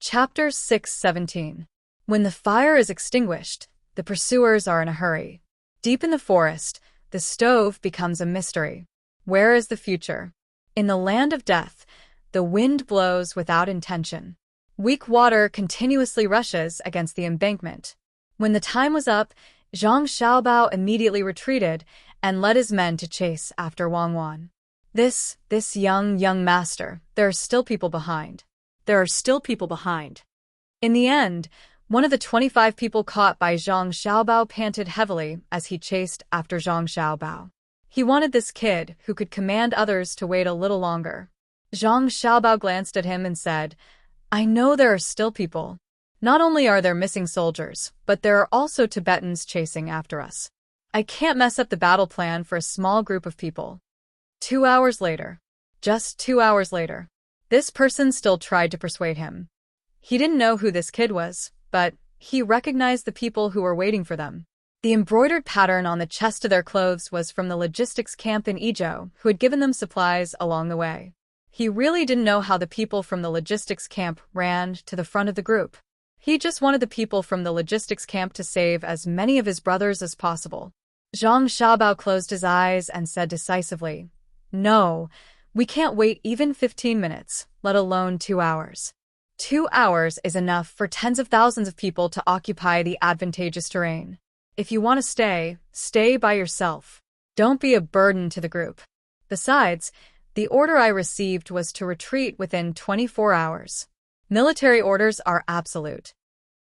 Chapter 6:17. When the fire is extinguished, the pursuers are in a hurry. Deep in the forest, the stove becomes a mystery. Where is the future? In the land of death, the wind blows without intention. Weak water continuously rushes against the embankment. When the time was up, Zhang Xiaobao immediately retreated and led his men to chase after Wang Wan. This young master, there are still people behind. There are still people behind. In the end, one of the 25 people caught by Zhang Xiaobao panted heavily as he chased after Zhang Xiaobao. He wanted this kid who could command others to wait a little longer. Zhang Xiaobao glanced at him and said, "I know there are still people. Not only are there missing soldiers, but there are also Tibetans chasing after us. I can't mess up the battle plan for a small group of people." 2 hours later. Just 2 hours later. This person still tried to persuade him. He didn't know who this kid was, but he recognized the people who were waiting for them. The embroidered pattern on the chest of their clothes was from the logistics camp in Idyll, who had given them supplies along the way. He really didn't know how the people from the logistics camp ran to the front of the group. He just wanted the people from the logistics camp to save as many of his brothers as possible. Zhang Xiaobao closed his eyes and said decisively, "No, we can't wait even 15 minutes, let alone 2 hours. 2 hours is enough for tens of thousands of people to occupy the advantageous terrain. If you want to stay by yourself. Don't be a burden to the group. Besides, the order I received was to retreat within 24 hours. Military orders are absolute.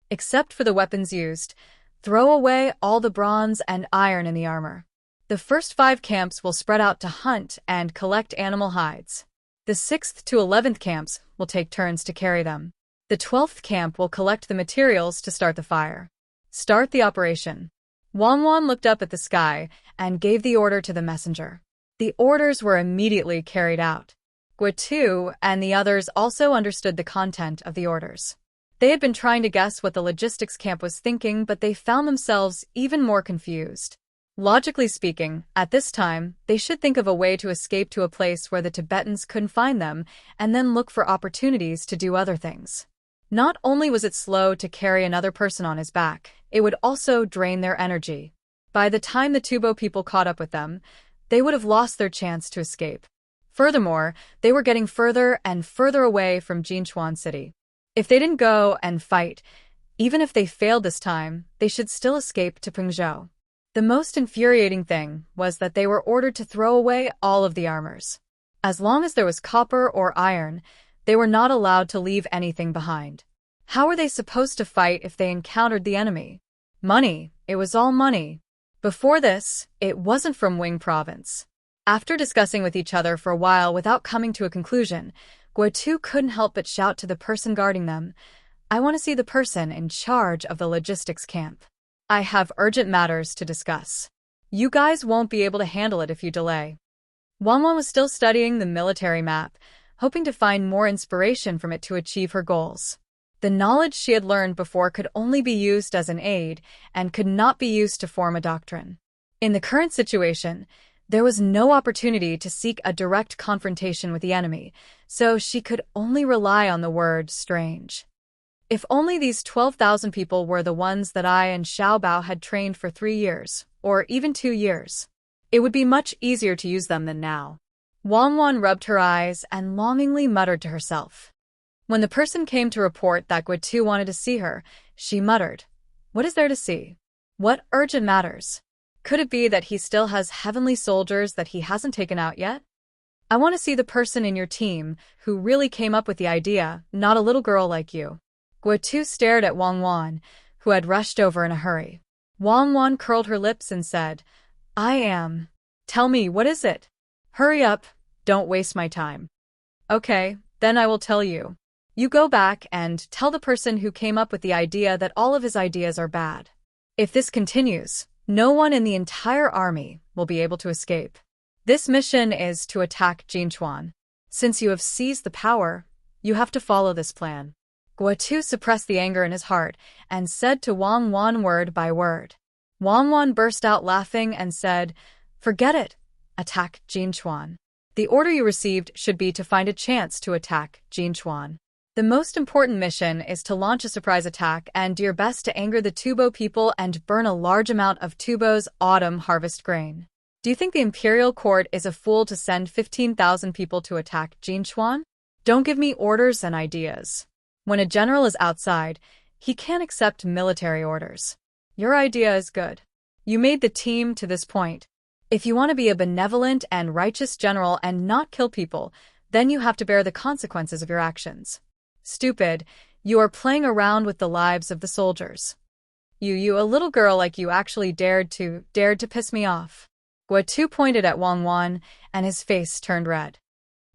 Except for the weapons used, throw away all the bronze and iron in the armor. The first 5 camps will spread out to hunt and collect animal hides. The 6th to 11th camps will take turns to carry them. The 12th camp will collect the materials to start the fire. Start the operation." Wang Wan looked up at the sky and gave the order to the messenger. The orders were immediately carried out. Guotu and the others also understood the content of the orders. They had been trying to guess what the logistics camp was thinking, but they found themselves even more confused. Logically speaking, at this time, they should think of a way to escape to a place where the Tibetans couldn't find them, and then look for opportunities to do other things. Not only was it slow to carry another person on his back, it would also drain their energy. By the time the Tubo people caught up with them, they would have lost their chance to escape. Furthermore, they were getting further and further away from Jinchuan City. If they didn't go and fight, even if they failed this time, they should still escape to Pengzhou. The most infuriating thing was that they were ordered to throw away all of the armors. As long as there was copper or iron, they were not allowed to leave anything behind. How were they supposed to fight if they encountered the enemy? Money. It was all money. Before this, it wasn't from Wing Province. After discussing with each other for a while without coming to a conclusion, Guotu couldn't help but shout to the person guarding them, "I want to see the person in charge of the logistics camp. I have urgent matters to discuss. You guys won't be able to handle it if you delay." Wang Wan was still studying the military map, hoping to find more inspiration from it to achieve her goals. The knowledge she had learned before could only be used as an aid and could not be used to form a doctrine. In the current situation, there was no opportunity to seek a direct confrontation with the enemy, so she could only rely on the word strange. If only these 12,000 people were the ones that I and Xiaobao had trained for 3 years, or even 2 years. It would be much easier to use them than now. Wang Wan rubbed her eyes and longingly muttered to herself. When the person came to report that Guotu wanted to see her, she muttered, "What is there to see? What urgent matters? Could it be that he still has heavenly soldiers that he hasn't taken out yet? I want to see the person in your team who really came up with the idea, not a little girl like you." Guotu stared at Wang Wan, who had rushed over in a hurry. Wang Wan curled her lips and said, "I am. Tell me, what is it? Hurry up, don't waste my time." "Okay, then I will tell you. You go back and tell the person who came up with the idea that all of his ideas are bad. If this continues, no one in the entire army will be able to escape. This mission is to attack Jinchuan. Since you have seized the power, you have to follow this plan." Guotu suppressed the anger in his heart and said to Wang Wan word by word. Wang Wan burst out laughing and said, "Forget it. Attack Jinchuan. The order you received should be to find a chance to attack Jinchuan. The most important mission is to launch a surprise attack and do your best to anger the Tubo people and burn a large amount of Tubo's autumn harvest grain. Do you think the imperial court is a fool to send 15,000 people to attack Jinchuan? Don't give me orders and ideas. When a general is outside, he can't accept military orders. Your idea is good. You made the team to this point. If you want to be a benevolent and righteous general and not kill people, then you have to bear the consequences of your actions. Stupid, you are playing around with the lives of the soldiers. You a little girl like you actually dared to piss me off. Guo pointed at Wang Wan, and his face turned red.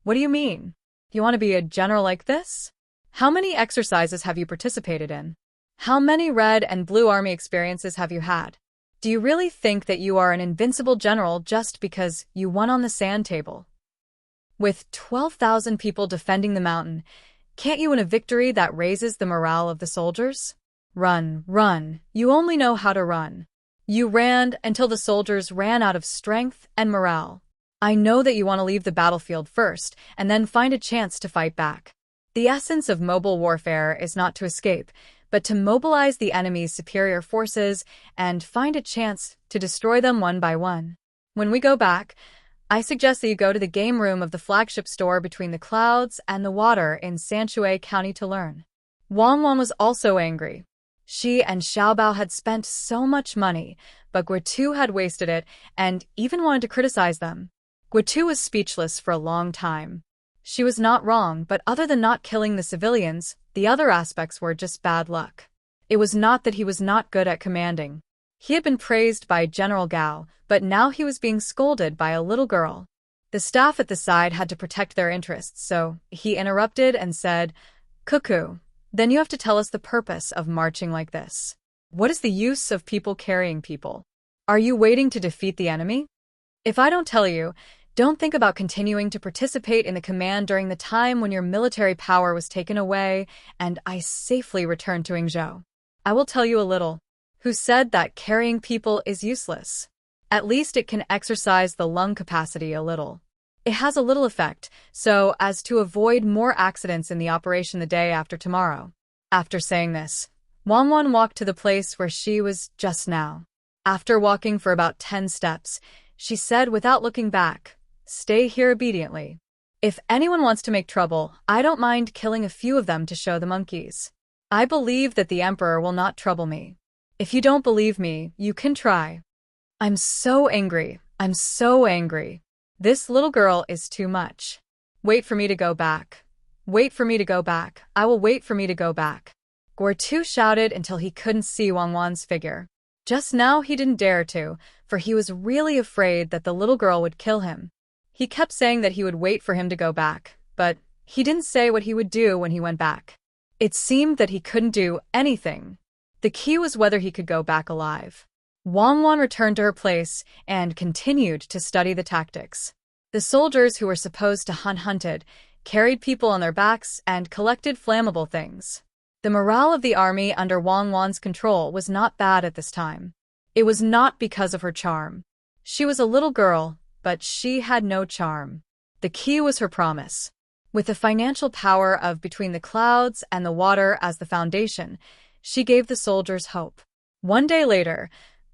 What do you mean? You want to be a general like this? How many exercises have you participated in? How many red and blue army experiences have you had? Do you really think that you are an invincible general just because you won on the sand table? With 12,000 people defending the mountain, can't you win a victory that raises the morale of the soldiers? Run, run, you only know how to run. You ran until the soldiers ran out of strength and morale. I know that you want to leave the battlefield first and then find a chance to fight back. The essence of mobile warfare is not to escape, but to mobilize the enemy's superior forces and find a chance to destroy them one by one. When we go back, I suggest that you go to the game room of the flagship store between the clouds and the water in Sanshui County to learn. Wang Wan was also angry. She and Xiaobao had spent so much money, but Guo had wasted it and even wanted to criticize them. Guo was speechless for a long time. She was not wrong, but other than not killing the civilians, the other aspects were just bad luck. It was not that he was not good at commanding. He had been praised by General Gao, but now he was being scolded by a little girl. The staff at the side had to protect their interests, so he interrupted and said, "Cuckoo, then you have to tell us the purpose of marching like this. What is the use of people carrying people? Are you waiting to defeat the enemy? If I don't tell you, don't think about continuing to participate in the command during the time when your military power was taken away and I safely returned to Yingzhou. I will tell you a little. Who said that carrying people is useless? At least it can exercise the lung capacity a little. It has a little effect, so as to avoid more accidents in the operation the day after tomorrow." After saying this, Wang Wan walked to the place where she was just now. After walking for about 10 steps, she said without looking back, "Stay here obediently. If anyone wants to make trouble, I don't mind killing a few of them to show the monkeys. I believe that the Emperor will not trouble me. If you don't believe me, you can try." I'm so angry. I'm so angry. This little girl is too much. Wait for me to go back. Wait for me to go back. I will wait for me to go back. Guo shouted until he couldn't see Wang Wan's figure. Just now he didn't dare to, for he was really afraid that the little girl would kill him. He kept saying that he would wait for him to go back, but he didn't say what he would do when he went back. It seemed that he couldn't do anything. The key was whether he could go back alive. Wang Wan returned to her place and continued to study the tactics. The soldiers who were supposed to hunted, carried people on their backs, and collected flammable things. The morale of the army under Wang Wan's control was not bad at this time. It was not because of her charm. She was a little girl, but she had no charm. The key was her promise. With the financial power of between the clouds and the water as the foundation, she gave the soldiers hope. One day later,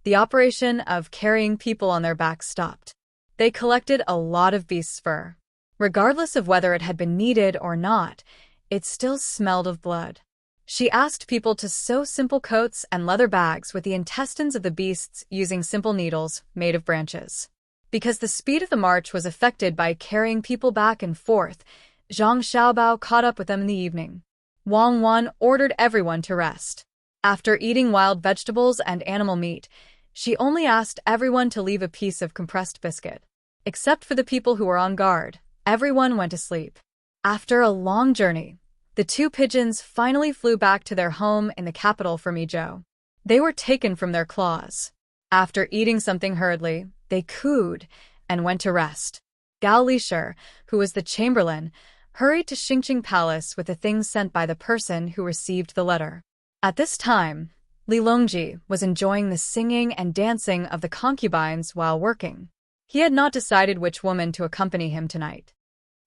the operation of carrying people on their backs stopped. They collected a lot of beast's fur. Regardless of whether it had been needed or not, it still smelled of blood. She asked people to sew simple coats and leather bags with the intestines of the beasts using simple needles made of branches. Because the speed of the march was affected by carrying people back and forth, Zhang Xiaobao caught up with them in the evening. Wang Wan ordered everyone to rest. After eating wild vegetables and animal meat, she only asked everyone to leave a piece of compressed biscuit. Except for the people who were on guard, everyone went to sleep. After a long journey, the 2 pigeons finally flew back to their home in the capital from Izhou. They were taken from their claws. After eating something hurriedly, they cooed and went to rest. Gao Lisher, who was the chamberlain, hurried to Xingqing Palace with the things sent by the person who received the letter. At this time, Li Longji was enjoying the singing and dancing of the concubines while working. He had not decided which woman to accompany him tonight.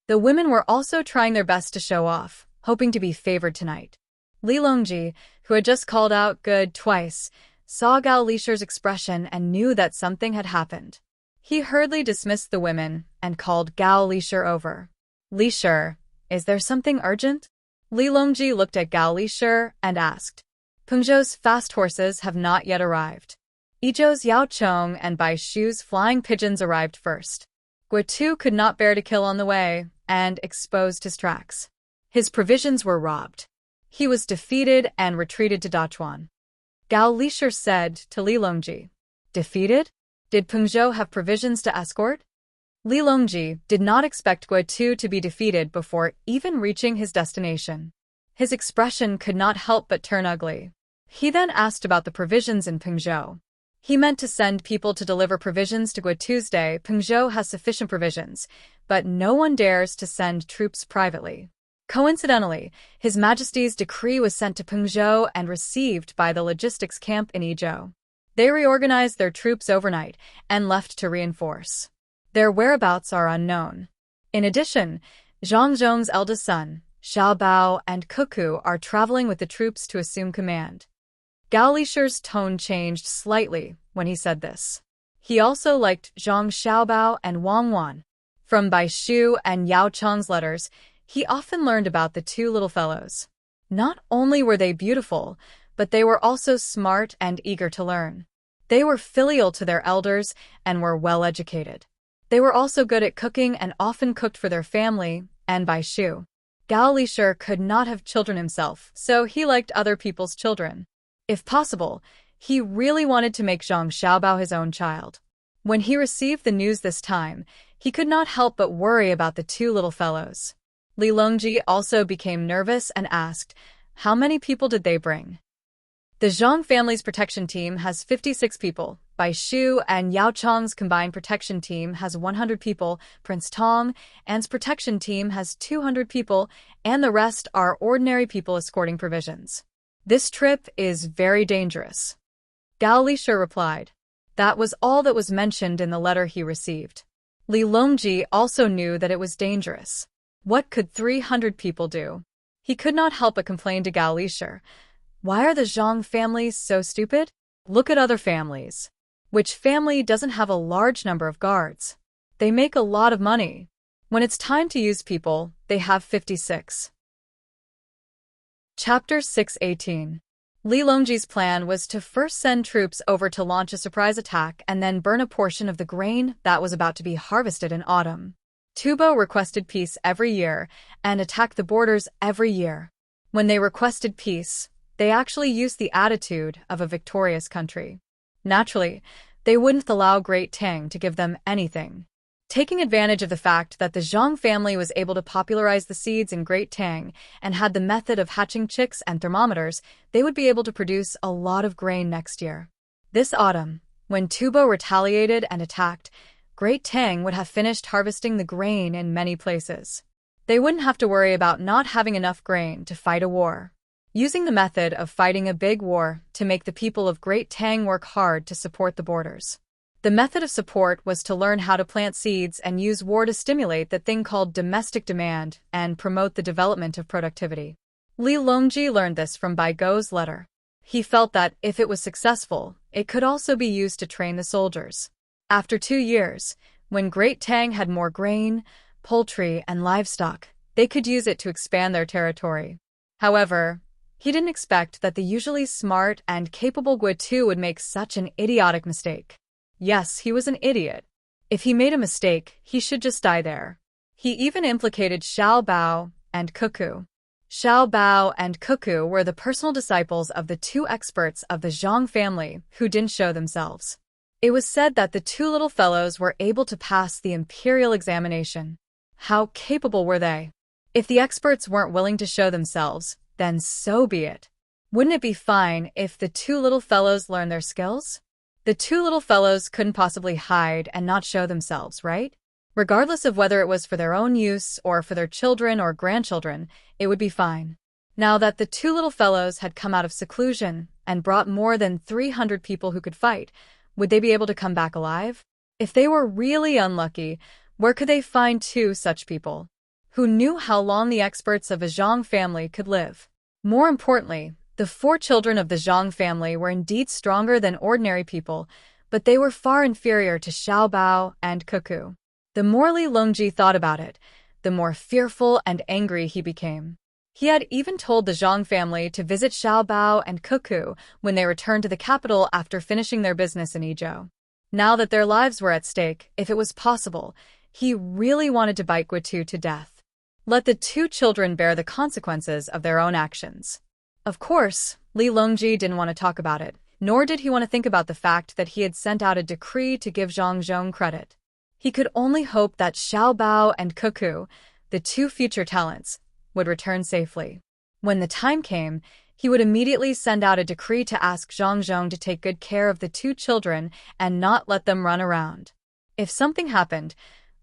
The women were also trying their best to show off, hoping to be favored tonight. Li Longji, who had just called out good twice, saw Gao Lisher's expression and knew that something had happened. He hurriedly dismissed the women and called Gao Lisher over. Lisher, is there something urgent? Li Longji looked at Gao Lisher and asked. Pengzhou's fast horses have not yet arrived. Izhou's Yao Chong and Bai Shu's flying pigeons arrived first. Guotu could not bear to kill on the way and exposed his tracks. His provisions were robbed. He was defeated and retreated to Dachuan. Gao Lisher said to Li Longji. Defeated? Did Pengzhou have provisions to escort? Li Longji did not expect Guotu to be defeated before even reaching his destination. His expression could not help but turn ugly. He then asked about the provisions in Pengzhou. He meant to send people to deliver provisions to Guotu's day. Pengzhou has sufficient provisions, but no one dares to send troops privately. Coincidentally, His Majesty's decree was sent to Pengzhou and received by the logistics camp in Idyll. They reorganized their troops overnight and left to reinforce. Their whereabouts are unknown. In addition, Zhang Zhong's eldest son, Xiao Bao, and Cuckoo are traveling with the troops to assume command. Gao Lisher's tone changed slightly when he said this. He also liked Zhang Xiaobao and Wang Wan. From Bai Shu and Yao Chong's letters, he often learned about the two little fellows. Not only were they beautiful, but they were also smart and eager to learn. They were filial to their elders and were well educated. They were also good at cooking and often cooked for their family and Bai Shu. Gao Lisher could not have children himself, so he liked other people's children. If possible, he really wanted to make Zhang Xiaobao his own child. When he received the news this time, he could not help but worry about the two little fellows. Li Longji also became nervous and asked, how many people did they bring? The Zhang family's protection team has 56 people. Bai Shu and Yao Chong's combined protection team has 100 people. Prince Tang and's protection team has 200 people, and the rest are ordinary people escorting provisions. This trip is very dangerous. Gao Lisher replied. That was all that was mentioned in the letter he received. Li Longji also knew that it was dangerous. What could 300 people do? He could not help but complain to Gao Lisher. Why are the Zhang families so stupid? Look at other families. Which family doesn't have a large number of guards? They make a lot of money. When it's time to use people, they have 56. Chapter 6:18. Li Longji's plan was to first send troops over to launch a surprise attack and then burn a portion of the grain that was about to be harvested in autumn. Tubo requested peace every year and attacked the borders every year. When they requested peace, they actually used the attitude of a victorious country. Naturally, they wouldn't allow Great Tang to give them anything. Taking advantage of the fact that the Zhang family was able to popularize the seeds in Great Tang and had the method of hatching chicks and thermometers, they would be able to produce a lot of grain next year. This autumn, when Tubo retaliated and attacked, Great Tang would have finished harvesting the grain in many places. They wouldn't have to worry about not having enough grain to fight a war. Using the method of fighting a big war to make the people of Great Tang work hard to support the borders. The method of support was to learn how to plant seeds and use war to stimulate the thing called domestic demand and promote the development of productivity. Li Longji learned this from Bai Go's letter. He felt that if it was successful, it could also be used to train the soldiers. After 2 years, when Great Tang had more grain, poultry, and livestock, they could use it to expand their territory. However, he didn't expect that the usually smart and capable Guotu would make such an idiotic mistake. Yes, he was an idiot. If he made a mistake, he should just die there. He even implicated Xiao Bao and Cuckoo. Xiao Bao and Cuckoo were the personal disciples of the two experts of the Zhang family who didn't show themselves. It was said that the two little fellows were able to pass the imperial examination. How capable were they? If the experts weren't willing to show themselves, then so be it. Wouldn't it be fine if the two little fellows learned their skills? The two little fellows couldn't possibly hide and not show themselves, right? Regardless of whether it was for their own use or for their children or grandchildren, it would be fine. Now that the two little fellows had come out of seclusion and brought more than 300 people who could fight, would they be able to come back alive? If they were really unlucky, where could they find two such people? who knew how long the experts of the Zhang family could live. More importantly, the 4 children of the Zhang family were indeed stronger than ordinary people, but they were far inferior to Xiao Bao and Cuckoo. The more Li Longji thought about it, the more fearful and angry he became. He had even told the Zhang family to visit Xiao Bao and Cuckoo when they returned to the capital after finishing their business in Idyll. Now that their lives were at stake, if it was possible, he really wanted to bite Guitu to death. Let the 2 children bear the consequences of their own actions. Of course, Li Longji didn't want to talk about it, nor did he want to think about the fact that he had sent out a decree to give Zhang Zhong credit. He could only hope that Xiao Bao and Cuckoo, the 2 future talents, would return safely. When the time came, he would immediately send out a decree to ask Zhang Zhong to take good care of the 2 children and not let them run around. If something happened,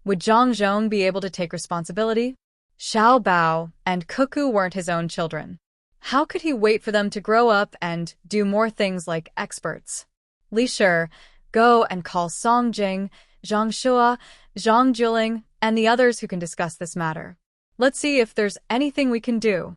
would Zhang Zhong be able to take responsibility? Xiao Bao and Cuckoo weren't his own children. How could he wait for them to grow up and do more things like experts? Li Shi, go and call Song Jing, Zhang Shua, Zhang Juling, and the others who can discuss this matter. Let's see if there's anything we can do.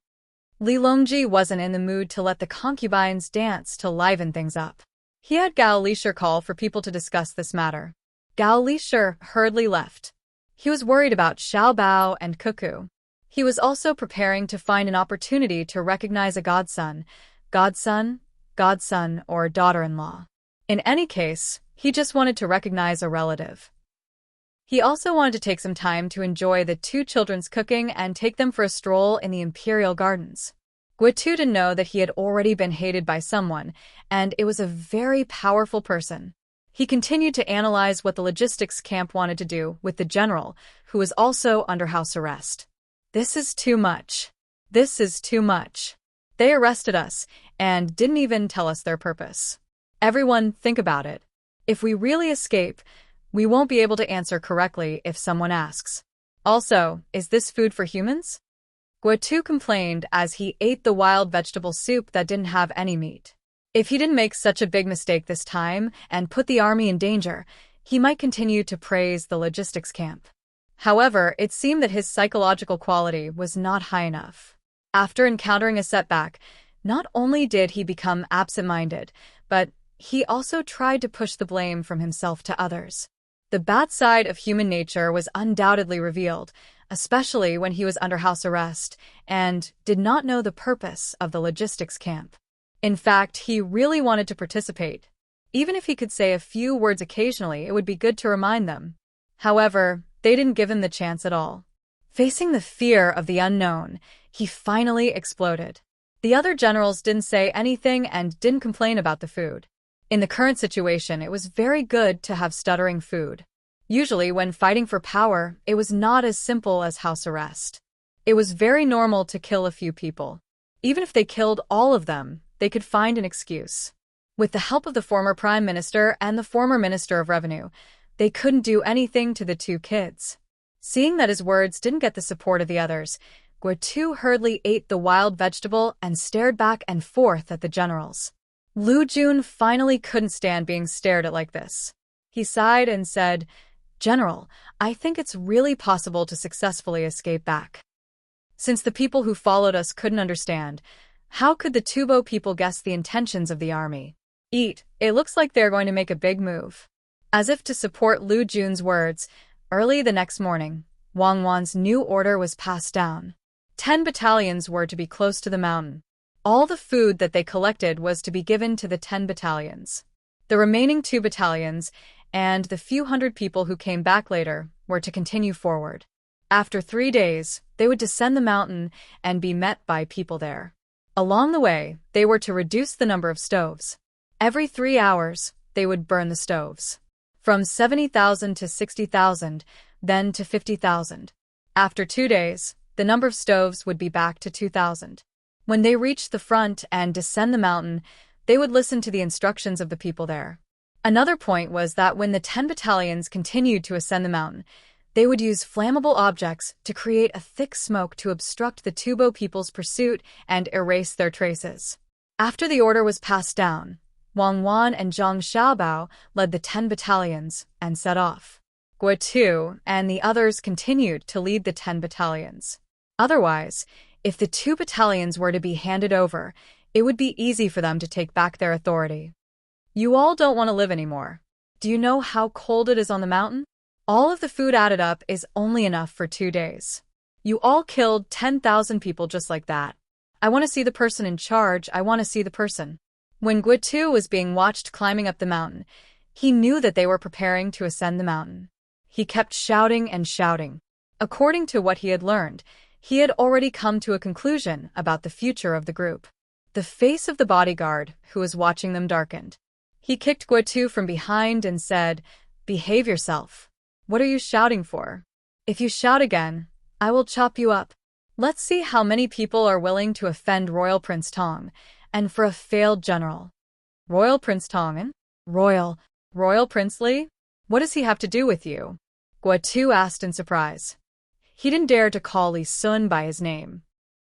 Li Longji wasn't in the mood to let the concubines dance to liven things up. He had Gao Lishi call for people to discuss this matter. Gao Lishi hurriedly left. He was worried about Xiao Bao and Cuckoo. He was also preparing to find an opportunity to recognize a godson, or daughter-in-law. In any case, he just wanted to recognize a relative. He also wanted to take some time to enjoy the 2 children's cooking and take them for a stroll in the imperial gardens. Guitu didn't know that he had already been hated by someone, and it was a very powerful person. He continued to analyze what the logistics camp wanted to do with the general, who was also under house arrest. This is too much. This is too much. They arrested us and didn't even tell us their purpose. Everyone, think about it. If we really escape, we won't be able to answer correctly if someone asks. Also, is this food for humans? Guitu complained as he ate the wild vegetable soup that didn't have any meat. If he didn't make such a big mistake this time and put the army in danger, he might continue to praise the logistics camp. However, it seemed that his psychological quality was not high enough. After encountering a setback, not only did he become absent-minded, but he also tried to push the blame from himself to others. The bad side of human nature was undoubtedly revealed, especially when he was under house arrest and did not know the purpose of the logistics camp. In fact, he really wanted to participate. Even if he could say a few words occasionally, it would be good to remind them. However, they didn't give him the chance at all. Facing the fear of the unknown, he finally exploded. The other generals didn't say anything and didn't complain about the food. In the current situation, it was very good to have stuttering food. Usually, when fighting for power, it was not as simple as house arrest. It was very normal to kill a few people. Even if they killed all of them, they could find an excuse. With the help of the former prime minister and the former minister of revenue, they couldn't do anything to the 2 kids. Seeing that his words didn't get the support of the others, Guitu hurriedly ate the wild vegetable and stared back and forth at the generals. Lu Jun finally couldn't stand being stared at like this. He sighed and said, "General, I think it's really possible to successfully escape back. Since the people who followed us couldn't understand, how could the Tubo people guess the intentions of the army? It looks like they're going to make a big move." As if to support Lu Jun's words, early the next morning, Wang Wan's new order was passed down. 10 battalions were to be close to the mountain. All the food that they collected was to be given to the 10 battalions. The remaining 2 battalions, and the few hundred people who came back later, were to continue forward. After 3 days, they would descend the mountain and be met by people there. Along the way, they were to reduce the number of stoves. Every 3 hours, they would burn the stoves. From 70,000 to 60,000, then to 50,000. After 2 days, the number of stoves would be back to 2,000. When they reached the front and descend the mountain, they would listen to the instructions of the people there. Another point was that when the 10 battalions continued to ascend the mountain, they would use flammable objects to create a thick smoke to obstruct the Tubo people's pursuit and erase their traces. After the order was passed down, Wang Wan and Zhang Xiaobao led the 10 battalions and set off. Guo and the others continued to lead the 10 battalions. Otherwise, if the 2 battalions were to be handed over, it would be easy for them to take back their authority. You all don't want to live anymore. Do you know how cold it is on the mountain? All of the food added up is only enough for 2 days. You all killed 10,000 people just like that. I want to see the person in charge. I want to see the person. When Guo was being watched climbing up the mountain, he knew that they were preparing to ascend the mountain. He kept shouting and shouting. According to what he had learned, he had already come to a conclusion about the future of the group. The face of the bodyguard, who was watching them, darkened. He kicked Guo from behind and said, "Behave yourself. What are you shouting for? If you shout again, I will chop you up. Let's see how many people are willing to offend Royal Prince Tang, and for a failed general." Royal Prince Tang? Royal Prince Li? What does he have to do with you? Guo asked in surprise. He didn't dare to call Li Sun by his name.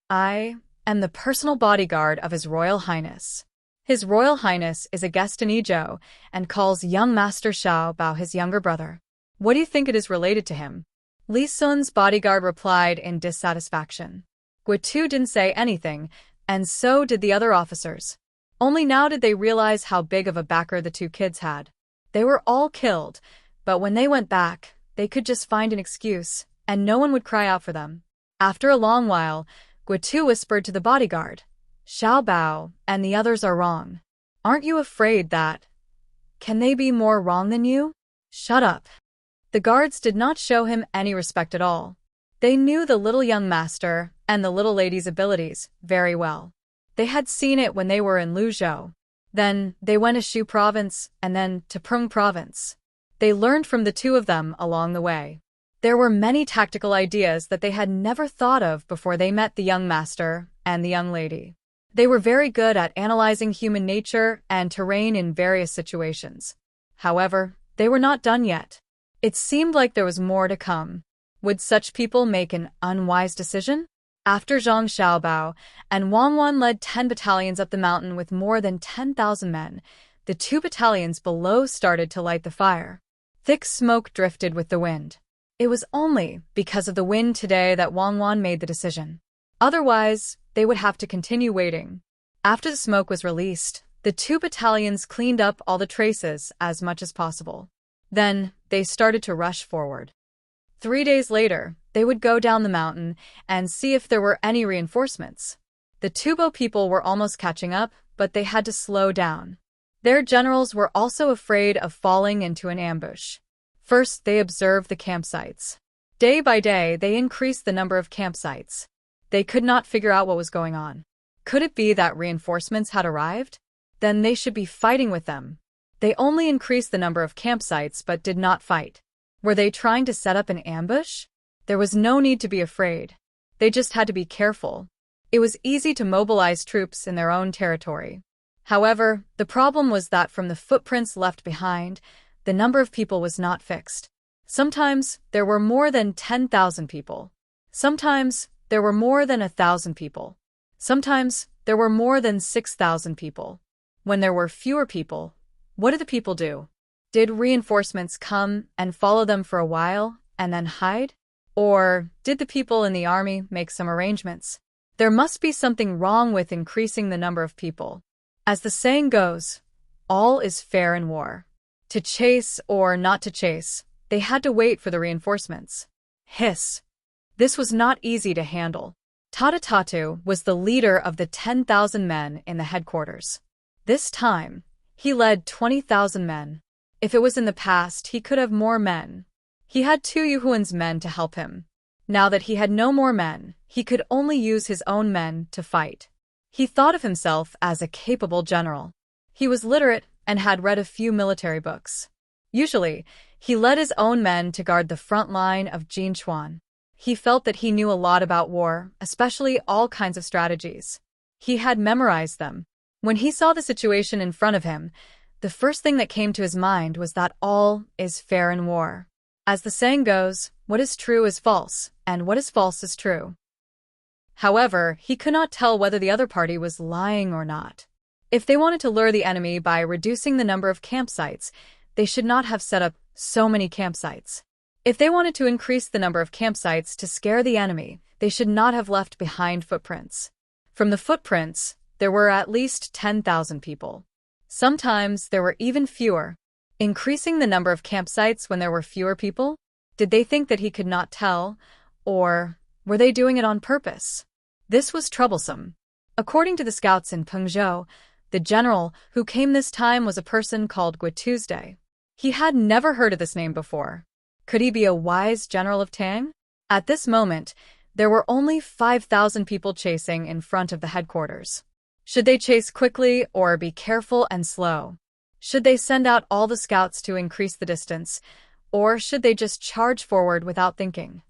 I am the personal bodyguard of His Royal Highness. His Royal Highness is a guest in Idyll and calls young Master Xiao Bao his younger brother. What do you think it is related to him? Li Sun's bodyguard replied in dissatisfaction. Guo didn't say anything, and so did the other officers. Only now did they realize how big of a backer the 2 kids had. They were all killed, but when they went back, they could just find an excuse, and no one would cry out for them. After a long while, Guo whispered to the bodyguard, "Xiao Bao and the others are wrong. Aren't you afraid that? Can they be more wrong than you? Shut up." The guards did not show him any respect at all. They knew the little young master and the little lady's abilities very well. They had seen it when they were in Luzhou. Then they went to Shu province and then to Prung province. They learned from the 2 of them along the way. There were many tactical ideas that they had never thought of before they met the young master and the young lady. They were very good at analyzing human nature and terrain in various situations. However, they were not done yet. It seemed like there was more to come. Would such people make an unwise decision? After Zhang Xiaobao and Wang Wan led 10 battalions up the mountain with more than 10,000 men, the 2 battalions below started to light the fire. Thick smoke drifted with the wind. It was only because of the wind today that Wang Wan made the decision. Otherwise, they would have to continue waiting. After the smoke was released, the 2 battalions cleaned up all the traces as much as possible. Then, they started to rush forward. 3 days later, they would go down the mountain and see if there were any reinforcements. The Tubo people were almost catching up, but they had to slow down. Their generals were also afraid of falling into an ambush. First, they observed the campsites. Day by day, they increased the number of campsites. They could not figure out what was going on. Could it be that reinforcements had arrived? Then they should be fighting with them. They only increased the number of campsites but did not fight. Were they trying to set up an ambush? There was no need to be afraid. They just had to be careful. It was easy to mobilize troops in their own territory. However, the problem was that from the footprints left behind, the number of people was not fixed. Sometimes there were more than 10,000 people. Sometimes there were more than 1,000 people. Sometimes there were more than 6,000 people. When there were fewer people, what did the people do? Did reinforcements come and follow them for a while and then hide? Or did the people in the army make some arrangements? There must be something wrong with increasing the number of people. As the saying goes, all is fair in war. To chase or not to chase, they had to wait for the reinforcements. Hiss. This was not easy to handle. Tatatatu was the leader of the 10,000 men in the headquarters. This time, he led 20,000 men. If it was in the past, he could have more men. He had 2 Yuhuan's men to help him. Now that he had no more men, he could only use his own men to fight. He thought of himself as a capable general. He was literate and had read a few military books. Usually, he led his own men to guard the front line of Jinchuan. He felt that he knew a lot about war, especially all kinds of strategies. He had memorized them. When he saw the situation in front of him, the first thing that came to his mind was that all is fair in war. As the saying goes, what is true is false, and what is false is true. However, he could not tell whether the other party was lying or not. If they wanted to lure the enemy by reducing the number of campsites, they should not have set up so many campsites. If they wanted to increase the number of campsites to scare the enemy, they should not have left behind footprints. From the footprints, there were at least 10,000 people. Sometimes there were even fewer. Increasing the number of campsites when there were fewer people? Did they think that he could not tell? Or were they doing it on purpose? This was troublesome. According to the scouts in Pengzhou, the general who came this time was a person called Gui Tuesday. He had never heard of this name before. Could he be a wise general of Tang? At this moment, there were only 5,000 people chasing in front of the headquarters. Should they chase quickly or be careful and slow? Should they send out all the scouts to increase the distance, or should they just charge forward without thinking?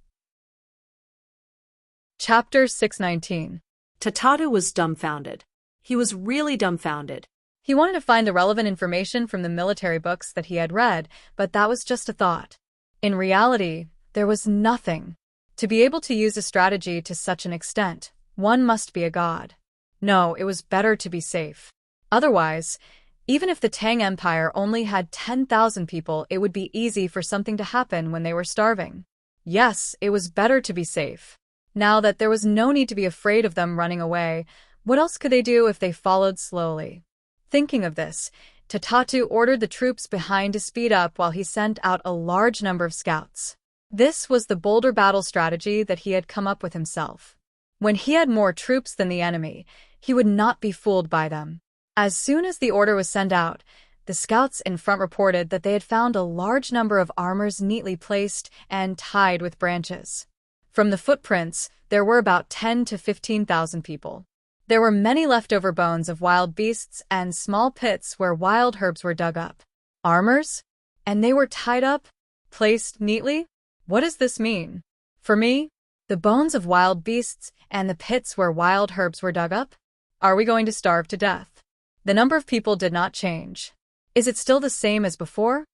Chapter 619. Tatatu was dumbfounded. He was really dumbfounded. He wanted to find the relevant information from the military books that he had read, but that was just a thought. In reality, there was nothing. To be able to use a strategy to such an extent, one must be a god. No, it was better to be safe. Otherwise, even if the Tang Empire only had 10,000 people, it would be easy for something to happen when they were starving. Yes, it was better to be safe. Now that there was no need to be afraid of them running away, what else could they do if they followed slowly? Thinking of this, Tatatu ordered the troops behind to speed up while he sent out a large number of scouts. This was the bolder battle strategy that he had come up with himself. When he had more troops than the enemy, he would not be fooled by them. As soon as the order was sent out, the scouts in front reported that they had found a large number of armors neatly placed and tied with branches. From the footprints, there were about 10 to 15,000 people. There were many leftover bones of wild beasts and small pits where wild herbs were dug up. Armors? And they were tied up? Placed neatly? What does this mean? For me, the bones of wild beasts and the pits where wild herbs were dug up? Are we going to starve to death? The number of people did not change. Is it still the same as before?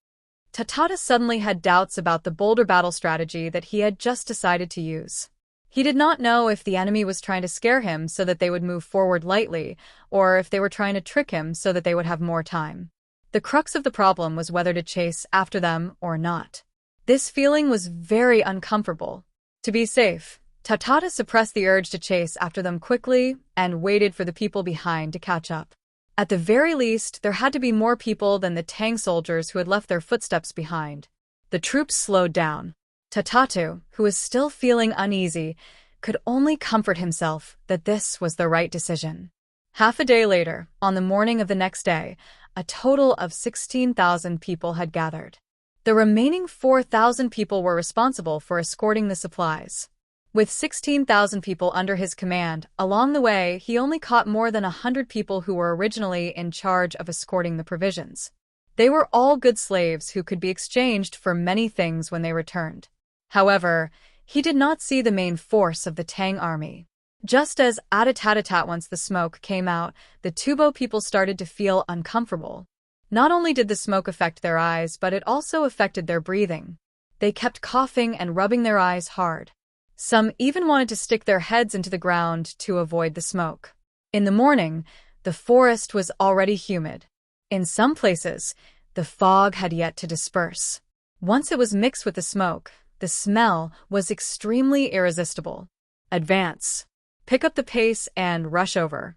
Tatatu suddenly had doubts about the bolder battle strategy that he had just decided to use. He did not know if the enemy was trying to scare him so that they would move forward lightly, or if they were trying to trick him so that they would have more time. The crux of the problem was whether to chase after them or not. This feeling was very uncomfortable. To be safe, Tatatu suppressed the urge to chase after them quickly and waited for the people behind to catch up. At the very least, there had to be more people than the Tang soldiers who had left their footsteps behind. The troops slowed down. Tatatu, who was still feeling uneasy, could only comfort himself that this was the right decision. Half a day later, on the morning of the next day, a total of 16,000 people had gathered. The remaining 4,000 people were responsible for escorting the supplies. With 16,000 people under his command, along the way, he only caught more than 100 people who were originally in charge of escorting the provisions. They were all good slaves who could be exchanged for many things when they returned. However, he did not see the main force of the Tang army. Just as at-a-tat-a-tat once the smoke came out, the Tubo people started to feel uncomfortable. Not only did the smoke affect their eyes, but it also affected their breathing. They kept coughing and rubbing their eyes hard. Some even wanted to stick their heads into the ground to avoid the smoke. In the morning, the forest was already humid. In some places, the fog had yet to disperse. Once it was mixed with the smoke, the smell was extremely irresistible. Advance. Pick up the pace and rush over.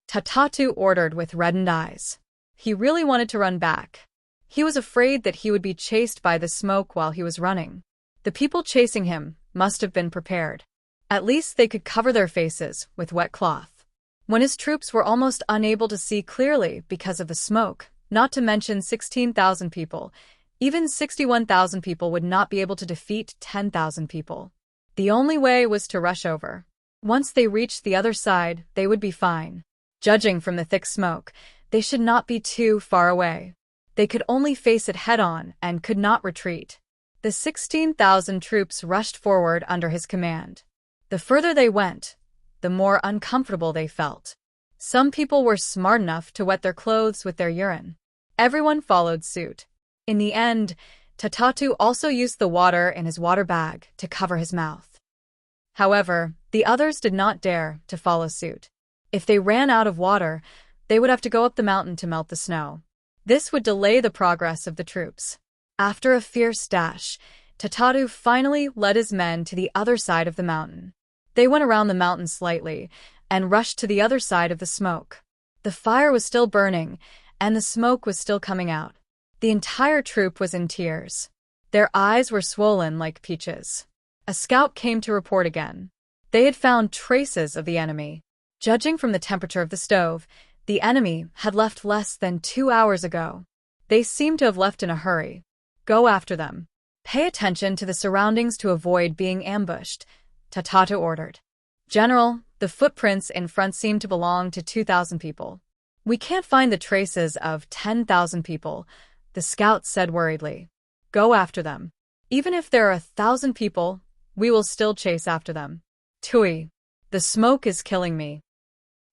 Tatatu ordered with reddened eyes. He really wanted to run back. He was afraid that he would be chased by the smoke while he was running. The people chasing him must have been prepared. At least they could cover their faces with wet cloth. When his troops were almost unable to see clearly because of the smoke, not to mention 16,000 people, even 61,000 people would not be able to defeat 10,000 people. The only way was to rush over. Once they reached the other side, they would be fine. Judging from the thick smoke, they should not be too far away. They could only face it head-on and could not retreat. The 16,000 troops rushed forward under his command. The further they went, the more uncomfortable they felt. Some people were smart enough to wet their clothes with their urine. Everyone followed suit. In the end, Tatatu also used the water in his water bag to cover his mouth. However, the others did not dare to follow suit. If they ran out of water, they would have to go up the mountain to melt the snow. This would delay the progress of the troops. After a fierce dash, Tatatu finally led his men to the other side of the mountain. They went around the mountain slightly and rushed to the other side of the smoke. The fire was still burning, and the smoke was still coming out. The entire troop was in tears. Their eyes were swollen like peaches. A scout came to report again. They had found traces of the enemy. Judging from the temperature of the stove, the enemy had left less than 2 hours ago. They seemed to have left in a hurry. Go after them. Pay attention to the surroundings to avoid being ambushed, Tatatu ordered. General, the footprints in front seem to belong to 2,000 people. We can't find the traces of 10,000 people, the scout said worriedly. Go after them. Even if there are 1,000 people, we will still chase after them. Tui, the smoke is killing me.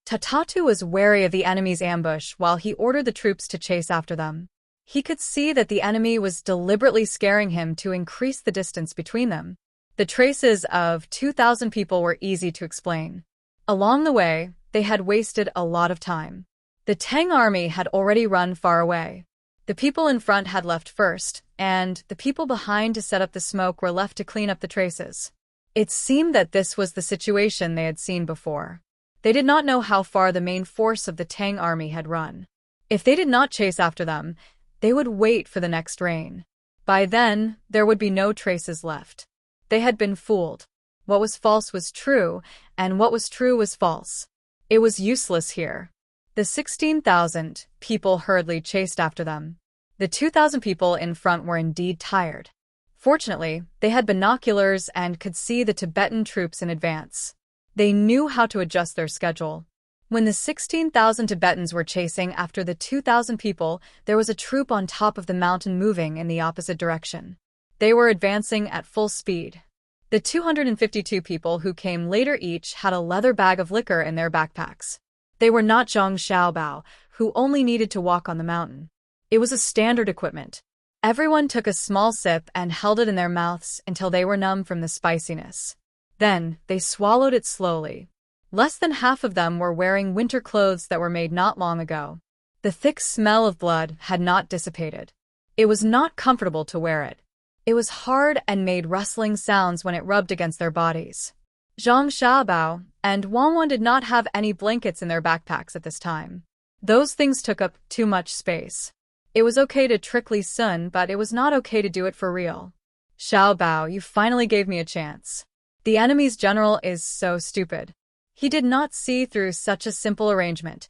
Tatatu was wary of the enemy's ambush while he ordered the troops to chase after them. He could see that the enemy was deliberately scaring him to increase the distance between them. The traces of 2,000 people were easy to explain. Along the way, they had wasted a lot of time. The Tang army had already run far away. The people in front had left first, and the people behind to set up the smoke were left to clean up the traces. It seemed that this was the situation they had seen before. They did not know how far the main force of the Tang army had run. If they did not chase after them, they would wait for the next rain. By then, there would be no traces left. They had been fooled. What was false was true, and what was true was false. It was useless here. The 16,000 people hurriedly chased after them. The 2,000 people in front were indeed tired. Fortunately, they had binoculars and could see the Tibetan troops in advance. They knew how to adjust their schedule. When the 16,000 Tibetans were chasing after the 2,000 people, there was a troop on top of the mountain moving in the opposite direction. They were advancing at full speed. The 252 people who came later each had a leather bag of liquor in their backpacks. They were not Zhang Xiaobao, who only needed to walk on the mountain. It was a standard equipment. Everyone took a small sip and held it in their mouths until they were numb from the spiciness. Then, they swallowed it slowly. Less than half of them were wearing winter clothes that were made not long ago. The thick smell of blood had not dissipated. It was not comfortable to wear it. It was hard and made rustling sounds when it rubbed against their bodies. Zhang Xiaobao and Wangwan did not have any blankets in their backpacks at this time. Those things took up too much space. It was okay to trick Li Sun, but it was not okay to do it for real. Xiaobao, you finally gave me a chance. The enemy's general is so stupid. He did not see through such a simple arrangement,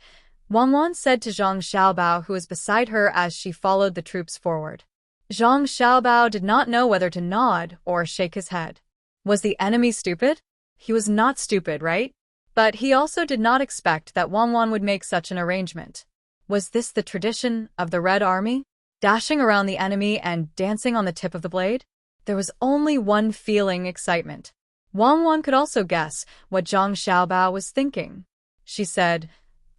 Wangwan said to Zhang Xiaobao, who was beside her as she followed the troops forward. Zhang Xiaobao did not know whether to nod or shake his head. Was the enemy stupid? He was not stupid, right? But he also did not expect that Wangwan would make such an arrangement. Was this the tradition of the Red Army? Dashing around the enemy and dancing on the tip of the blade? There was only one feeling: excitement. Wangwan could also guess what Zhang Xiaobao was thinking. She said,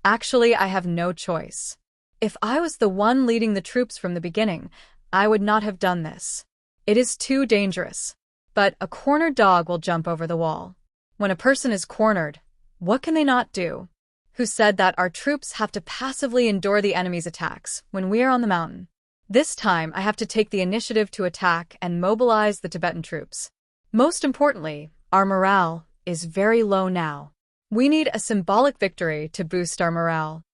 "Actually, I have no choice. If I was the one leading the troops from the beginning, I would not have done this. It is too dangerous. But a cornered dog will jump over the wall. When a person is cornered, what can they not do?" Who said that our troops have to passively endure the enemy's attacks when we are on the mountain. This time, I have to take the initiative to attack and mobilize the Tibetan troops. Most importantly, our morale is very low now. We need a symbolic victory to boost our morale.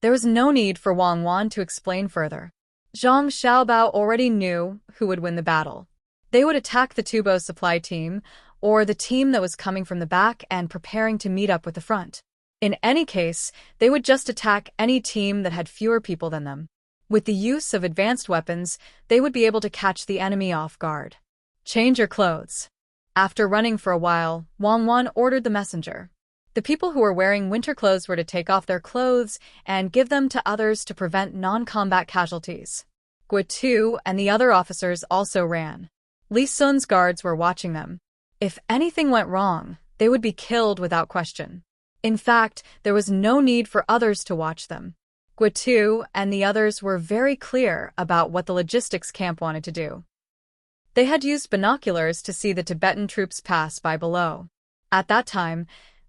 There was no need for Wangwan to explain further. Zhang Xiaobao already knew who would win the battle. They would attack the Tubo supply team, or the team that was coming from the back and preparing to meet up with the front. In any case, they would just attack any team that had fewer people than them. With the use of advanced weapons, they would be able to catch the enemy off guard. Change your clothes. After running for a while, Wangwan ordered the messenger. The people who were wearing winter clothes were to take off their clothes and give them to others to prevent non-combat casualties. Guitu and the other officers also ran. Li Sun's guards were watching them. If anything went wrong, they would be killed without question. In fact, there was no need for others to watch them. Guitu and the others were very clear about what the logistics camp wanted to do. They had used binoculars to see the Tibetan troops pass by below. At that time,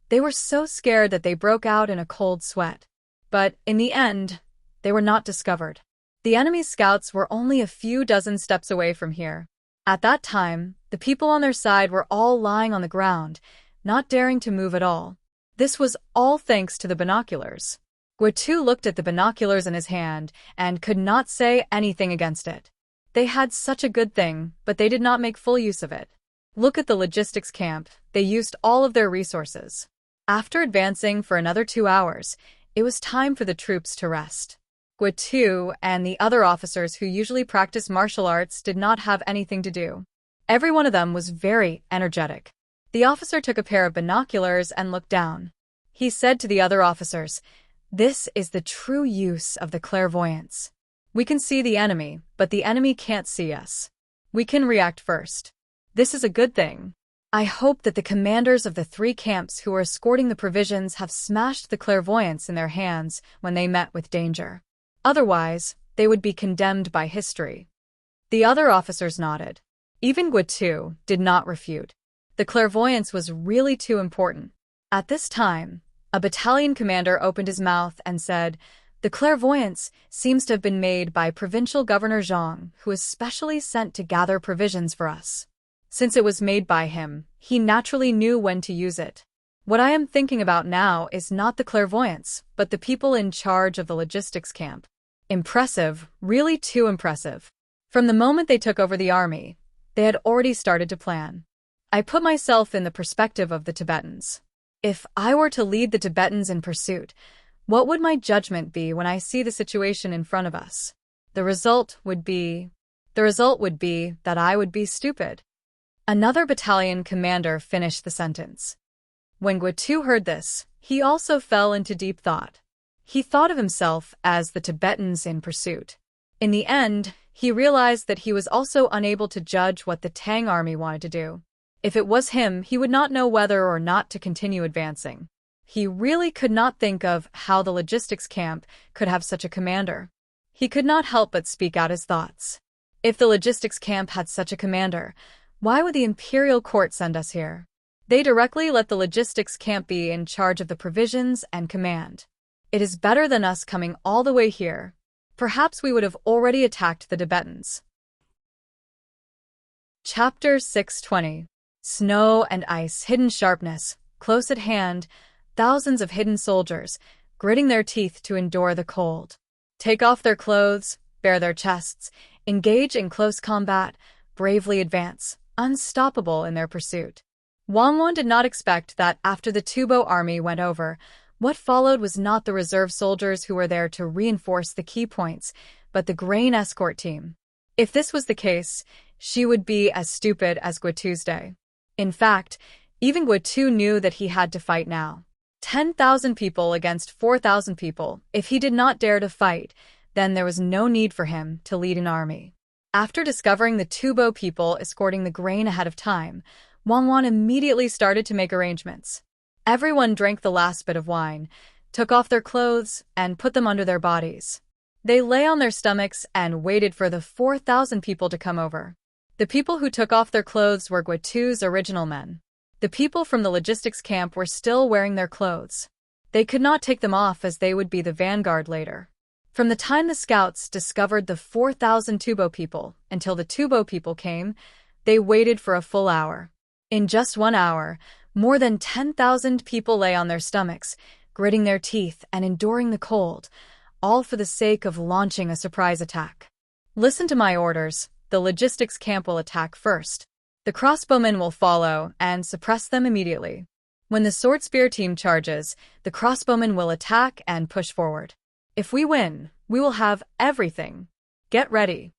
they were so scared that they broke out in a cold sweat. But in the end, they were not discovered. The enemy's scouts were only a few dozen steps away from here. At that time, the people on their side were all lying on the ground, not daring to move at all. This was all thanks to the binoculars. Guitu looked at the binoculars in his hand and could not say anything against it. They had such a good thing, but they did not make full use of it. Look at the logistics camp, they used all of their resources. After advancing for another 2 hours, it was time for the troops to rest. Guitu and the other officers who usually practice martial arts did not have anything to do. Every one of them was very energetic. The officer took a pair of binoculars and looked down. He said to the other officers, "This is the true use of the clairvoyance. We can see the enemy, but the enemy can't see us. We can react first. This is a good thing. I hope that the commanders of the 3 camps who are escorting the provisions have smashed the clairvoyance in their hands when they met with danger. Otherwise, they would be condemned by history." The other officers nodded. Even Guitu did not refute. The clairvoyance was really too important. At this time, a battalion commander opened his mouth and said, "The clairvoyance seems to have been made by Provincial Governor Zhang, who is specially sent to gather provisions for us. Since it was made by him, he naturally knew when to use it. What I am thinking about now is not the clairvoyance, but the people in charge of the logistics camp." Impressive, really too impressive. From the moment they took over the army, they had already started to plan. I put myself in the perspective of the Tibetans. If I were to lead the Tibetans in pursuit, what would my judgment be when I see the situation in front of us? The result would be that I would be stupid. Another battalion commander finished the sentence. When Guitu heard this, he also fell into deep thought. He thought of himself as the Tibetans in pursuit. In the end, he realized that he was also unable to judge what the Tang army wanted to do. If it was him, he would not know whether or not to continue advancing. He really could not think of how the logistics camp could have such a commander. He could not help but speak out his thoughts. If the logistics camp had such a commander, why would the imperial court send us here? They directly let the logistics camp be in charge of the provisions and command. It is better than us coming all the way here. Perhaps we would have already attacked the Tibetans. Chapter 620. Snow and ice, hidden sharpness, close at hand, thousands of hidden soldiers, gritting their teeth to endure the cold. Take off their clothes, bare their chests, engage in close combat, bravely advance, unstoppable in their pursuit. Wang did not expect that after the Tubo army went over, what followed was not the reserve soldiers who were there to reinforce the key points, but the grain escort team. If this was the case, she would be as stupid as Guitu's day. In fact, even Guitu knew that he had to fight now. 10,000 people against 4,000 people. If he did not dare to fight, then there was no need for him to lead an army. After discovering the Tubo people escorting the grain ahead of time, Wang immediately started to make arrangements. Everyone drank the last bit of wine, took off their clothes, and put them under their bodies. They lay on their stomachs and waited for the 4,000 people to come over. The people who took off their clothes were Guitu's original men. The people from the logistics camp were still wearing their clothes. They could not take them off as they would be the vanguard later. From the time the scouts discovered the 4,000 Tubo people until the Tubo people came, they waited for a full hour. In just 1 hour, more than 10,000 people lay on their stomachs, gritting their teeth and enduring the cold, all for the sake of launching a surprise attack. Listen to my orders. The logistics camp will attack first. The crossbowmen will follow and suppress them immediately. When the sword spear team charges, the crossbowmen will attack and push forward. If we win, we will have everything. Get ready.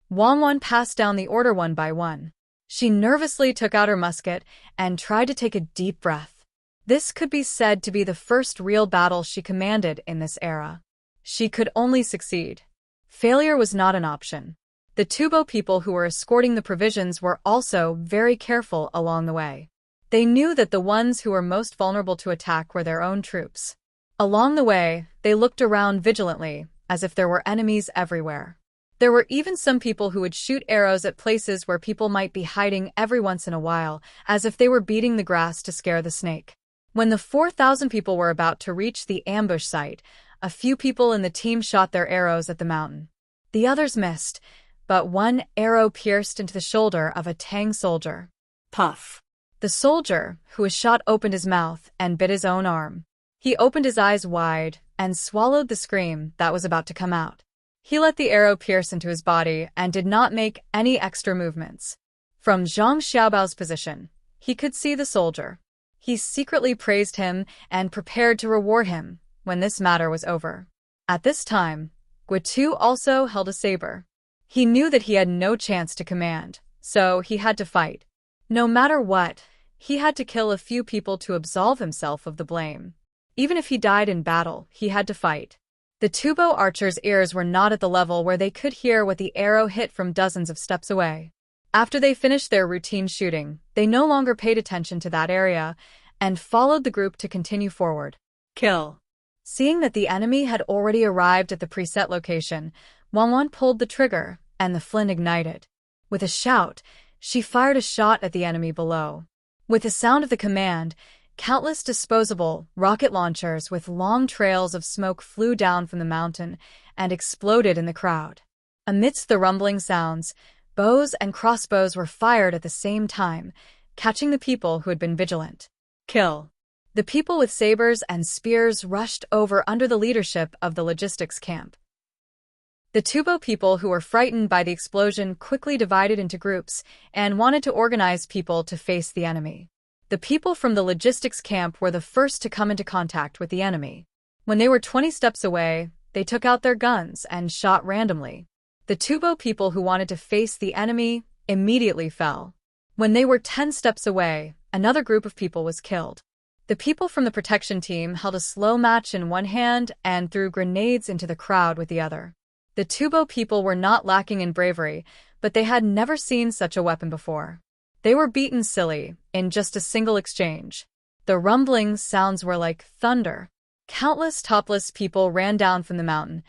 Wang passed down the order one by one. She nervously took out her musket and tried to take a deep breath. This could be said to be the first real battle she commanded in this era. She could only succeed. Failure was not an option. The Tubo people who were escorting the provisions were also very careful along the way. They knew that the ones who were most vulnerable to attack were their own troops. Along the way, they looked around vigilantly, as if there were enemies everywhere. There were even some people who would shoot arrows at places where people might be hiding every once in a while, as if they were beating the grass to scare the snake. When the 4,000 people were about to reach the ambush site, a few people in the team shot their arrows at the mountain. The others missed, but one arrow pierced into the shoulder of a Tang soldier. Puff. The soldier, who was shot, opened his mouth and bit his own arm. He opened his eyes wide and swallowed the scream that was about to come out. He let the arrow pierce into his body and did not make any extra movements. From Zhang Xiaobao's position, he could see the soldier. He secretly praised him and prepared to reward him when this matter was over. At this time, Guitu also held a saber. He knew that he had no chance to command, so he had to fight. No matter what, he had to kill a few people to absolve himself of the blame. Even if he died in battle, he had to fight. The Tubo archers' ears were not at the level where they could hear what the arrow hit from dozens of steps away. After they finished their routine shooting, they no longer paid attention to that area and followed the group to continue forward. Kill. Seeing that the enemy had already arrived at the preset location, Wangwan pulled the trigger and the flint ignited. With a shout, she fired a shot at the enemy below. With the sound of the command, countless disposable rocket launchers with long trails of smoke flew down from the mountain and exploded in the crowd. Amidst the rumbling sounds, bows and crossbows were fired at the same time, catching the people who had been vigilant. Kill. The people with sabers and spears rushed over under the leadership of the logistics camp. The Tubo people who were frightened by the explosion quickly divided into groups and wanted to organize people to face the enemy. The people from the logistics camp were the first to come into contact with the enemy. When they were 20 steps away, they took out their guns and shot randomly. The Tubo people who wanted to face the enemy immediately fell. When they were 10 steps away, another group of people was killed. The people from the protection team held a slow match in one hand and threw grenades into the crowd with the other. The Tubo people were not lacking in bravery, but they had never seen such a weapon before. They were beaten silly in just a single exchange. The rumbling sounds were like thunder. Countless topless people ran down from the mountain,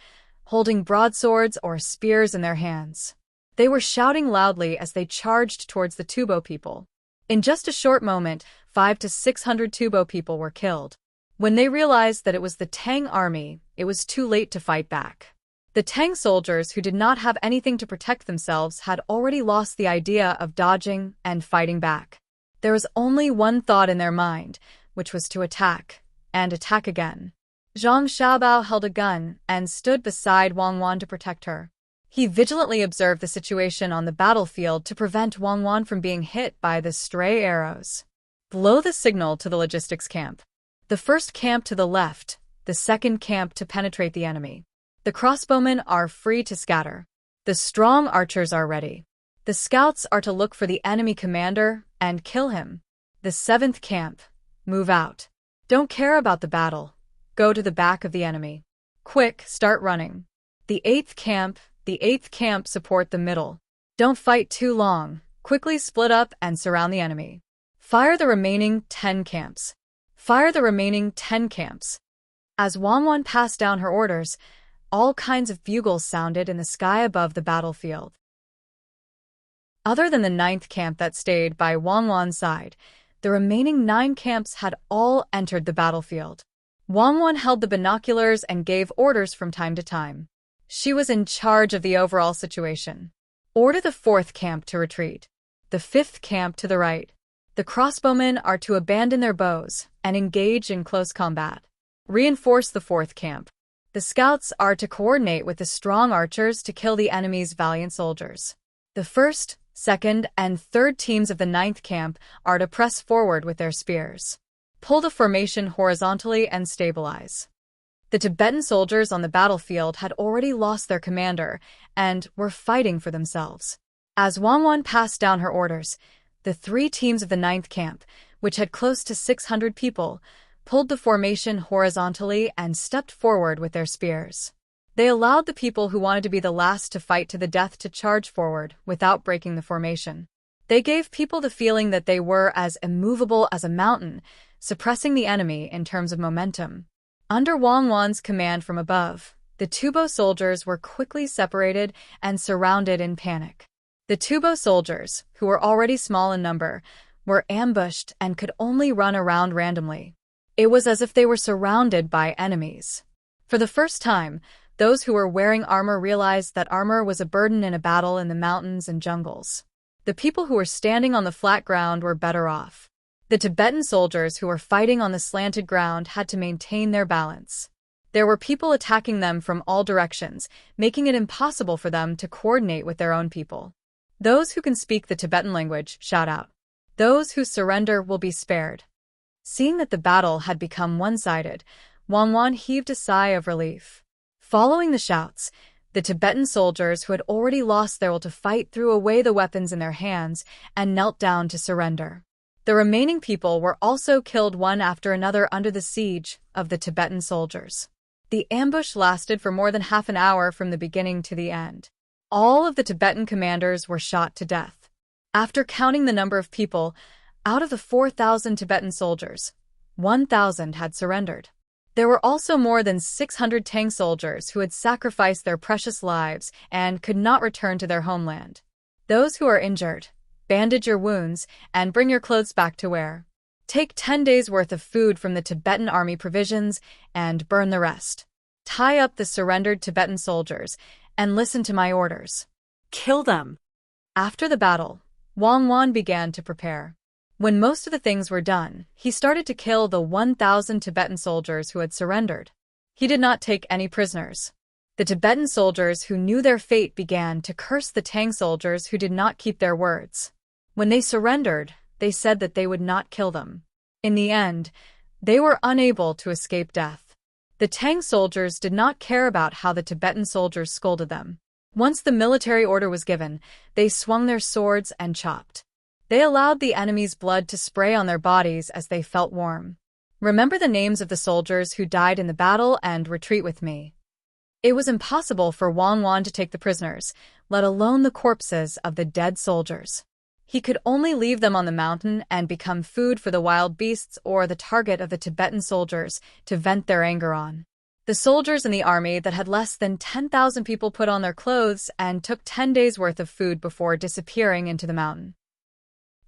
holding broadswords or spears in their hands. They were shouting loudly as they charged towards the Tubo people. In just a short moment, 500 to 600 Tubo people were killed. When they realized that it was the Tang army, it was too late to fight back. The Tang soldiers who did not have anything to protect themselves had already lost the idea of dodging and fighting back. There was only one thought in their mind, which was to attack, and attack again. Zhang Xiaobao held a gun and stood beside Wang Wan to protect her. He vigilantly observed the situation on the battlefield to prevent Wang Wan from being hit by the stray arrows. Blow the signal to the logistics camp. The first camp to the left, the second camp to penetrate the enemy. The crossbowmen are free to scatter. The strong archers are ready. The scouts are to look for the enemy commander and kill him. The seventh camp, move out. Don't care about the battle. Go to the back of the enemy. Quick, start running. The eighth camp support the middle. Don't fight too long. Quickly split up and surround the enemy. Fire the remaining 10 camps. Fire the remaining 10 camps. As Wang Wan passed down her orders, all kinds of bugles sounded in the sky above the battlefield. Other than the 9th camp that stayed by Wang Wan's side, the remaining 9 camps had all entered the battlefield. Wang Wan held the binoculars and gave orders from time to time. She was in charge of the overall situation. Order the 4th camp to retreat. The 5th camp to the right. The crossbowmen are to abandon their bows and engage in close combat. Reinforce the 4th camp. The scouts are to coordinate with the strong archers to kill the enemy's valiant soldiers. The 1st, 2nd, and 3rd teams of the 9th camp are to press forward with their spears. Pull the formation horizontally and stabilize. The Tibetan soldiers on the battlefield had already lost their commander and were fighting for themselves. As Wang Wan passed down her orders, the 3 teams of the 9th camp, which had close to 600 people, pulled the formation horizontally and stepped forward with their spears. They allowed the people who wanted to be the last to fight to the death to charge forward without breaking the formation. They gave people the feeling that they were as immovable as a mountain, suppressing the enemy in terms of momentum. Under Wang Wan's command from above, the Tubo soldiers were quickly separated and surrounded in panic. The Tubo soldiers, who were already small in number, were ambushed and could only run around randomly. It was as if they were surrounded by enemies. For the first time, Those who were wearing armor realized that armor was a burden in a battle in the mountains and jungles. The people who were standing on the flat ground were better off. The Tibetan soldiers who were fighting on the slanted ground had to maintain their balance. There were people attacking them from all directions, making it impossible for them to coordinate with their own people. Those who can speak the Tibetan language shout out. Those who surrender will be spared. Seeing that the battle had become one-sided, Wang heaved a sigh of relief. Following the shouts, the Tibetan soldiers who had already lost their will to fight threw away the weapons in their hands and knelt down to surrender. The remaining people were also killed one after another under the siege of the Tibetan soldiers. The ambush lasted for more than half an hour from the beginning to the end. All of the Tibetan commanders were shot to death. After counting the number of people, out of the 4,000 Tibetan soldiers, 1,000 had surrendered. There were also more than 600 Tang soldiers who had sacrificed their precious lives and could not return to their homeland. Those who are injured, bandage your wounds and bring your clothes back to wear. Take 10 days' worth of food from the Tibetan army provisions and burn the rest. Tie up the surrendered Tibetan soldiers and listen to my orders. Kill them. After the battle, Wang began to prepare. When most of the things were done, he started to kill the 1,000 Tibetan soldiers who had surrendered. He did not take any prisoners. The Tibetan soldiers who knew their fate began to curse the Tang soldiers who did not keep their words. When they surrendered, they said that they would not kill them. In the end, they were unable to escape death. The Tang soldiers did not care about how the Tibetan soldiers scolded them. Once the military order was given, they swung their swords and chopped. They allowed the enemy's blood to spray on their bodies as they felt warm. Remember the names of the soldiers who died in the battle and retreat with me. It was impossible for Wang to take the prisoners, let alone the corpses of the dead soldiers. He could only leave them on the mountain and become food for the wild beasts or the target of the Tibetan soldiers to vent their anger on. The soldiers in the army that had less than 10,000 people put on their clothes and took 10 days' worth of food before disappearing into the mountain.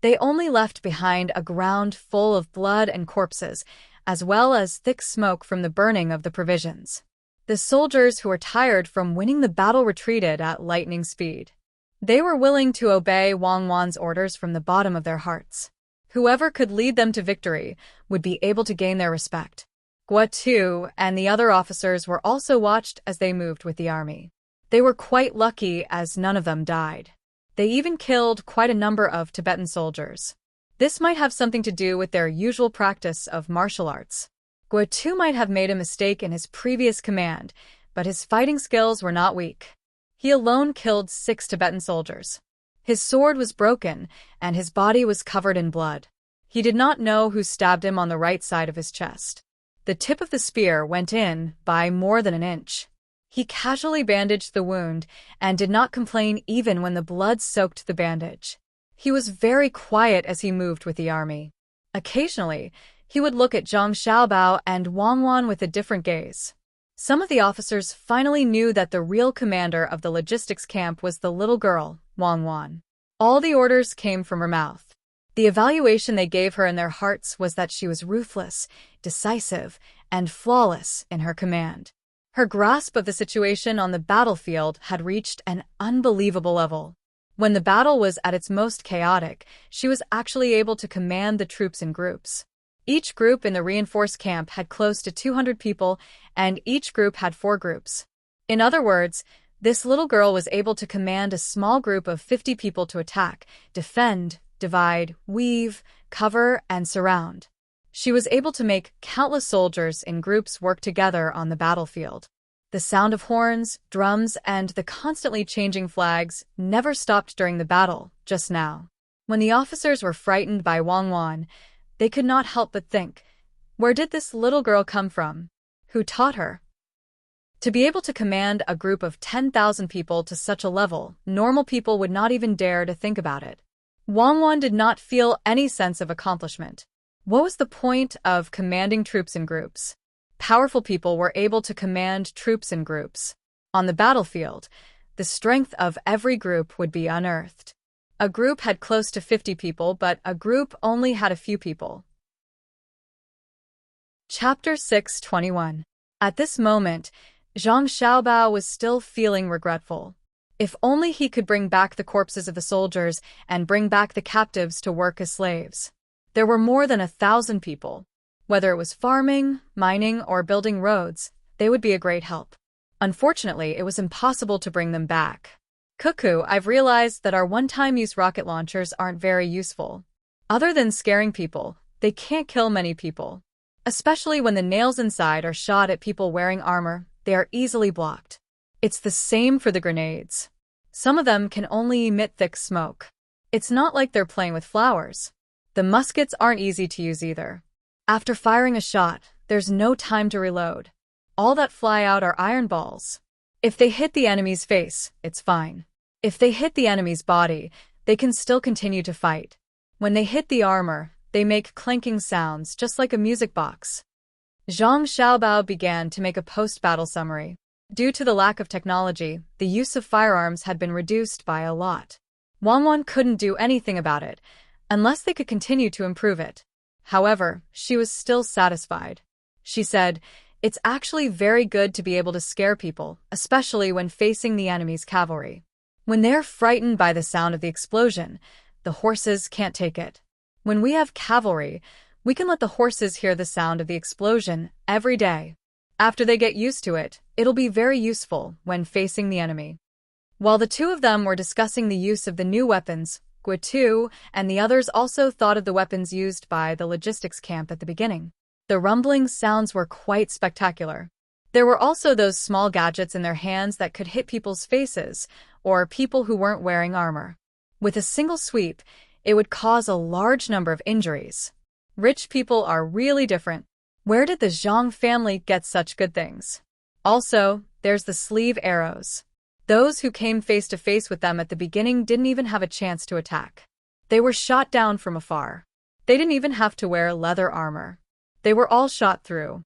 They only left behind a ground full of blood and corpses, as well as thick smoke from the burning of the provisions. The soldiers who were tired from winning the battle retreated at lightning speed. They were willing to obey Wang's orders from the bottom of their hearts. Whoever could lead them to victory would be able to gain their respect. Guo and the other officers were also watched as they moved with the army. They were quite lucky as none of them died. They even killed quite a number of Tibetan soldiers. This might have something to do with their usual practice of martial arts. Guo might have made a mistake in his previous command, but his fighting skills were not weak. He alone killed 6 Tibetan soldiers. His sword was broken, and his body was covered in blood. He did not know who stabbed him on the right side of his chest. The tip of the spear went in by more than an inch. He casually bandaged the wound and did not complain even when the blood soaked the bandage. He was very quiet as he moved with the army. Occasionally, he would look at Zhang Xiaobao and Wang with a different gaze. Some of the officers finally knew that the real commander of the logistics camp was the little girl, Wang. All the orders came from her mouth. The evaluation they gave her in their hearts was that she was ruthless, decisive, and flawless in her command. Her grasp of the situation on the battlefield had reached an unbelievable level. When the battle was at its most chaotic, she was actually able to command the troops in groups. Each group in the reinforced camp had close to 200 people, and each group had 4 groups. In other words, this little girl was able to command a small group of 50 people to attack, defend, divide, weave, cover, and surround. She was able to make countless soldiers in groups work together on the battlefield. The sound of horns, drums, and the constantly changing flags never stopped during the battle, just now. When the officers were frightened by Wang, they could not help but think, where did this little girl come from? Who taught her? To be able to command a group of 10,000 people to such a level, normal people would not even dare to think about it. Wang did not feel any sense of accomplishment. What was the point of commanding troops in groups? Powerful people were able to command troops in groups. On the battlefield, the strength of every group would be unearthed. A group had close to 50 people, but a group only had a few people. Chapter 6:21. At this moment, Zhang Xiaobao was still feeling regretful. If only he could bring back the corpses of the soldiers and bring back the captives to work as slaves. There were more than 1,000 people. Whether it was farming, mining, or building roads, they would be a great help. Unfortunately, it was impossible to bring them back. Cuckoo, I've realized that our one-time use rocket launchers aren't very useful. Other than scaring people, they can't kill many people. Especially when the nails inside are shot at people wearing armor, they are easily blocked. It's the same for the grenades. Some of them can only emit thick smoke. It's not like they're playing with flowers. The muskets aren't easy to use either. After firing a shot, there's no time to reload. All that fly out are iron balls. If they hit the enemy's face, it's fine. If they hit the enemy's body, they can still continue to fight. When they hit the armor, they make clanking sounds just like a music box. Zhang Xiaobao began to make a post-battle summary. Due to the lack of technology, the use of firearms had been reduced by a lot. Wang couldn't do anything about it, unless they could continue to improve it. However, she was still satisfied. She said, "It's actually very good to be able to scare people, especially when facing the enemy's cavalry. When they're frightened by the sound of the explosion, the horses can't take it. When we have cavalry, we can let the horses hear the sound of the explosion every day. After they get used to it, it'll be very useful when facing the enemy." While the two of them were discussing the use of the new weapons, Guitu and the others also thought of the weapons used by the logistics camp at the beginning. The rumbling sounds were quite spectacular. There were also those small gadgets in their hands that could hit people's faces, or people who weren't wearing armor. With a single sweep, it would cause a large number of injuries. Rich people are really different. Where did the Zhang family get such good things? Also, there's the sleeve arrows. Those who came face to face with them at the beginning didn't even have a chance to attack. They were shot down from afar. They didn't even have to wear leather armor. They were all shot through.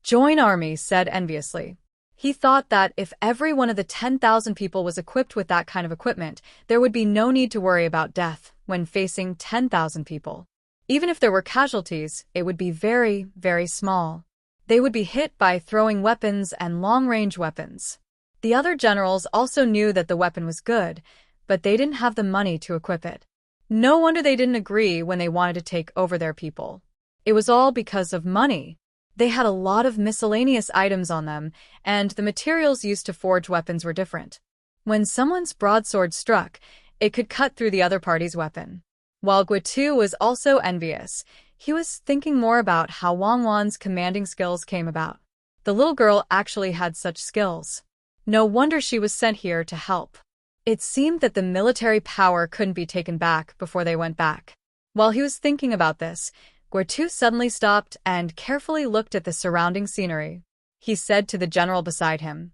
Join Army said enviously. He thought that if every one of the 10,000 people was equipped with that kind of equipment, there would be no need to worry about death when facing 10,000 people. Even if there were casualties, it would be very, very small. They would be hit by throwing weapons and long-range weapons. The other generals also knew that the weapon was good, but they didn't have the money to equip it. No wonder they didn't agree when they wanted to take over their people. It was all because of money. They had a lot of miscellaneous items on them, and the materials used to forge weapons were different. When someone's broadsword struck, it could cut through the other party's weapon. While Guitu was also envious, he was thinking more about how Wang's commanding skills came about. The little girl actually had such skills. No wonder she was sent here to help. It seemed that the military power couldn't be taken back before they went back. While he was thinking about this, Guitu suddenly stopped and carefully looked at the surrounding scenery. He said to the general beside him,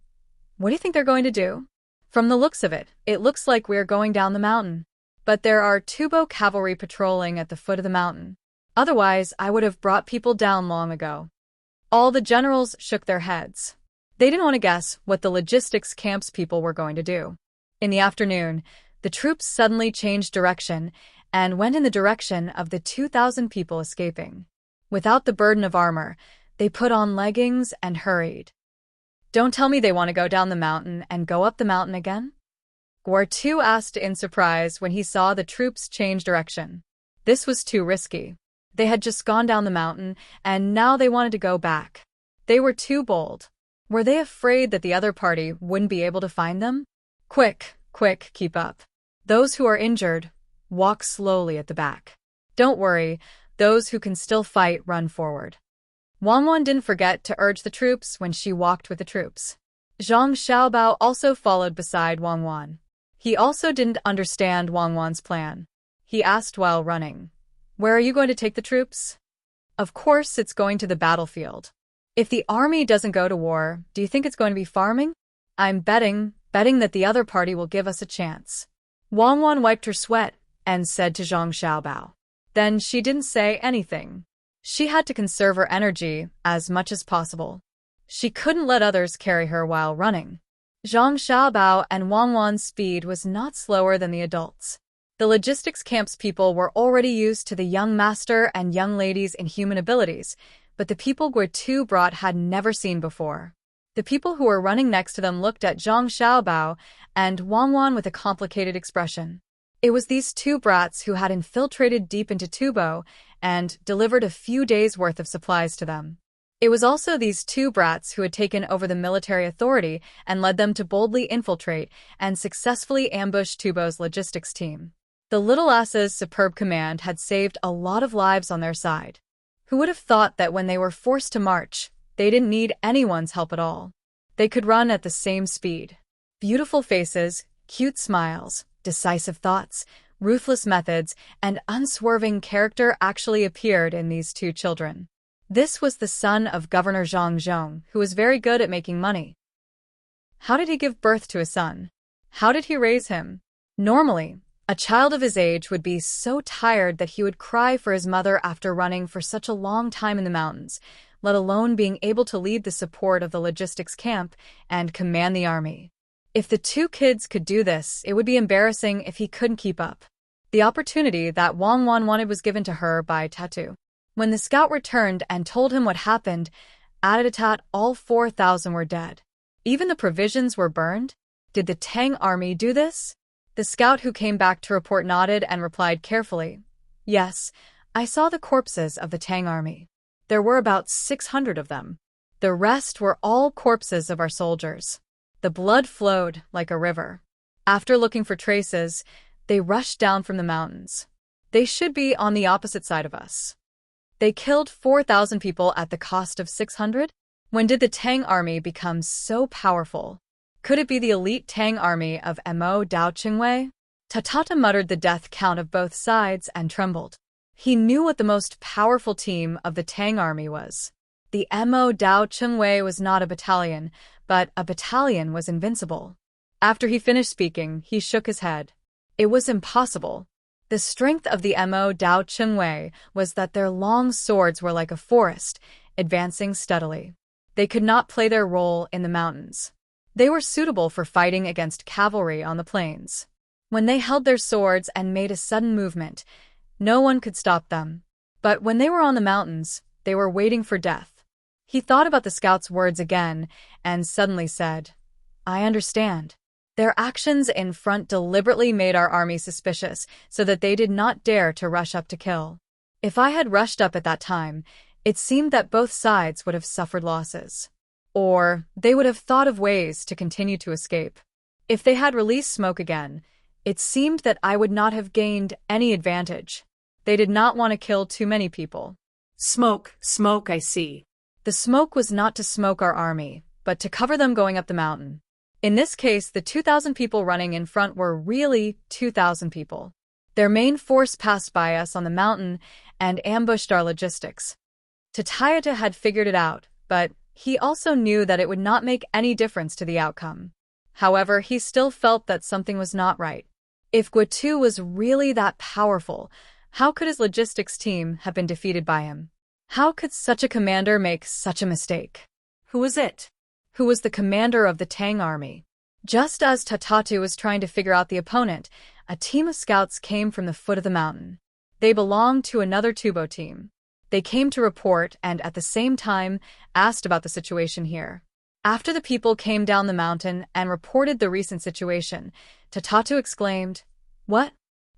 "What do you think they're going to do? From the looks of it, it looks like we're going down the mountain. But there are Tubo cavalry patrolling at the foot of the mountain. Otherwise, I would have brought people down long ago." All the generals shook their heads. They didn't want to guess what the logistics camp's people were going to do. In the afternoon, the troops suddenly changed direction and went in the direction of the 2,000 people escaping. Without the burden of armor, they put on leggings and hurried. "Don't tell me they want to go down the mountain and go up the mountain again?" Guitu asked in surprise when he saw the troops change direction. This was too risky. They had just gone down the mountain, and now they wanted to go back. They were too bold. Were they afraid that the other party wouldn't be able to find them? Quick, keep up. Those who are injured, walk slowly at the back. Don't worry, those who can still fight run forward. Wang didn't forget to urge the troops when she walked with the troops. Zhang Xiaobao also followed beside Wang. He also didn't understand Wang's plan. He asked while running, "Where are you going to take the troops?" "Of course it's going to the battlefield. If the army doesn't go to war, do you think it's going to be farming? I'm betting that the other party will give us a chance." Wang wiped her sweat and said to Zhang Xiaobao. Then she didn't say anything. She had to conserve her energy as much as possible. She couldn't let others carry her while running. Zhang Xiaobao and Wang's speed was not slower than the adults. The logistics camp's people were already used to the young master and young lady's inhuman abilities, but the people Guitu brought had never seen before. The people who were running next to them looked at Zhang Xiaobao and Wang Wan with a complicated expression. It was these two brats who had infiltrated deep into Tubo and delivered a few days' worth of supplies to them. It was also these two brats who had taken over the military authority and led them to boldly infiltrate and successfully ambush Tubo's logistics team. The Little Ass's superb command had saved a lot of lives on their side. Who would have thought that when they were forced to march, they didn't need anyone's help at all? They could run at the same speed. Beautiful faces, cute smiles, decisive thoughts, ruthless methods, and unswerving character actually appeared in these two children. This was the son of Governor Zhang Zhong, who was very good at making money. How did he give birth to a son? How did he raise him? Normally, a child of his age would be so tired that he would cry for his mother after running for such a long time in the mountains, let alone being able to lead the support of the logistics camp and command the army. If the two kids could do this, it would be embarrassing if he couldn't keep up. The opportunity that Wang Wan wanted was given to her by Tatu. When the scout returned and told him what happened, at all 4,000 were dead. Even the provisions were burned? Did the Tang army do this? The scout who came back to report nodded and replied carefully, "Yes, I saw the corpses of the Tang army. There were about 600 of them. The rest were all corpses of our soldiers." The blood flowed like a river. After looking for traces, they rushed down from the mountains. They should be on the opposite side of us. They killed 4,000 people at the cost of 600? When did the Tang army become so powerful? Could it be the elite Tang army of Mo Dao Qingwei? Tatata muttered the death count of both sides and trembled. He knew what the most powerful team of the Tang army was. The Mo Dao Qingwei was not a battalion, but a battalion was invincible. After he finished speaking, he shook his head. It was impossible. The strength of the Mo Dao Qingwei was that their long swords were like a forest, advancing steadily. They could not play their role in the mountains. They were suitable for fighting against cavalry on the plains. When they held their swords and made a sudden movement, no one could stop them. But when they were on the mountains, they were waiting for death. He thought about the scout's words again and suddenly said, "I understand. Their actions in front deliberately made our army suspicious so that they did not dare to rush up to kill. If I had rushed up at that time, it seemed that both sides would have suffered losses. Or they would have thought of ways to continue to escape. If they had released smoke again, it seemed that I would not have gained any advantage. They did not want to kill too many people." Smoke, I see. The smoke was not to smoke our army, but to cover them going up the mountain. In this case, the 2,000 people running in front were really 2,000 people. Their main force passed by us on the mountain and ambushed our logistics. Tatayata had figured it out, but he also knew that it would not make any difference to the outcome. However, he still felt that something was not right. If Guatu was really that powerful, how could his logistics team have been defeated by him? How could such a commander make such a mistake? Who was it? Who was the commander of the Tang army? Just as Tatatu was trying to figure out the opponent, a team of scouts came from the foot of the mountain. They belonged to another Tubo team. They came to report and at the same time asked about the situation here. After the people came down the mountain and reported the recent situation, Tatatu exclaimed, "What?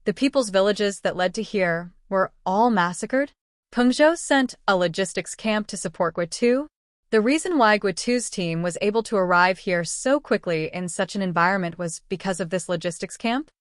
The people's villages that led to here were all massacred? Pengzhou sent a logistics camp to support Guatu? The reason why Guatu's team was able to arrive here so quickly in such an environment was because of this logistics camp?"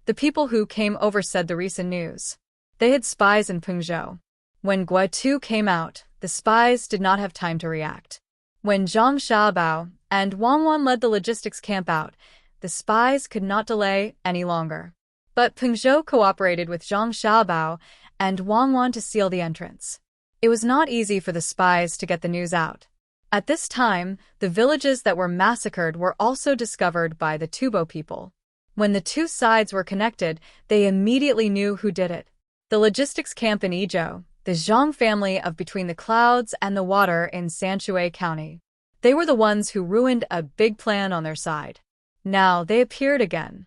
The people who came over said the recent news. They had spies in Pengzhou. When Guatu came out, the spies did not have time to react. When Zhang Xiaobao and Wang Wan led the logistics camp out, the spies could not delay any longer. But Pengzhou cooperated with Zhang Xiaobao and Wang Wan to seal the entrance. It was not easy for the spies to get the news out. At this time, the villages that were massacred were also discovered by the Tubo people. When the two sides were connected, they immediately knew who did it. The logistics camp in Idyll, the Zhang family of Between the Clouds and the Water in Sanshui County. They were the ones who ruined a big plan on their side. Now they appeared again.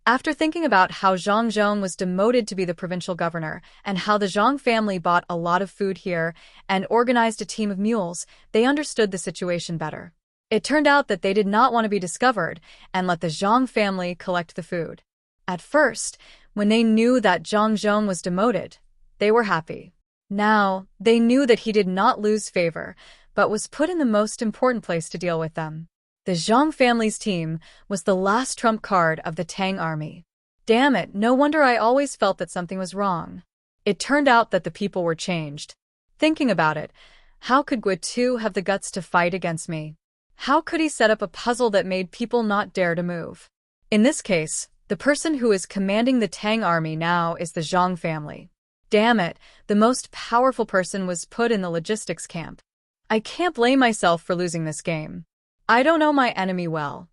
After thinking about how Zhang Zhong was demoted to be the provincial governor and how the Zhang family bought a lot of food here and organized a team of mules, they understood the situation better. It turned out that they did not want to be discovered and let the Zhang family collect the food. At first, when they knew that Zhang Zhong was demoted, they were happy. Now, they knew that he did not lose favor, but was put in the most important place to deal with them. The Zhang family's team was the last trump card of the Tang army. Damn it, no wonder I always felt that something was wrong. It turned out that the people were changed. Thinking about it, how could Guitu have the guts to fight against me? How could he set up a puzzle that made people not dare to move? In this case, the person who is commanding the Tang army now is the Zhang family. Damn it, the most powerful person was put in the logistics camp. I can't blame myself for losing this game. I don't know my enemy well.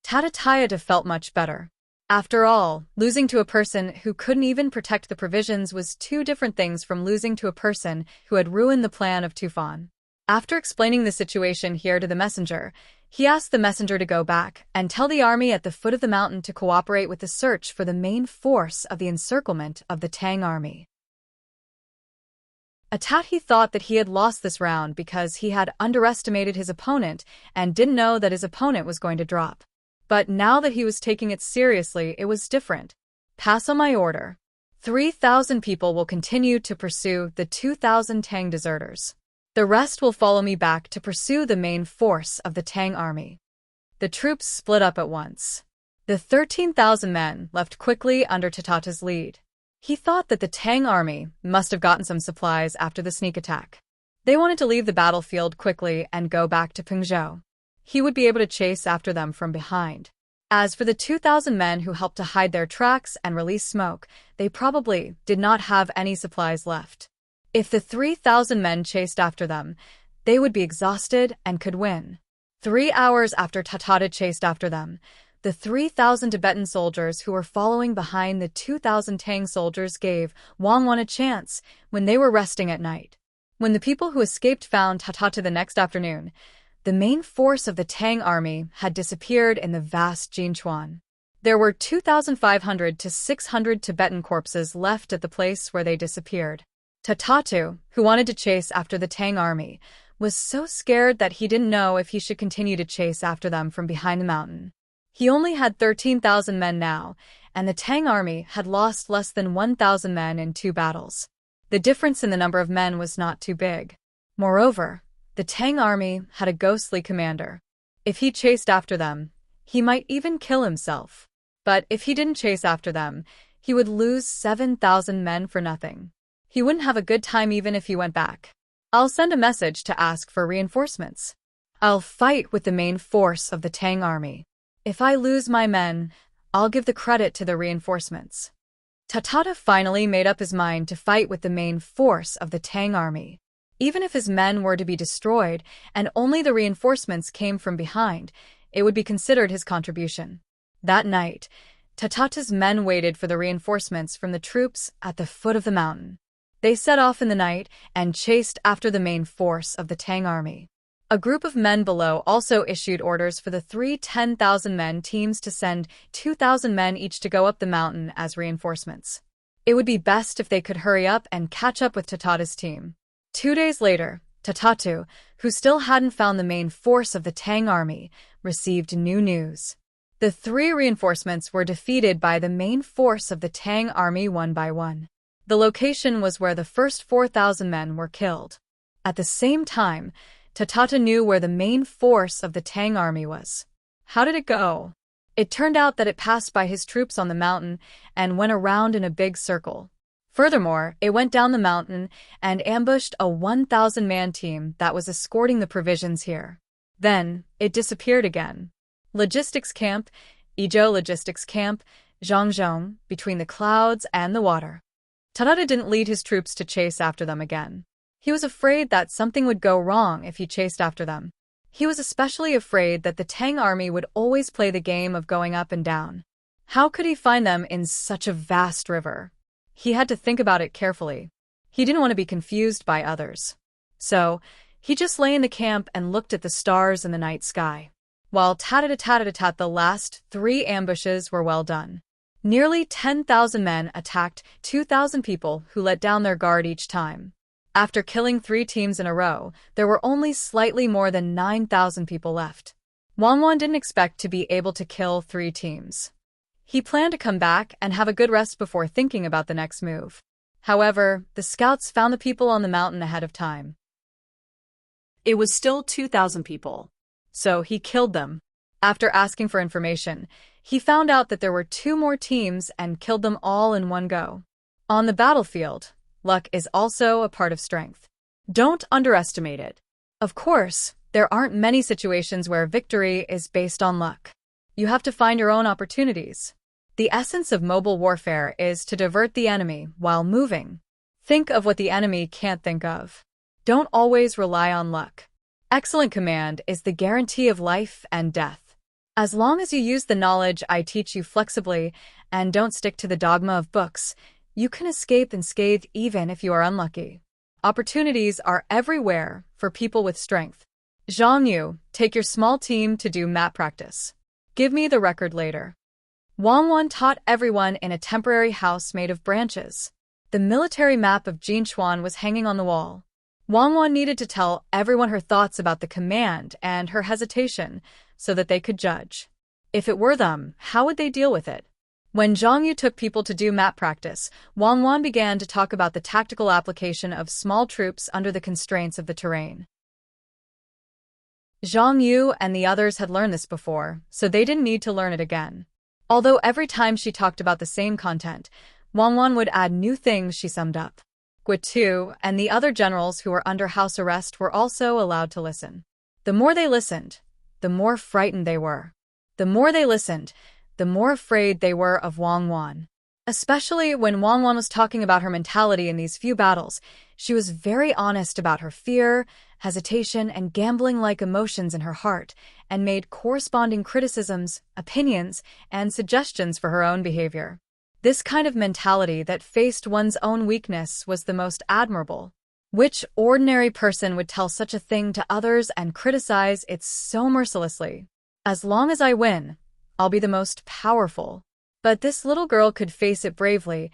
Tatatayata felt much better. After all, losing to a person who couldn't even protect the provisions was two different things from losing to a person who had ruined the plan of Tufan. After explaining the situation here to the messenger, he asked the messenger to go back and tell the army at the foot of the mountain to cooperate with the search for the main force of the encirclement of the Tang army. He thought that he had lost this round because he had underestimated his opponent and didn't know that his opponent was going to drop. But now that he was taking it seriously, it was different. Pass on my order. 3,000 people will continue to pursue the 2,000 Tang deserters. The rest will follow me back to pursue the main force of the Tang army. The troops split up at once. The 13,000 men left quickly under Tatata's lead. He thought that the Tang army must have gotten some supplies after the sneak attack. They wanted to leave the battlefield quickly and go back to Pengzhou. He would be able to chase after them from behind. As for the 2,000 men who helped to hide their tracks and release smoke, they probably did not have any supplies left. If the 3,000 men chased after them, they would be exhausted and could win. 3 hours after Tatata chased after them, the 3,000 Tibetan soldiers who were following behind the 2,000 Tang soldiers gave Wang Wan a chance when they were resting at night. When the people who escaped found Tatata the next afternoon, the main force of the Tang army had disappeared in the vast Jinchuan. There were 2,500 to 600 Tibetan corpses left at the place where they disappeared. Tatatu, who wanted to chase after the Tang army, was so scared that he didn't know if he should continue to chase after them from behind the mountain. He only had 13,000 men now, and the Tang army had lost less than 1,000 men in 2 battles. The difference in the number of men was not too big. Moreover, the Tang army had a ghostly commander. If he chased after them, he might even kill himself. But if he didn't chase after them, he would lose 7,000 men for nothing. He wouldn't have a good time even if he went back. I'll send a message to ask for reinforcements. I'll fight with the main force of the Tang army. If I lose my men, I'll give the credit to the reinforcements. Tatata finally made up his mind to fight with the main force of the Tang army. Even if his men were to be destroyed and only the reinforcements came from behind, it would be considered his contribution. That night, Tatata's men waited for the reinforcements from the troops at the foot of the mountain. They set off in the night and chased after the main force of the Tang army. A group of men below also issued orders for the 3 10,000-men teams to send 2,000 men each to go up the mountain as reinforcements. It would be best if they could hurry up and catch up with Tatata's team. 2 days later, Tatatu, who still hadn't found the main force of the Tang army, received new news. The 3 reinforcements were defeated by the main force of the Tang army one by one. The location was where the first 4,000 men were killed. At the same time, Tatata knew where the main force of the Tang army was. How did it go? It turned out that it passed by his troops on the mountain and went around in a big circle. Furthermore, it went down the mountain and ambushed a 1,000-man team that was escorting the provisions here. Then, it disappeared again. Logistics camp, Idyll logistics camp, Zhangzhong, between the clouds and the water. Tatata didn't lead his troops to chase after them again. He was afraid that something would go wrong if he chased after them. He was especially afraid that the Tang army would always play the game of going up and down. How could he find them in such a vast river? He had to think about it carefully. He didn't want to be confused by others. So, he just lay in the camp and looked at the stars in the night sky. While tat-a-tat-a-tat, the last 3 ambushes were well done. Nearly 10,000 men attacked 2,000 people who let down their guard each time. After killing 3 teams in a row, there were only slightly more than 9,000 people left. Wang Wan didn't expect to be able to kill 3 teams. He planned to come back and have a good rest before thinking about the next move. However, the scouts found the people on the mountain ahead of time. It was still 2,000 people. So he killed them. After asking for information, he found out that there were 2 more teams and killed them all in one go. On the battlefield, luck is also a part of strength. Don't underestimate it. Of course, there aren't many situations where victory is based on luck. You have to find your own opportunities. The essence of mobile warfare is to divert the enemy while moving. Think of what the enemy can't think of. Don't always rely on luck. Excellent command is the guarantee of life and death. As long as you use the knowledge I teach you flexibly and don't stick to the dogma of books, you can escape unscathed even if you are unlucky. Opportunities are everywhere for people with strength. Zhang Yu, take your small team to do map practice. Give me the record later. Wang Wan taught everyone in a temporary house made of branches. The military map of Jinchuan was hanging on the wall. Wang Wan needed to tell everyone her thoughts about the command and her hesitation so that they could judge. If it were them, how would they deal with it? When Zhang Yu took people to do map practice, Wang Wan began to talk about the tactical application of small troops under the constraints of the terrain. Zhang Yu and the others had learned this before, so they didn't need to learn it again. Although every time she talked about the same content, Wang Wan would add new things she summed up. Guitu and the other generals who were under house arrest were also allowed to listen. The more they listened, the more frightened they were. The more they listened, the more afraid they were of Wang Wan. Especially when Wang Wan was talking about her mentality in these few battles, she was very honest about her fear, hesitation, and gambling-like emotions in her heart, and made corresponding criticisms, opinions, and suggestions for her own behavior. This kind of mentality that faced one's own weakness was the most admirable. Which ordinary person would tell such a thing to others and criticize it so mercilessly? As long as I win, I'll be the most powerful. But this little girl could face it bravely,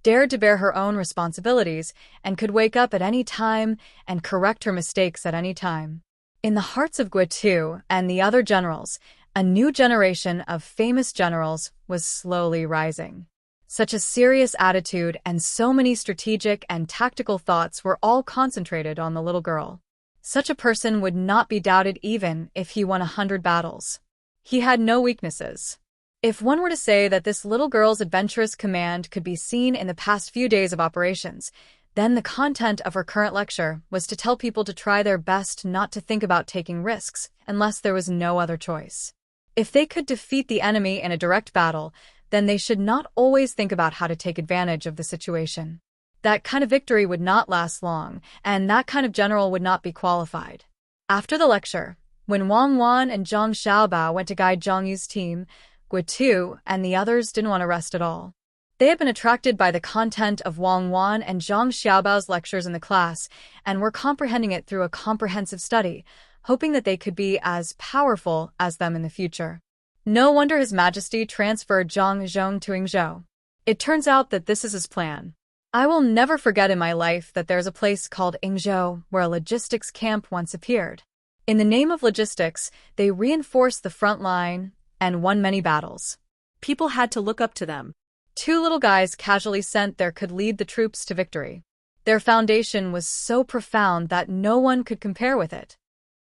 dared to bear her own responsibilities, and could wake up at any time and correct her mistakes at any time. In the hearts of Guitu and the other generals, a new generation of famous generals was slowly rising. Such a serious attitude and so many strategic and tactical thoughts were all concentrated on the little girl. Such a person would not be doubted even if he won 100 battles. He had no weaknesses. If one were to say that this little girl's adventurous command could be seen in the past few days of operations, then the content of her current lecture was to tell people to try their best not to think about taking risks unless there was no other choice. If they could defeat the enemy in a direct battle, then they should not always think about how to take advantage of the situation. That kind of victory would not last long, and that kind of general would not be qualified. After the lecture, when Wang Wan and Zhang Xiaobao went to guide Zhang Yu's team, Guitu and the others didn't want to rest at all. They had been attracted by the content of Wang Wan and Zhang Xiaobao's lectures in the class and were comprehending it through a comprehensive study, hoping that they could be as powerful as them in the future. No wonder His Majesty transferred Zhang Zhong to Yingzhou. It turns out that this is his plan. I will never forget in my life that there's a place called Yingzhou where a logistics camp once appeared. In the name of logistics, they reinforced the front line and won many battles. People had to look up to them. 2 little guys casually sent there could lead the troops to victory. Their foundation was so profound that no one could compare with it.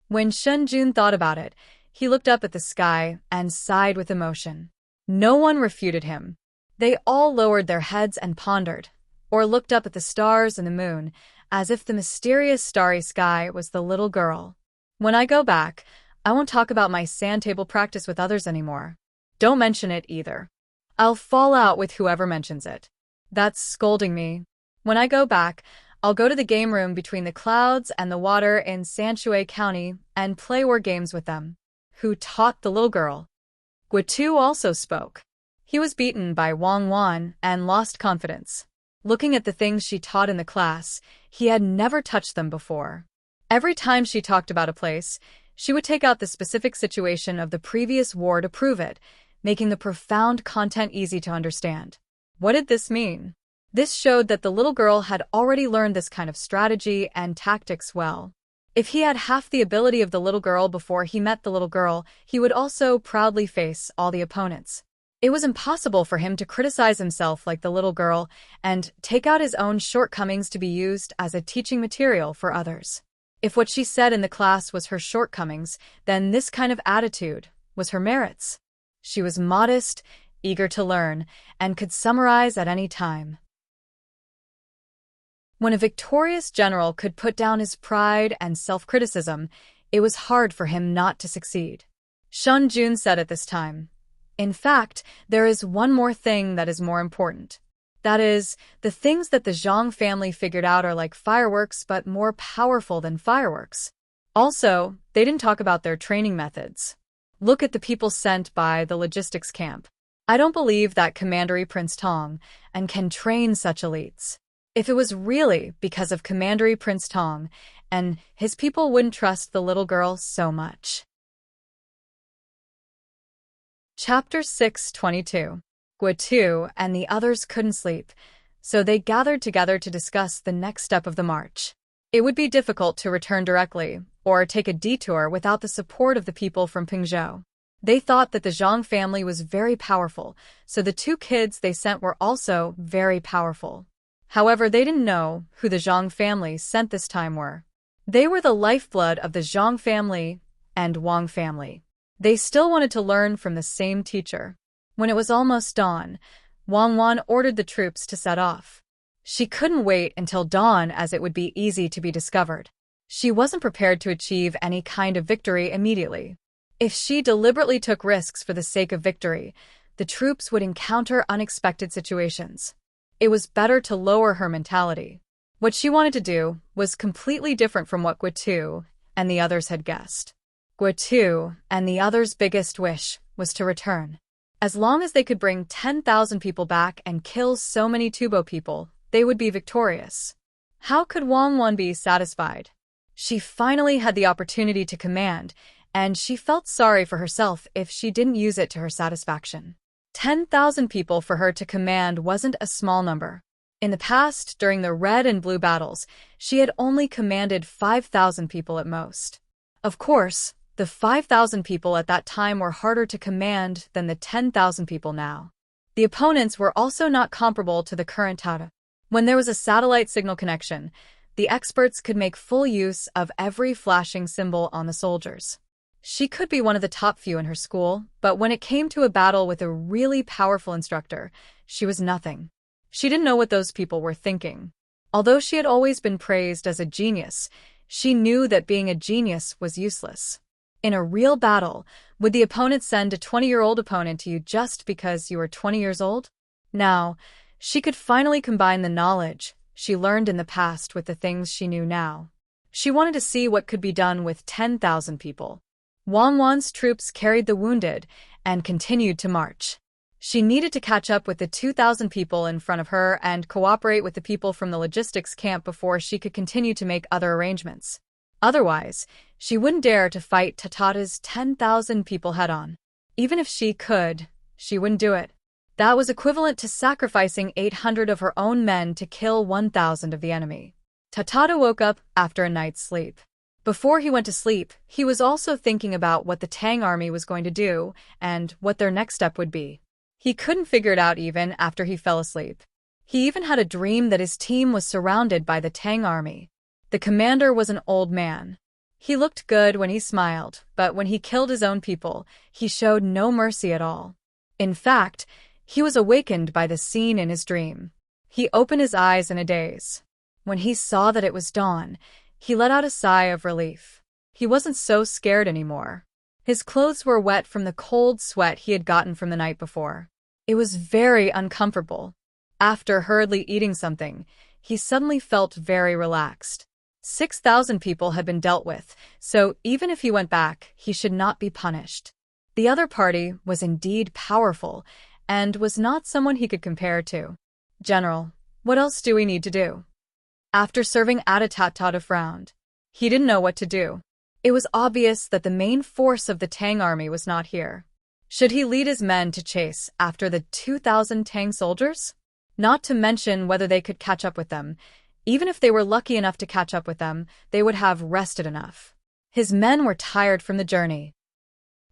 When Shen Jun thought about it, he looked up at the sky and sighed with emotion. No one refuted him. They all lowered their heads and pondered, or looked up at the stars and the moon, as if the mysterious starry sky was the little girl. When I go back, I won't talk about my sand table practice with others anymore. Don't mention it either. I'll fall out with whoever mentions it. That's scolding me. When I go back, I'll go to the game room between the clouds and the water in Sanshui County and play war games with them. Who taught the little girl? Guitu also spoke. He was beaten by Wang Wan and lost confidence. Looking at the things she taught in the class, he had never touched them before. Every time she talked about a place, she would take out the specific situation of the previous war to prove it, making the profound content easy to understand. What did this mean? This showed that the little girl had already learned this kind of strategy and tactics well. If he had half the ability of the little girl before he met the little girl, he would also proudly face all the opponents. It was impossible for him to criticize himself like the little girl and take out his own shortcomings to be used as a teaching material for others. If what she said in the class was her shortcomings, then this kind of attitude was her merits. She was modest, eager to learn, and could summarize at any time. When a victorious general could put down his pride and self-criticism, it was hard for him not to succeed. Shun Jun said at this time, "In fact, there is one more thing that is more important. That is, the things that the Zhang family figured out are like fireworks but more powerful than fireworks. Also, they didn't talk about their training methods. Look at the people sent by the logistics camp. I don't believe that Commandery Prince Tang and can train such elites. If it was really because of Commandery Prince Tang, and his people wouldn't trust the little girl so much." Chapter 6:22. Guotu and the others couldn't sleep, so they gathered together to discuss the next step of the march. It would be difficult to return directly, or take a detour without the support of the people from Pingzhou. They thought that the Zhang family was very powerful, so the two kids they sent were also very powerful. However, they didn't know who the Zhang family sent this time were. They were the lifeblood of the Zhang family and Wang family. They still wanted to learn from the same teacher. When it was almost dawn, Wang Wan ordered the troops to set off. She couldn't wait until dawn as it would be easy to be discovered. She wasn't prepared to achieve any kind of victory immediately. If she deliberately took risks for the sake of victory, the troops would encounter unexpected situations. It was better to lower her mentality. What she wanted to do was completely different from what Guotu and the others had guessed. Guotu and the others' biggest wish was to return. As long as they could bring 10,000 people back and kill so many Tubo people, they would be victorious. How could Wang Wan be satisfied? She finally had the opportunity to command, and she felt sorry for herself if she didn't use it to her satisfaction. 10,000 people for her to command wasn't a small number. In the past, during the Red and Blue battles, she had only commanded 5,000 people at most. Of course, the 5,000 people at that time were harder to command than the 10,000 people now. The opponents were also not comparable to the current Tata. When there was a satellite signal connection, the experts could make full use of every flashing symbol on the soldiers. She could be one of the top few in her school, but when it came to a battle with a really powerful instructor, she was nothing. She didn't know what those people were thinking. Although she had always been praised as a genius, she knew that being a genius was useless. In a real battle, would the opponent send a 20-year-old opponent to you just because you were 20 years old? Now, she could finally combine the knowledge she learned in the past with the things she knew now. She wanted to see what could be done with 10,000 people. Wang Wan's troops carried the wounded and continued to march. She needed to catch up with the 2,000 people in front of her and cooperate with the people from the logistics camp before she could continue to make other arrangements. Otherwise, she wouldn't dare to fight Tatata's 10,000 people head-on. Even if she could, she wouldn't do it. That was equivalent to sacrificing 800 of her own men to kill 1,000 of the enemy. Tatata woke up after a night's sleep. Before he went to sleep, he was also thinking about what the Tang army was going to do and what their next step would be. He couldn't figure it out even after he fell asleep. He even had a dream that his team was surrounded by the Tang army. The commander was an old man. He looked good when he smiled, but when he killed his own people, he showed no mercy at all. In fact, he was awakened by the scene in his dream. He opened his eyes in a daze. When he saw that it was dawn, he let out a sigh of relief. He wasn't so scared anymore. His clothes were wet from the cold sweat he had gotten from the night before. It was very uncomfortable. After hurriedly eating something, he suddenly felt very relaxed. 6,000 people had been dealt with, so even if he went back, he should not be punished. The other party was indeed powerful, and was not someone he could compare to. "General, what else do we need to do?" After serving Tatata frowned. He didn't know what to do. It was obvious that the main force of the Tang army was not here. Should he lead his men to chase after the 2,000 Tang soldiers? Not to mention whether they could catch up with them. Even if they were lucky enough to catch up with them, they would have rested enough. His men were tired from the journey.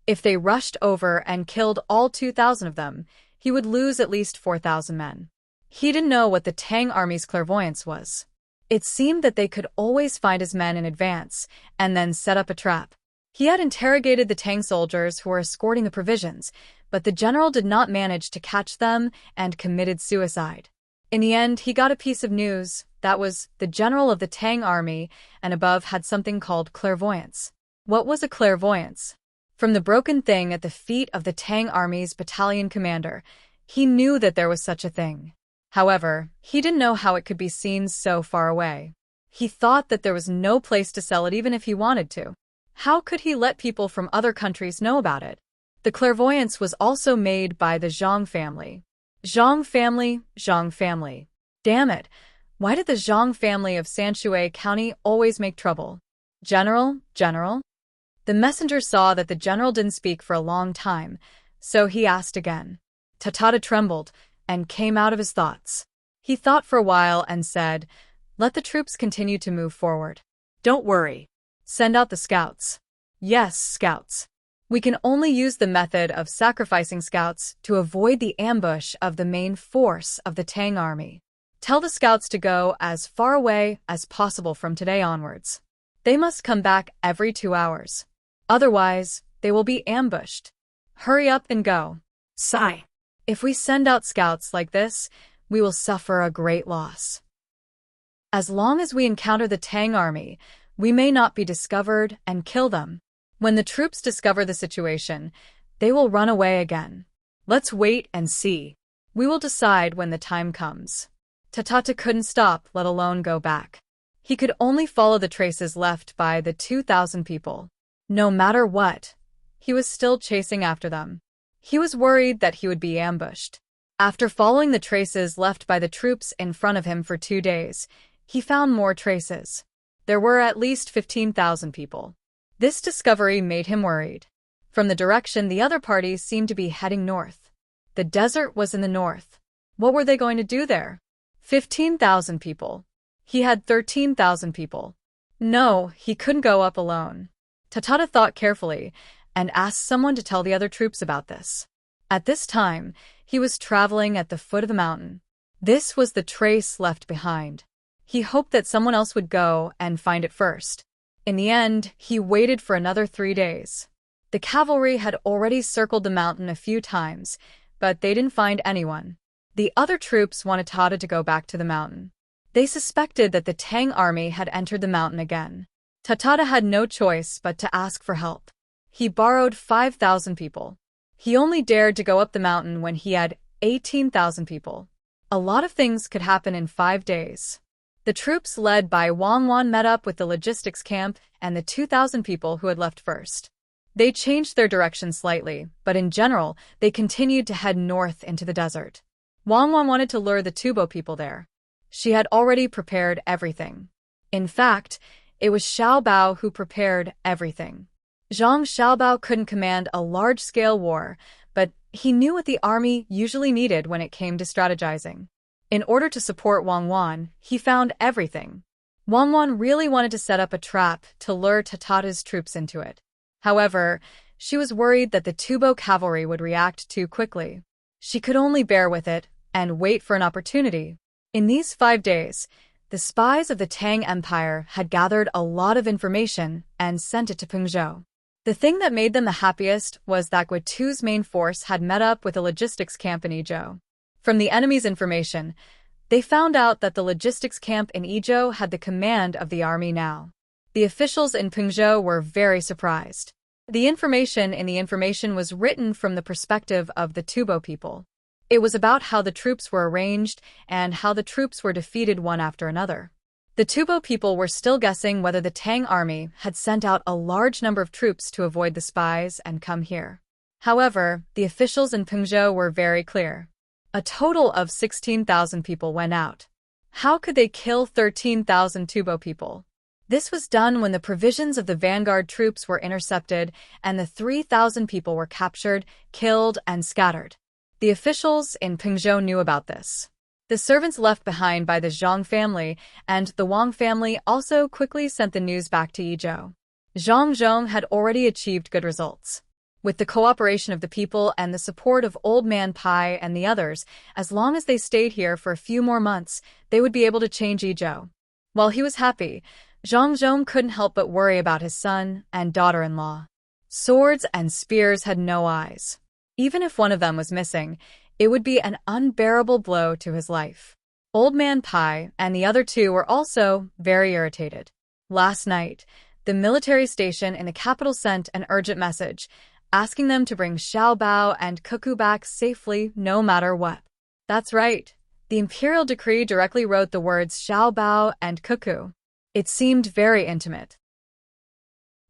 If they rushed over and killed all 2,000 of them, he would lose at least 4,000 men. He didn't know what the Tang army's clairvoyance was. It seemed that they could always find his men in advance and then set up a trap. He had interrogated the Tang soldiers who were escorting the provisions, but the general did not manage to catch them and committed suicide. In the end, he got a piece of news. That was the general of the Tang army, and above had something called clairvoyance. What was a clairvoyance? From the broken thing at the feet of the Tang army's battalion commander, he knew that there was such a thing. However, he didn't know how it could be seen so far away. He thought that there was no place to sell it even if he wanted to. How could he let people from other countries know about it? The clairvoyance was also made by the Zhang family. Zhang family. Damn it! Why did the Zhang family of Sanshui County always make trouble? General? The messenger saw that the general didn't speak for a long time, so he asked again. Tatata trembled and came out of his thoughts. He thought for a while and said, "Let the troops continue to move forward. Don't worry. Send out the scouts." Yes, scouts. We can only use the method of sacrificing scouts to avoid the ambush of the main force of the Tang army. Tell the scouts to go as far away as possible from today onwards. They must come back every 2 hours. Otherwise, they will be ambushed. Hurry up and go. Sigh. If we send out scouts like this, we will suffer a great loss. As long as we encounter the Tang army, we may not be discovered and kill them. When the troops discover the situation, they will run away again. Let's wait and see. We will decide when the time comes. Tatata couldn't stop, let alone go back. He could only follow the traces left by the 2,000 people. No matter what, he was still chasing after them. He was worried that he would be ambushed. After following the traces left by the troops in front of him for 2 days, he found more traces. There were at least 15,000 people. This discovery made him worried. From the direction the other parties seemed to be heading north. The desert was in the north. What were they going to do there? 15,000 people. He had 13,000 people. No, he couldn't go up alone. Tatata thought carefully and asked someone to tell the other troops about this. At this time, he was traveling at the foot of the mountain. This was the trace left behind. He hoped that someone else would go and find it first. In the end, he waited for another 3 days. The cavalry had already circled the mountain a few times, but they didn't find anyone. The other troops wanted Tatata to go back to the mountain. They suspected that the Tang army had entered the mountain again. Tatata had no choice but to ask for help. He borrowed 5,000 people. He only dared to go up the mountain when he had 18,000 people. A lot of things could happen in 5 days. The troops led by Wang Wan met up with the logistics camp and the 2,000 people who had left first. They changed their direction slightly, but in general, they continued to head north into the desert. Wang Wan wanted to lure the Tubo people there. She had already prepared everything. In fact, it was Xiaobao who prepared everything. Zhang Xiaobao couldn't command a large-scale war, but he knew what the army usually needed when it came to strategizing. In order to support Wang Wan, he found everything. Wang Wan really wanted to set up a trap to lure Tatata's troops into it. However, she was worried that the Tubo cavalry would react too quickly. She could only bear with it and wait for an opportunity. In these 5 days, the spies of the Tang Empire had gathered a lot of information and sent it to Pengzhou. The thing that made them the happiest was that Guitu's main force had met up with a logistics camp in Idyll. From the enemy's information, they found out that the logistics camp in Idyll had the command of the army now. The officials in Pengzhou were very surprised. The information in the information was written from the perspective of the Tubo people. It was about how the troops were arranged and how the troops were defeated one after another. The Tubo people were still guessing whether the Tang army had sent out a large number of troops to avoid the spies and come here. However, the officials in Pengzhou were very clear. A total of 16,000 people went out. How could they kill 13,000 Tubo people? This was done when the provisions of the vanguard troops were intercepted and the 3,000 people were captured, killed, and scattered. The officials in Pengzhou knew about this. The servants left behind by the Zhang family and the Wang family also quickly sent the news back to Idyll. Zhang had already achieved good results. With the cooperation of the people and the support of Old Man Pai and the others, as long as they stayed here for a few more months, they would be able to change Idyll. While he was happy, Zhang couldn't help but worry about his son and daughter-in-law. Swords and spears had no eyes. Even if one of them was missing, it would be an unbearable blow to his life. Old Man Pai and the other two were also very irritated. Last night, the military station in the capital sent an urgent message, asking them to bring Xiao Bao and Cuckoo back safely no matter what. That's right. The imperial decree directly wrote the words Xiao Bao and Cuckoo. It seemed very intimate.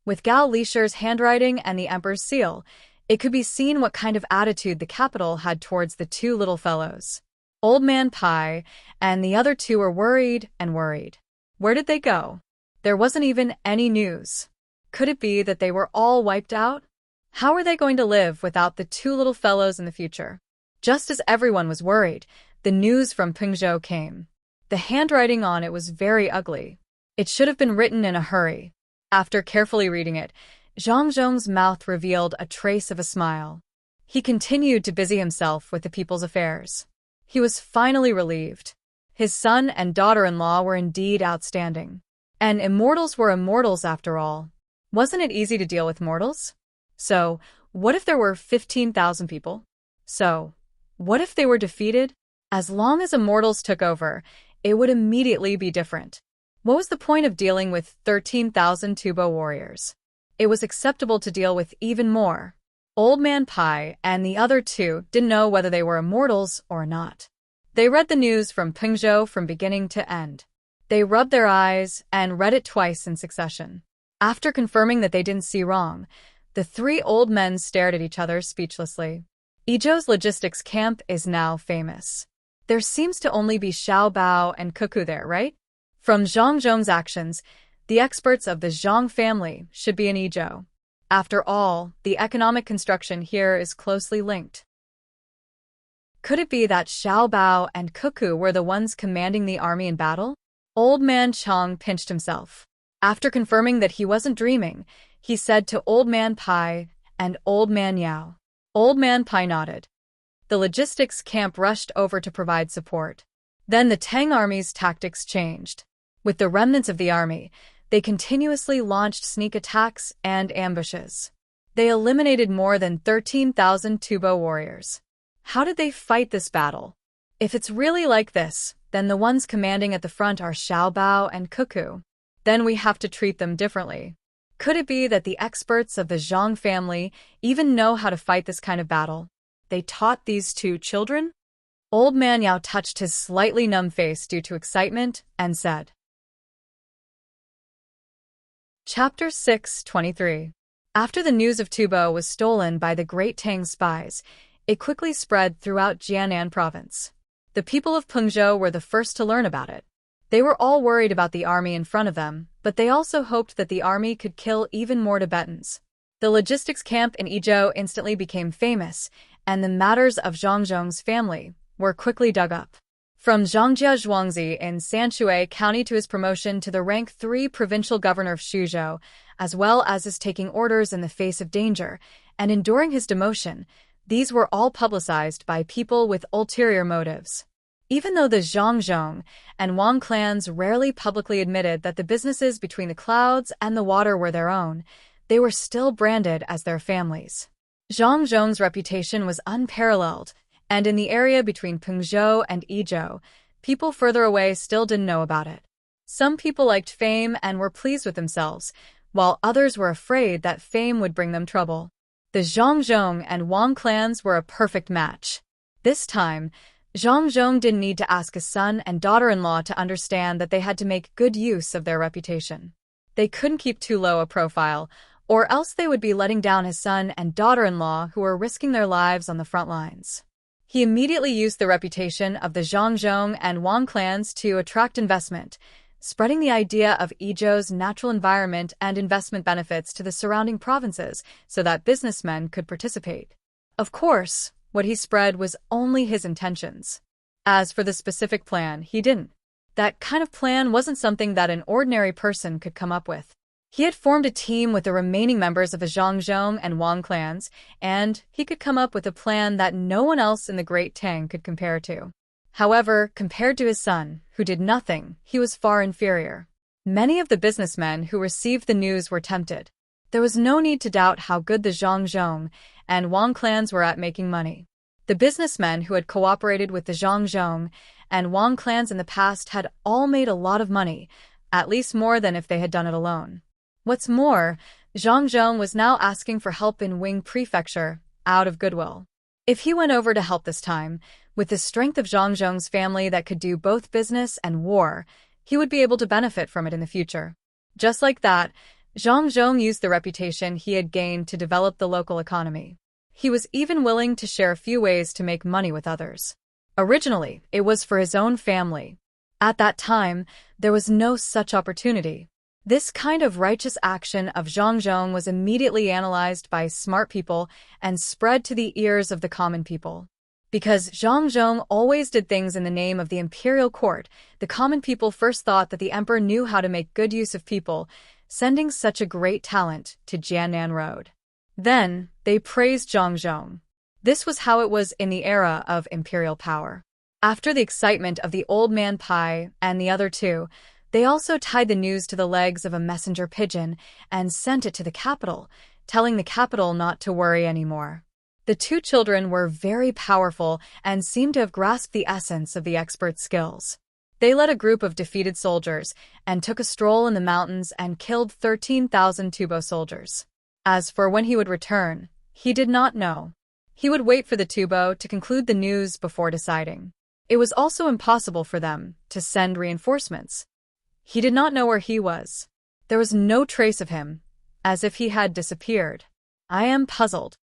With Gao Lisher's handwriting and the emperor's seal, it could be seen what kind of attitude the capital had towards the two little fellows. Old Man Pai and the other two were worried and worried. Where did they go? There wasn't even any news. Could it be that they were all wiped out? How were they going to live without the two little fellows in the future? Just as everyone was worried, the news from Pengzhou came. The handwriting on it was very ugly. It should have been written in a hurry. After carefully reading it, Zhang's mouth revealed a trace of a smile. He continued to busy himself with the people's affairs. He was finally relieved. His son and daughter-in-law were indeed outstanding. And immortals were immortals after all. Wasn't it easy to deal with mortals? So, what if there were 15,000 people? So, what if they were defeated? As long as immortals took over, it would immediately be different. What was the point of dealing with 13,000 Tubo warriors? It was acceptable to deal with even more. Old Man Pai and the other two didn't know whether they were immortals or not. They read the news from Pengzhou from beginning to end. They rubbed their eyes and read it twice in succession. After confirming that they didn't see wrong, the three old men stared at each other speechlessly. Idyll's logistics camp is now famous. There seems to only be Xiao Bao and Cuckoo there, right? From Zhang's actions, the experts of the Zhang family should be in Idyll. After all, the economic construction here is closely linked. Could it be that Xiao Bao and Cuckoo were the ones commanding the army in battle? Old Man Chang pinched himself. After confirming that he wasn't dreaming, he said to Old Man Pai and Old Man Yao. Old Man Pai nodded. The logistics camp rushed over to provide support. Then the Tang army's tactics changed. With the remnants of the army, they continuously launched sneak attacks and ambushes. They eliminated more than 13,000 Tubo warriors. How did they fight this battle? If it's really like this, then the ones commanding at the front are Xiao Bao and Cuckoo. Then we have to treat them differently. Could it be that the experts of the Zhang family even know how to fight this kind of battle? They taught these two children? Old Man Yao touched his slightly numb face due to excitement and said. Chapter 6:23. After the news of Tubo was stolen by the Great Tang spies, it quickly spread throughout Jiangnan province. The people of Pengzhou were the first to learn about it. They were all worried about the army in front of them, but they also hoped that the army could kill even more Tibetans. The logistics camp in Idyll instantly became famous, and the matters of Zhang's family were quickly dug up. From Zhangjia Zhuangzi in Sanshui County to his promotion to the rank 3 provincial governor of Suzhou, as well as his taking orders in the face of danger, and enduring his demotion, these were all publicized by people with ulterior motives. Even though the Zhang and Wang clans rarely publicly admitted that the businesses between the clouds and the water were their own, they were still branded as their families. Zhang's reputation was unparalleled, and in the area between Pengzhou and Idyll, people further away still didn't know about it. Some people liked fame and were pleased with themselves, while others were afraid that fame would bring them trouble. The Zhang and Wang clans were a perfect match. This time, Zhang didn't need to ask his son and daughter-in-law to understand that they had to make good use of their reputation. They couldn't keep too low a profile, or else they would be letting down his son and daughter-in-law who were risking their lives on the front lines. He immediately used the reputation of the Zhang and Wang clans to attract investment, spreading the idea of Idyll's natural environment and investment benefits to the surrounding provinces so that businessmen could participate. Of course, what he spread was only his intentions. As for the specific plan, he didn't. That kind of plan wasn't something that an ordinary person could come up with. He had formed a team with the remaining members of the Zhangzhong and Wang clans, and he could come up with a plan that no one else in the Great Tang could compare to. However, compared to his son, who did nothing, he was far inferior. Many of the businessmen who received the news were tempted. There was no need to doubt how good the Zhangzhong and Wang clans were at making money. The businessmen who had cooperated with the Zhangzhong and Wang clans in the past had all made a lot of money, at least more than if they had done it alone. What's more, Zhangzhong was now asking for help in Wing Prefecture, out of goodwill. If he went over to help this time, with the strength of Zhangzhong's family that could do both business and war, he would be able to benefit from it in the future. Just like that, Zhangzhong used the reputation he had gained to develop the local economy. He was even willing to share a few ways to make money with others. Originally, it was for his own family. At that time, there was no such opportunity. This kind of righteous action of Zhangzhong was immediately analyzed by smart people and spread to the ears of the common people. Because Zhangzhong always did things in the name of the imperial court, the common people first thought that the emperor knew how to make good use of people, sending such a great talent to Jiannan Road. Then, they praised Zhangzhong. This was how it was in the era of imperial power. After the excitement of the old man Pai and the other two, they also tied the news to the legs of a messenger pigeon and sent it to the capital, telling the capital not to worry anymore. The two children were very powerful and seemed to have grasped the essence of the expert's skills. They led a group of defeated soldiers and took a stroll in the mountains and killed 13,000 Tubo soldiers. As for when he would return, he did not know. He would wait for the Tubo to conclude the news before deciding. It was also impossible for them to send reinforcements. He did not know where he was. There was no trace of him, as if he had disappeared. I am puzzled.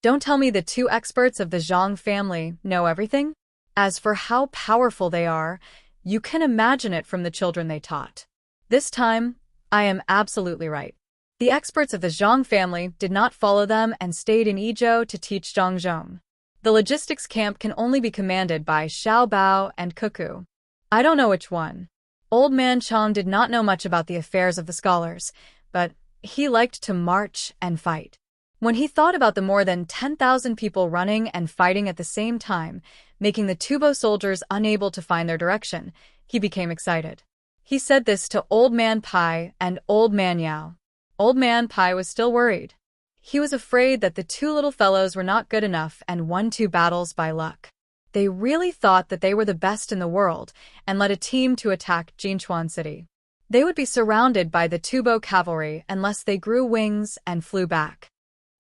Don't tell me the two experts of the Zhang family know everything? As for how powerful they are, you can imagine it from the children they taught. This time, I am absolutely right. The experts of the Zhang family did not follow them and stayed in Idyll to teach Zhangzhong. The logistics camp can only be commanded by Xiao Bao and Cuckoo. I don't know which one. Old man Chang did not know much about the affairs of the scholars, but he liked to march and fight. When he thought about the more than 10,000 people running and fighting at the same time, making the Tubo soldiers unable to find their direction, he became excited. He said this to Old Man Pai and Old Man Yao. Old Man Pai was still worried. He was afraid that the two little fellows were not good enough and won 2 battles by luck. They really thought that they were the best in the world and led a team to attack Jinchuan City. They would be surrounded by the Tubo cavalry unless they grew wings and flew back.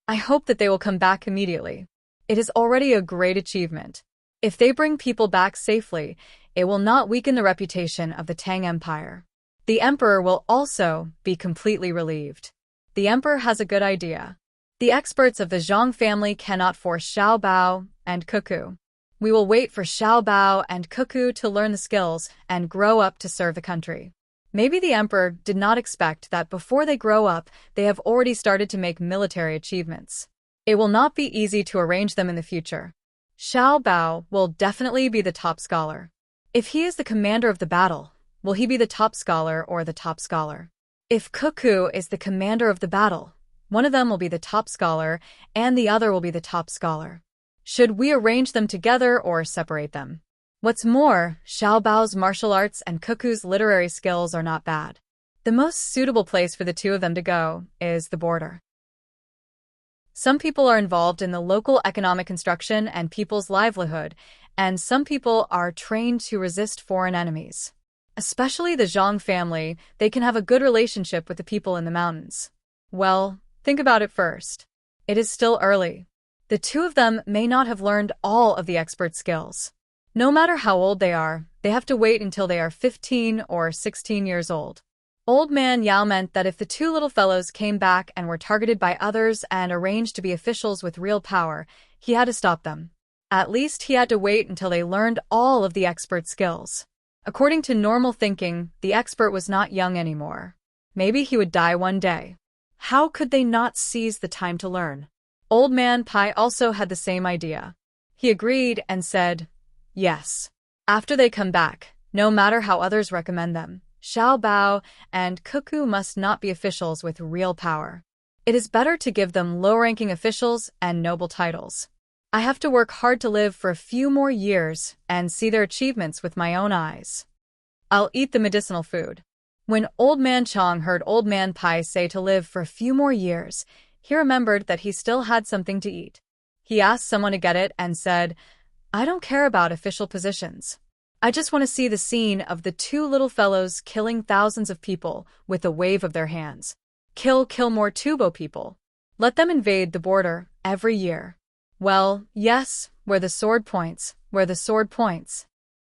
I hope that they will come back immediately. It is already a great achievement. If they bring people back safely, it will not weaken the reputation of the Tang Empire. The emperor will also be completely relieved. The emperor has a good idea. The experts of the Zhang family cannot force Xiao Bao and Cuckoo. We will wait for Xiao Bao and Cuckoo to learn the skills and grow up to serve the country. Maybe the emperor did not expect that before they grow up, they have already started to make military achievements. It will not be easy to arrange them in the future. Xiao Bao will definitely be the top scholar. If he is the commander of the battle, will he be the top scholar or the top scholar? If Cuckoo is the commander of the battle, one of them will be the top scholar and the other will be the top scholar. Should we arrange them together or separate them? What's more, Xiao Bao's martial arts and Cuckoo's literary skills are not bad. The most suitable place for the two of them to go is the border. Some people are involved in the local economic construction and people's livelihood, and some people are trained to resist foreign enemies. Especially the Zhang family, they can have a good relationship with the people in the mountains. Well, think about it first. It is still early. The two of them may not have learned all of the expert skills. No matter how old they have to wait until they are 15 or 16 years old. Old Man Yao meant that if the two little fellows came back and were targeted by others and arranged to be officials with real power, he had to stop them. At least he had to wait until they learned all of the expert skills. According to normal thinking, the expert was not young anymore. Maybe he would die one day. How could they not seize the time to learn? Old Man Pai also had the same idea. He agreed and said, yes. After they come back, no matter how others recommend them, Xiao Bao and Cuckoo must not be officials with real power. It is better to give them low-ranking officials and noble titles. I have to work hard to live for a few more years and see their achievements with my own eyes. I'll eat the medicinal food. When Old Man Chong heard Old Man Pai say to live for a few more years, he remembered that he still had something to eat. He asked someone to get it and said, I don't care about official positions. I just want to see the scene of the two little fellows killing thousands of people with a wave of their hands. Kill more Tubo people. Let them invade the border every year. Well, yes, where the sword points, where the sword points.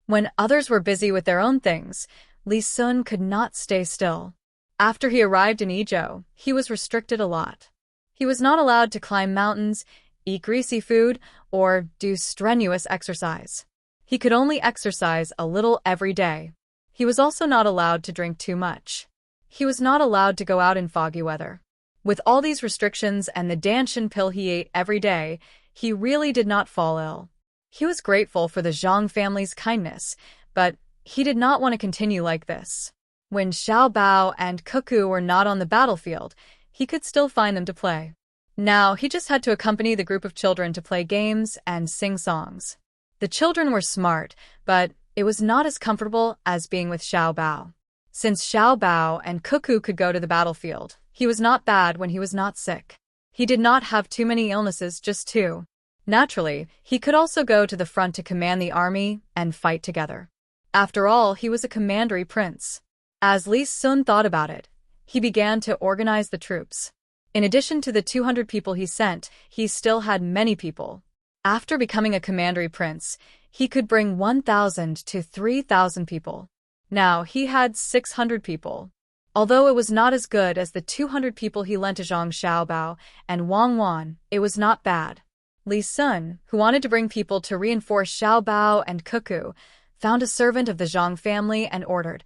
When others were busy with their own things, Li Sun could not stay still. After he arrived in Idyll, he was restricted a lot. He was not allowed to climb mountains, eat greasy food, or do strenuous exercise. He could only exercise a little every day. He was also not allowed to drink too much. He was not allowed to go out in foggy weather. With all these restrictions and the danshan pill he ate every day, he really did not fall ill. He was grateful for the Zhang family's kindness, but he did not want to continue like this. When Xiao Bao and Cuckoo were not on the battlefield, he could still find them to play. Now he just had to accompany the group of children to play games and sing songs. The children were smart, but it was not as comfortable as being with Xiao Bao. Since Xiao Bao and Cuckoo could go to the battlefield, he was not bad when he was not sick. He did not have too many illnesses, just two. Naturally, he could also go to the front to command the army and fight together. After all, he was a commandery prince. As Li Sun thought about it, he began to organize the troops. In addition to the 200 people he sent, he still had many people. After becoming a commandery prince, he could bring 1,000 to 3,000 people. Now he had 600 people. Although it was not as good as the 200 people he lent to Zhang Xiaobao and Wang Wan, it was not bad. Li Sun, who wanted to bring people to reinforce Xiaobao and Cuckoo, found a servant of the Zhang family and ordered,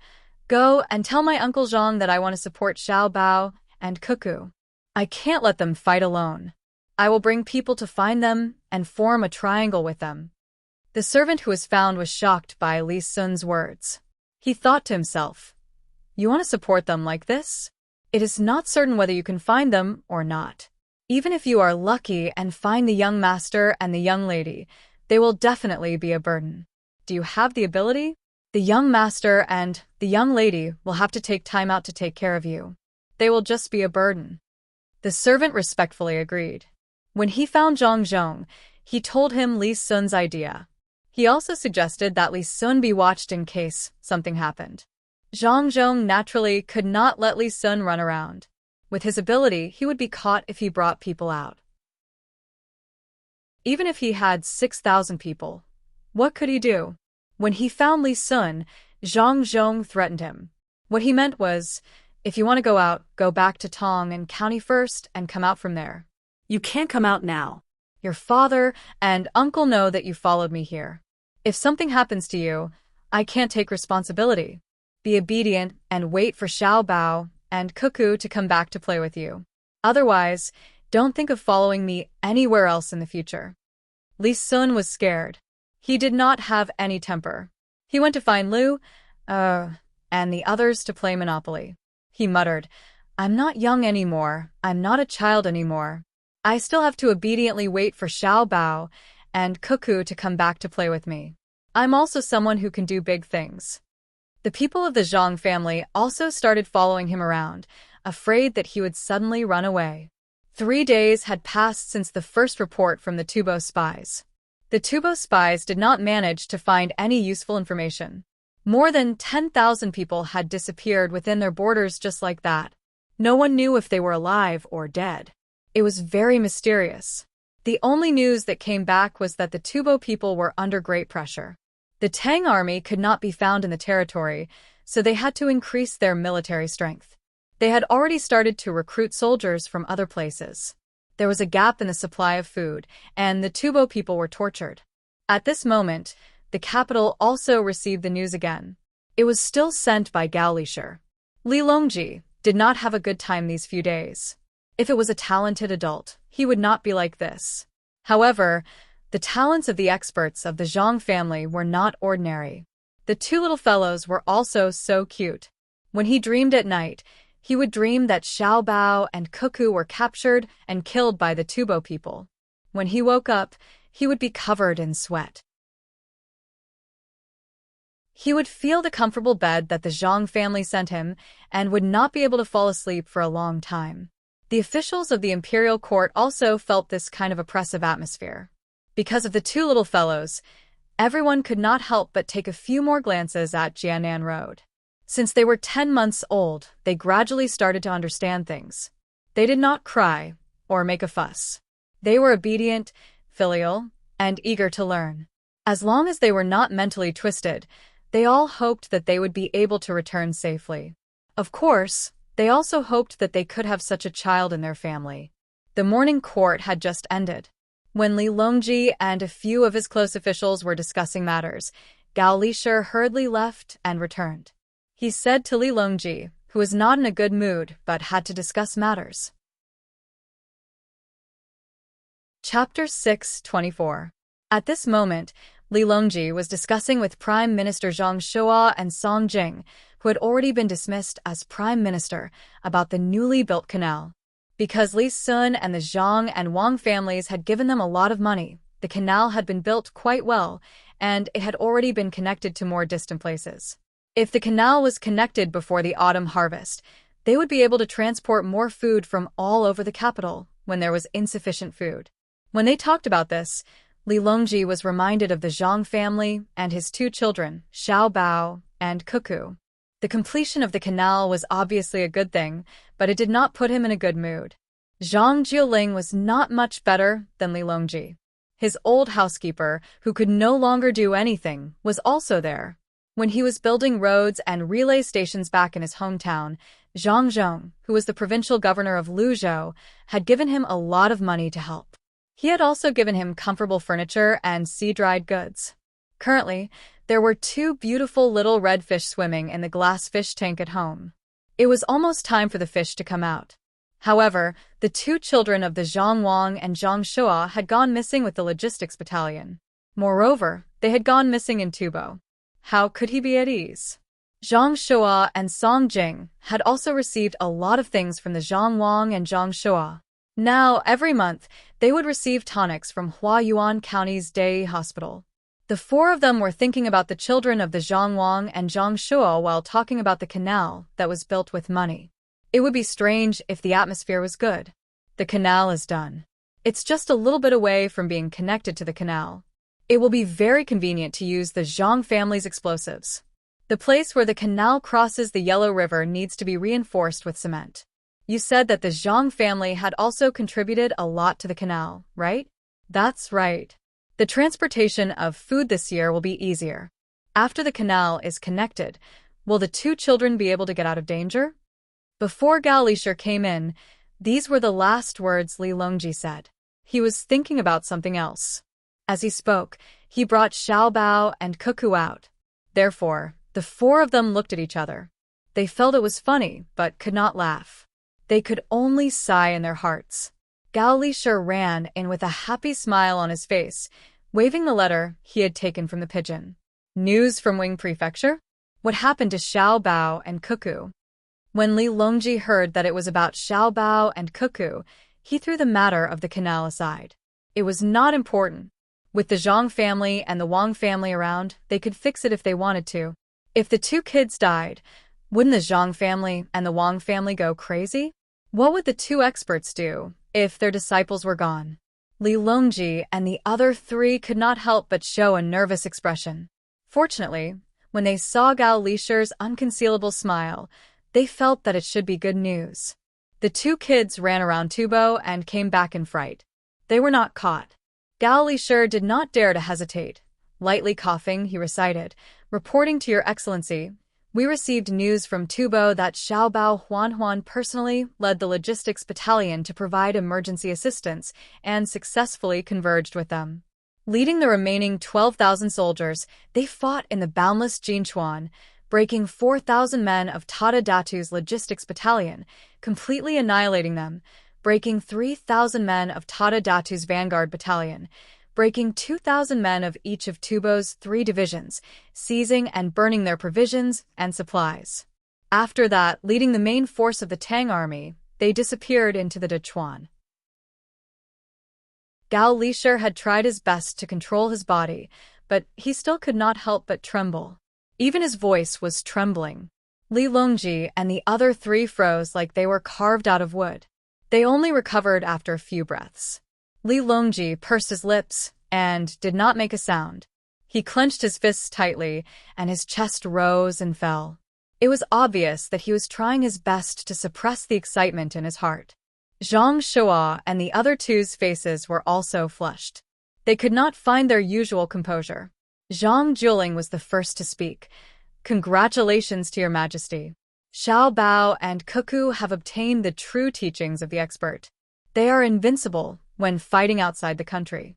"Go and tell my uncle Zhang that I want to support Xiaobao and Cuckoo. I can't let them fight alone. I will bring people to find them and form a triangle with them." The servant who was found was shocked by Li Sun's words. He thought to himself, "You want to support them like this? It is not certain whether you can find them or not. Even if you are lucky and find the young master and the young lady, they will definitely be a burden. Do you have the ability? The young master and the young lady will have to take time out to take care of you. They will just be a burden." The servant respectfully agreed. When he found Zhang Zhong, he told him Li Sun's idea. He also suggested that Li Sun be watched in case something happened. Zhang Zhong naturally could not let Li Sun run around. With his ability, he would be caught if he brought people out. Even if he had 6,000 people, what could he do? When he found Li Sun, Zhang Zhong threatened him. What he meant was, if you want to go out, go back to Tang and County first and come out from there. You can't come out now. Your father and uncle know that you followed me here. If something happens to you, I can't take responsibility. Be obedient and wait for Xiao Bao and Cuckoo to come back to play with you. Otherwise, don't think of following me anywhere else in the future. Li Sun was scared. He did not have any temper. He went to find Lu, and the others to play Monopoly. He muttered, "I'm not young anymore. I'm not a child anymore. I still have to obediently wait for Xiao Bao and Cuckoo to come back to play with me. I'm also someone who can do big things." The people of the Zhang family also started following him around, afraid that he would suddenly run away. 3 days had passed since the first report from the Tubo spies. The Tubo spies did not manage to find any useful information. More than 10,000 people had disappeared within their borders just like that. No one knew if they were alive or dead. It was very mysterious. The only news that came back was that the Tubo people were under great pressure. The Tang army could not be found in the territory, so they had to increase their military strength. They had already started to recruit soldiers from other places. There was a gap in the supply of food, and the Tubo people were tortured. At this moment, the capital also received the news again. It was still sent by Gao Lisher. Li Longji did not have a good time these few days. If it was a talented adult, he would not be like this. However, the talents of the experts of the Zhang family were not ordinary. The two little fellows were also so cute. When he dreamed at night, he would dream that Xiao Bao and Cuckoo were captured and killed by the Tubo people. When he woke up, he would be covered in sweat. He would feel the comfortable bed that the Zhang family sent him and would not be able to fall asleep for a long time. The officials of the imperial court also felt this kind of oppressive atmosphere. Because of the two little fellows, everyone could not help but take a few more glances at Jianan Road. Since they were 10 months old, they gradually started to understand things. They did not cry or make a fuss. They were obedient, filial, and eager to learn. As long as they were not mentally twisted, they all hoped that they would be able to return safely. Of course, they also hoped that they could have such a child in their family. The morning court had just ended. When Li Longji and a few of his close officials were discussing matters, Gao Lisher hurriedly left and returned. He said to Li Longji, who was not in a good mood but had to discuss matters. Chapter 6:24. At this moment, Li Longji was discussing with Prime Minister Zhang Shua and Song Jing, who had already been dismissed as Prime Minister, about the newly built canal. Because Li Sun and the Zhang and Wang families had given them a lot of money, the canal had been built quite well, and it had already been connected to more distant places. If the canal was connected before the autumn harvest, they would be able to transport more food from all over the capital when there was insufficient food. When they talked about this, Li Longji was reminded of the Zhang family and his two children, Xiao Bao and Cuckoo. The completion of the canal was obviously a good thing, but it did not put him in a good mood. Zhang Jiuling was not much better than Li Longji. His old housekeeper, who could no longer do anything, was also there. When he was building roads and relay stations back in his hometown, Zhang Zhong, who was the provincial governor of Luzhou, had given him a lot of money to help. He had also given him comfortable furniture and sea-dried goods. Currently, there were two beautiful little red fish swimming in the glass fish tank at home. It was almost time for the fish to come out. However, the two children of the Zhang Wang and Zhang Shua had gone missing with the logistics battalion. Moreover, they had gone missing in Tubo. How could he be at ease? Zhang Shua and Song Jing had also received a lot of things from the Zhang Wang and Zhang Shua. Now, every month, they would receive tonics from Huayuan County's Day Hospital. The four of them were thinking about the children of the Zhang Wang and Zhang Shua while talking about the canal that was built with money. It would be strange if the atmosphere was good. The canal is done. It's just a little bit away from being connected to the canal. It will be very convenient to use the Zhang family's explosives. The place where the canal crosses the Yellow River needs to be reinforced with cement. You said that the Zhang family had also contributed a lot to the canal, right? That's right. The transportation of food this year will be easier. After the canal is connected, will the two children be able to get out of danger? Before Gao Lisher came in, these were the last words Li Longji said. He was thinking about something else. As he spoke, he brought Xiao Bao and Cuckoo out. Therefore, the four of them looked at each other. They felt it was funny, but could not laugh. They could only sigh in their hearts. Gao Lisher ran in with a happy smile on his face, waving the letter he had taken from the pigeon. News from Wing Prefecture? What happened to Xiao Bao and Cuckoo? When Li Longji heard that it was about Xiao Bao and Cuckoo, he threw the matter of the canal aside. It was not important. With the Zhang family and the Wang family around, they could fix it if they wanted to. If the two kids died, wouldn't the Zhang family and the Wang family go crazy? What would the two experts do if their disciples were gone? Li Longji and the other three could not help but show a nervous expression. Fortunately, when they saw Gao Lisher's unconcealable smile, they felt that it should be good news. The two kids ran around Tubo and came back in fright. They were not caught. Gao Lisher did not dare to hesitate. Lightly coughing, he recited, "Reporting to Your Excellency, we received news from Tubo that Xiao Bao Huan personally led the logistics battalion to provide emergency assistance and successfully converged with them. Leading the remaining 12,000 soldiers, they fought in the boundless Jinchuan, breaking 4,000 men of Tata Datu's logistics battalion, completely annihilating them, breaking 3,000 men of Tata Datu's vanguard battalion, breaking 2,000 men of each of Tubo's 3 divisions, seizing and burning their provisions and supplies. After that, leading the main force of the Tang army, they disappeared into the Dechuan. Gao Lishir had tried his best to control his body, but he still could not help but tremble. Even his voice was trembling. Li Longji and the other 3 froze like they were carved out of wood. They only recovered after a few breaths. Li Longji pursed his lips and did not make a sound. He clenched his fists tightly, and his chest rose and fell. It was obvious that he was trying his best to suppress the excitement in his heart. Zhang Shua and the other 2's faces were also flushed. They could not find their usual composure. Zhang Juling was the first to speak. "Congratulations to your majesty. Xiao Bao and Cuckoo have obtained the true teachings of the expert. They are invincible when fighting outside the country."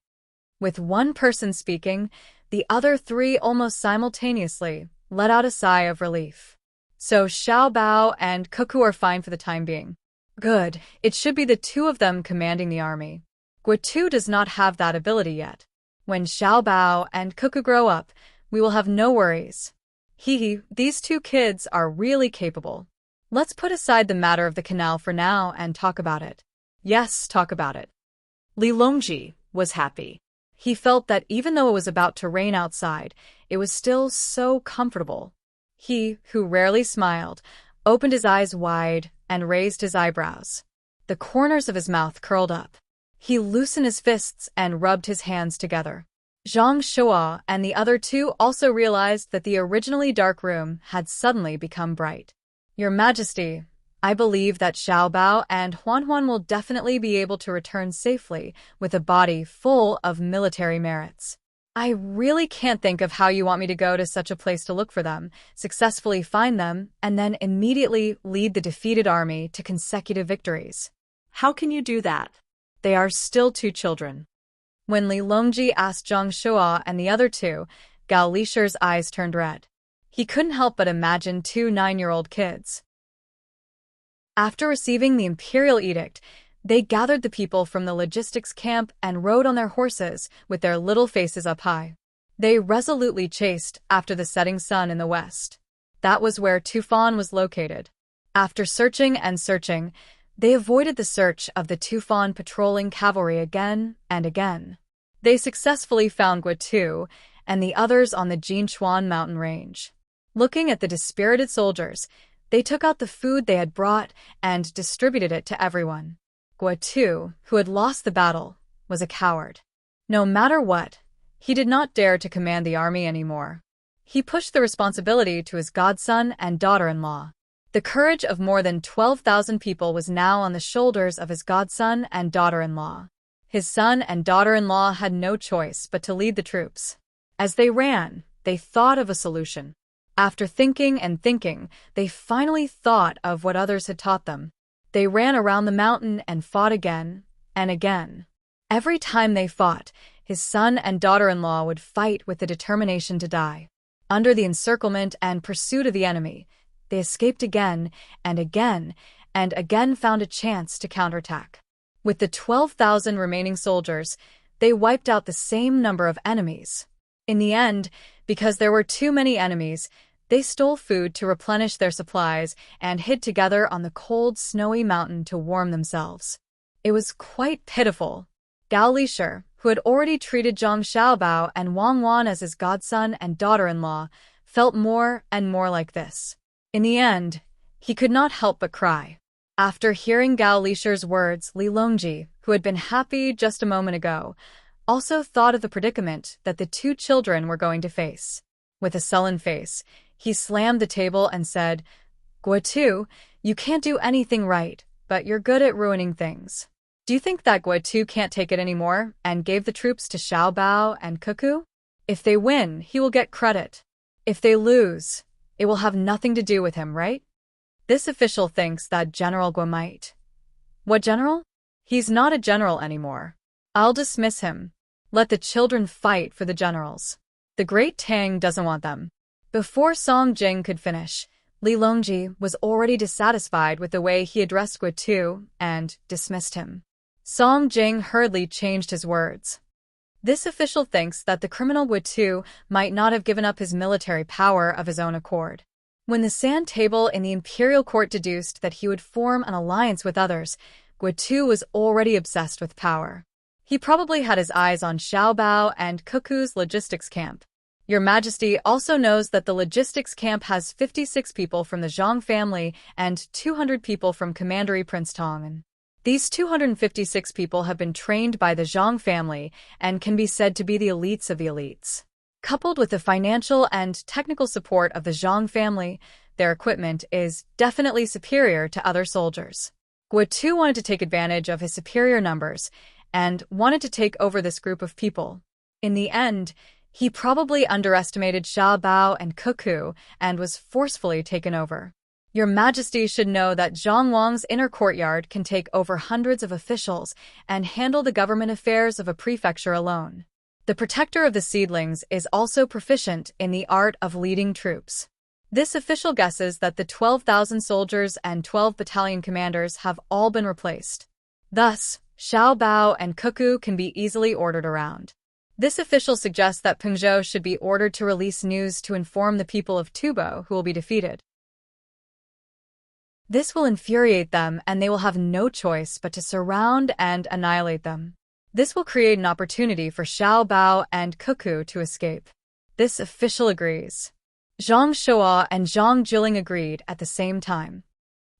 With one person speaking, the other 3 almost simultaneously let out a sigh of relief. "So Xiao Bao and Cuckoo are fine for the time being. Good, it should be the 2 of them commanding the army. Guotu does not have that ability yet. When Xiao Bao and Cuckoo grow up, we will have no worries. These 2 kids are really capable. Let's put aside the matter of the canal for now and talk about it." "Yes, talk about it." Li Longji was happy. He felt that even though it was about to rain outside, it was still so comfortable. He, who rarely smiled, opened his eyes wide and raised his eyebrows. The corners of his mouth curled up. He loosened his fists and rubbed his hands together. Zhang Shua and the other 2 also realized that the originally dark room had suddenly become bright. "Your Majesty, I believe that Xiao Bao and Huan will definitely be able to return safely with a body full of military merits. I really can't think of how you want me to go to such a place to look for them, successfully find them, and then immediately lead the defeated army to consecutive victories." "How can you do that?" "They are still 2 children." When Li Longji asked Zhang Shua and the other 2, Gao Lishir's eyes turned red. He couldn't help but imagine 2 9-year-old kids. After receiving the imperial edict, they gathered the people from the logistics camp and rode on their horses with their little faces up high. They resolutely chased after the setting sun in the west. That was where Tufan was located. After searching and searching, they avoided the search of the Tufan patrolling cavalry again and again. They successfully found Guotu and the others on the Jinchuan mountain range. Looking at the dispirited soldiers, they took out the food they had brought and distributed it to everyone. Guotu, who had lost the battle, was a coward. No matter what, he did not dare to command the army anymore. He pushed the responsibility to his godson and daughter-in-law. The courage of more than 12,000 people was now on the shoulders of his godson and daughter-in-law. His son and daughter-in-law had no choice but to lead the troops. As they ran, they thought of a solution. After thinking and thinking, they finally thought of what others had taught them. They ran around the mountain and fought again and again. Every time they fought, his son and daughter-in-law would fight with the determination to die. Under the encirclement and pursuit of the enemy, they escaped again and again and again found a chance to counterattack. With the 12,000 remaining soldiers, they wiped out the same number of enemies. In the end, because there were too many enemies, they stole food to replenish their supplies and hid together on the cold, snowy mountain to warm themselves. It was quite pitiful. Gao Lishir, who had already treated Zhang Xiaobao and Wang Wan as his godson and daughter-in-law, felt more and more like this. In the end, he could not help but cry. After hearing Gao Lishir's words, Li Longji, who had been happy just a moment ago, also thought of the predicament that the 2 children were going to face. With a sullen face, he slammed the table and said, "Guotu, you can't do anything right, but you're good at ruining things. Do you think that Guotu can't take it anymore and gave the troops to Xiao Bao and Cuckoo? If they win, he will get credit. If they lose, it will have nothing to do with him, right? This official thinks that General Guo might." "What general? He's not a general anymore. I'll dismiss him. Let the children fight for the generals. The great Tang doesn't want them. Before Song Jing could finish, Li Longji was already dissatisfied with the way he addressed Guo and dismissed him. Song Jing hurriedly changed his words. This official thinks that the criminal Guo might not have given up his military power of his own accord. When the Sand Table in the imperial court deduced that he would form an alliance with others, Guo was already obsessed with power. He probably had his eyes on Xiaobao and Cuckoo's logistics camp. Your Majesty also knows that the logistics camp has 56 people from the Zhang family and 200 people from Commandery Prince Tang. These 256 people have been trained by the Zhang family and can be said to be the elites of the elites. Coupled with the financial and technical support of the Zhang family, their equipment is definitely superior to other soldiers. Guo wanted to take advantage of his superior numbers and wanted to take over this group of people. In the end, he probably underestimated Xiaobao and Cuckoo and was forcefully taken over. Your Majesty should know that Zhang Wang's inner courtyard can take over hundreds of officials and handle the government affairs of a prefecture alone. The protector of the seedlings is also proficient in the art of leading troops. This official guesses that the 12,000 soldiers and 12 battalion commanders have all been replaced. Thus, Xiaobao and Cuckoo can be easily ordered around. This official suggests that Peng Zhou should be ordered to release news to inform the people of Tubo who will be defeated. This will infuriate them and they will have no choice but to surround and annihilate them. This will create an opportunity for Xiaobao and Cuckoo to escape. This official agrees. Zhang Shuo and Zhang Jiling agreed at the same time.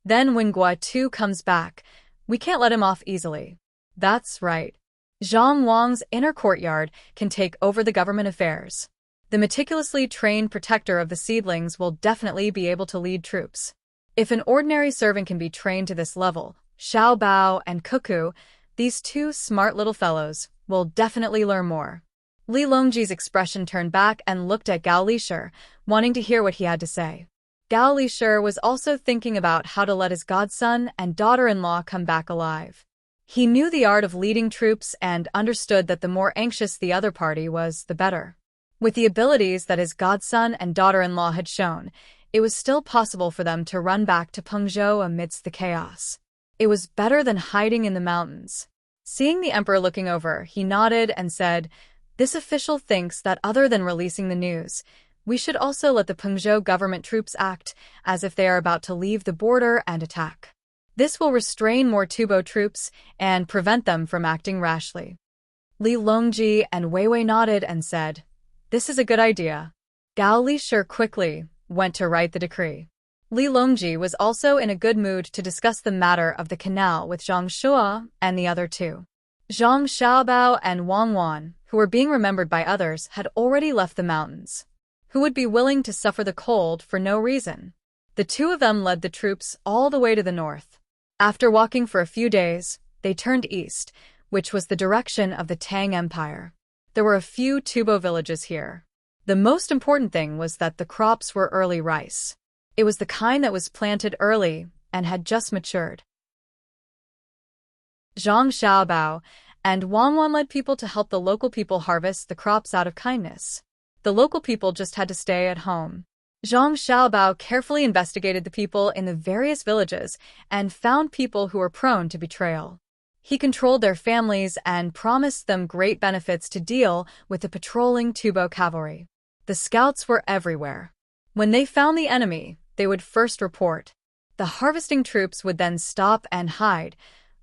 Then when Guo comes back, we can't let him off easily. That's right. Zhang Wang's inner courtyard can take over the government affairs. The meticulously trained protector of the seedlings will definitely be able to lead troops. If an ordinary servant can be trained to this level, Xiaobao and Cuckoo, these two smart little fellows, will definitely learn more. Li Longji's expression turned back and looked at Gao Lishir, wanting to hear what he had to say. Gao Lishir was also thinking about how to let his godson and daughter-in-law come back alive. He knew the art of leading troops and understood that the more anxious the other party was, the better. With the abilities that his godson and daughter-in-law had shown, it was still possible for them to run back to Peng Zhou amidst the chaos. It was better than hiding in the mountains. Seeing the emperor looking over, he nodded and said, "This official thinks that other than releasing the news, we should also let the Peng Zhou government troops act as if they are about to leave the border and attack. This will restrain more Tubo troops and prevent them from acting rashly." Li Longji and Wei Wei nodded and said, "This is a good idea." Gao Lishir quickly went to write the decree. Li Longji was also in a good mood to discuss the matter of the canal with Zhang Shuo and the other two. Zhang Xiaobao and Wang Wan, who were being remembered by others, had already left the mountains. Who would be willing to suffer the cold for no reason? The two of them led the troops all the way to the north. After walking for a few days, they turned east, which was the direction of the Tang Empire. There were a few Tubo villages here. The most important thing was that the crops were early rice. It was the kind that was planted early and had just matured. Zhang Xiaobao and Wang Wan led people to help the local people harvest the crops out of kindness. The local people just had to stay at home. Zhang Xiaobao carefully investigated the people in the various villages and found people who were prone to betrayal. He controlled their families and promised them great benefits to deal with the patrolling Tubo cavalry. The scouts were everywhere. When they found the enemy, they would first report. The harvesting troops would then stop and hide,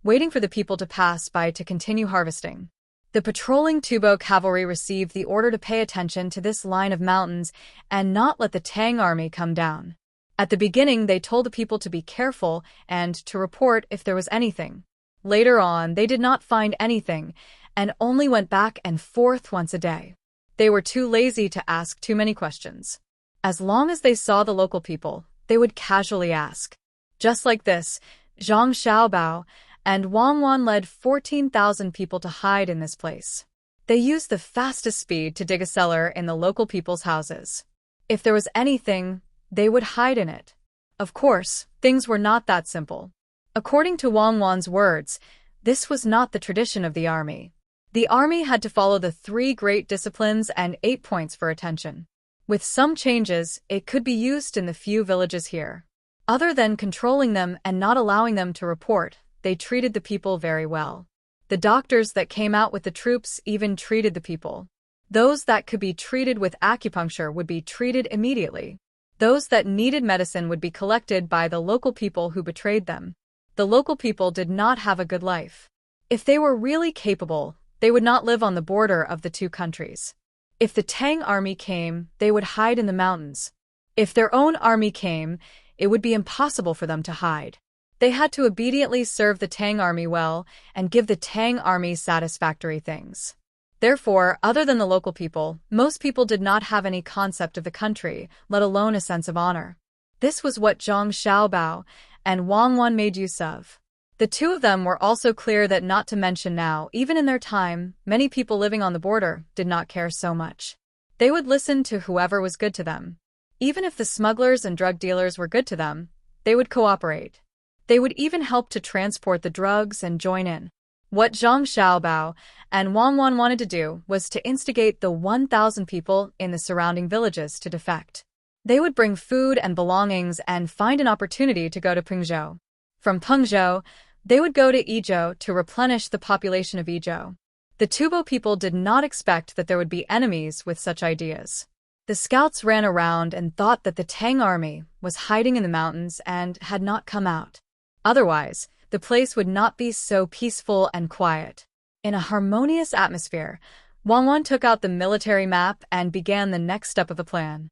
waiting for the people to pass by to continue harvesting. The patrolling Tubo cavalry received the order to pay attention to this line of mountains and not let the Tang army come down. At the beginning, they told the people to be careful and to report if there was anything. Later on, they did not find anything and only went back and forth once a day. They were too lazy to ask too many questions. As long as they saw the local people, they would casually ask. Just like this, Zhang Xiaobao and Wang Wan led 14,000 people to hide in this place. They used the fastest speed to dig a cellar in the local people's houses. If there was anything, they would hide in it. Of course, things were not that simple. According to Wang Wan's words, this was not the tradition of the army. The army had to follow the 3 great disciplines and 8 points for attention. With some changes, it could be used in the few villages here. Other than controlling them and not allowing them to report, they treated the people very well. The doctors that came out with the troops even treated the people. Those that could be treated with acupuncture would be treated immediately. Those that needed medicine would be collected by the local people who betrayed them. The local people did not have a good life. If they were really capable, they would not live on the border of the two countries. If the Tang army came, they would hide in the mountains. If their own army came, it would be impossible for them to hide. They had to obediently serve the Tang army well and give the Tang army satisfactory things. Therefore, other than the local people, most people did not have any concept of the country, let alone a sense of honor. This was what Zhang Xiaobao and Wang Wan made use of. The two of them were also clear that not to mention now, even in their time, many people living on the border did not care so much. They would listen to whoever was good to them. Even if the smugglers and drug dealers were good to them, they would cooperate. They would even help to transport the drugs and join in. What Zhang Xiaobao and Wang Wan wanted to do was to instigate the 1,000 people in the surrounding villages to defect. They would bring food and belongings and find an opportunity to go to Pengzhou. From Pengzhou, they would go to Idyll to replenish the population of Idyll. The Tubo people did not expect that there would be enemies with such ideas. The scouts ran around and thought that the Tang army was hiding in the mountains and had not come out. Otherwise, the place would not be so peaceful and quiet. In a harmonious atmosphere, Wang Wan took out the military map and began the next step of the plan.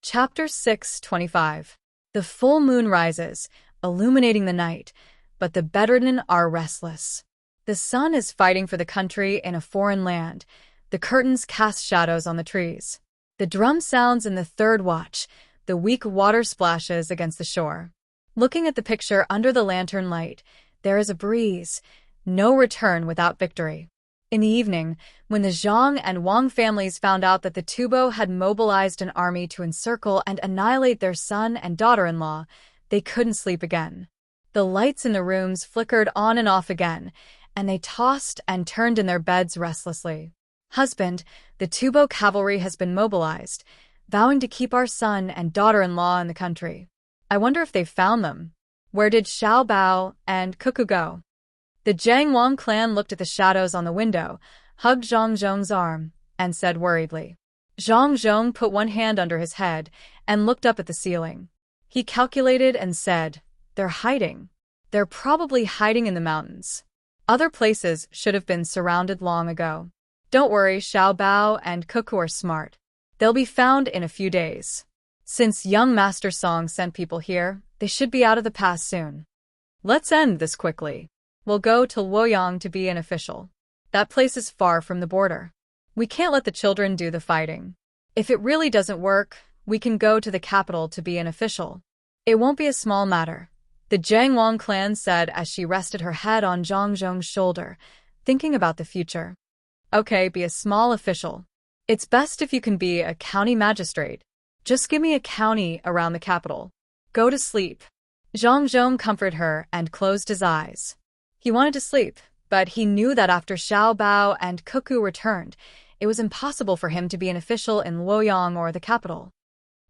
Chapter 6:25. The full moon rises, illuminating the night, but the bedridden are restless. The sun is fighting for the country in a foreign land. The curtains cast shadows on the trees. The drum sounds in the third watch. The weak water splashes against the shore. Looking at the picture under the lantern light, there is a breeze. No return without victory. In the evening, when the Zhang and Wang families found out that the Tubo had mobilized an army to encircle and annihilate their son and daughter-in-law, they couldn't sleep again. The lights in the rooms flickered on and off again, and they tossed and turned in their beds restlessly. "Husband, the Tubo cavalry has been mobilized, vowing to keep our son and daughter-in-law in the country. I wonder if they've found them. Where did Xiao Bao and Cuckoo go?" The Jiang Wang clan looked at the shadows on the window, hugged Zhang Zhong's arm, and said worriedly. Zhang Zhong put one hand under his head and looked up at the ceiling. He calculated and said, "They're hiding. They're probably hiding in the mountains. Other places should have been surrounded long ago. Don't worry, Xiao Bao and Cuckoo are smart. They'll be found in a few days. Since young Master Song sent people here, they should be out of the pass soon. Let's end this quickly. We'll go to Luoyang to be an official. That place is far from the border. We can't let the children do the fighting. If it really doesn't work, we can go to the capital to be an official. It won't be a small matter," the Jiang Wang clan said as she rested her head on Zhang Zhong's shoulder, thinking about the future. "Okay, be a small official. It's best if you can be a county magistrate. Just give me a county around the capital. Go to sleep." Zhang Zhong comforted her and closed his eyes. He wanted to sleep, but he knew that after Xiao Bao and Cuckoo returned, it was impossible for him to be an official in Luoyang or the capital.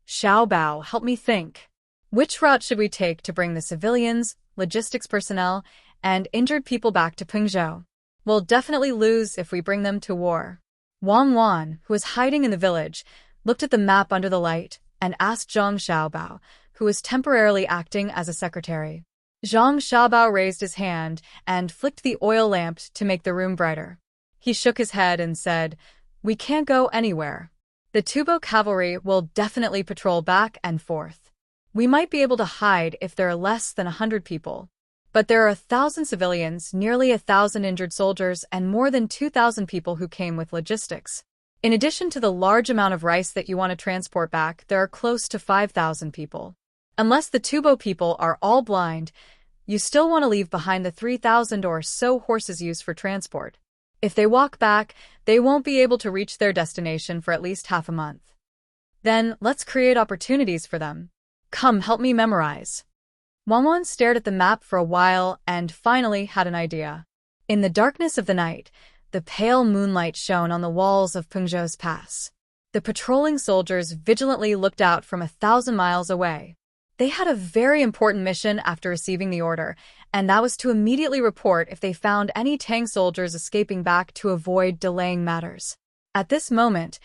"Xiao Bao, help me think. Which route should we take to bring the civilians, logistics personnel, and injured people back to Pengzhou? We'll definitely lose if we bring them to war." Wang Wan, who was hiding in the village, looked at the map under the light and asked Zhang Xiaobao, who was temporarily acting as a secretary. Zhang Xiaobao raised his hand and flicked the oil lamp to make the room brighter. He shook his head and said, "We can't go anywhere. The Tubo cavalry will definitely patrol back and forth. We might be able to hide if there are less than 100 people. But there are 1,000 civilians, nearly 1,000 injured soldiers, and more than 2,000 people who came with logistics. In addition to the large amount of rice that you want to transport back, there are close to 5,000 people. Unless the Tubo people are all blind, you still want to leave behind the 3,000 or so horses used for transport. If they walk back, they won't be able to reach their destination for at least half a month. Then, let's create opportunities for them. Come, help me memorize." Wang Wan stared at the map for a while and finally had an idea. In the darkness of the night, The pale moonlight shone on the walls of Pengzhou's pass. The patrolling soldiers vigilantly looked out from 1,000 miles away. They had a very important mission after receiving the order, and that was to immediately report if they found any Tang soldiers escaping back to avoid delaying matters. At this moment,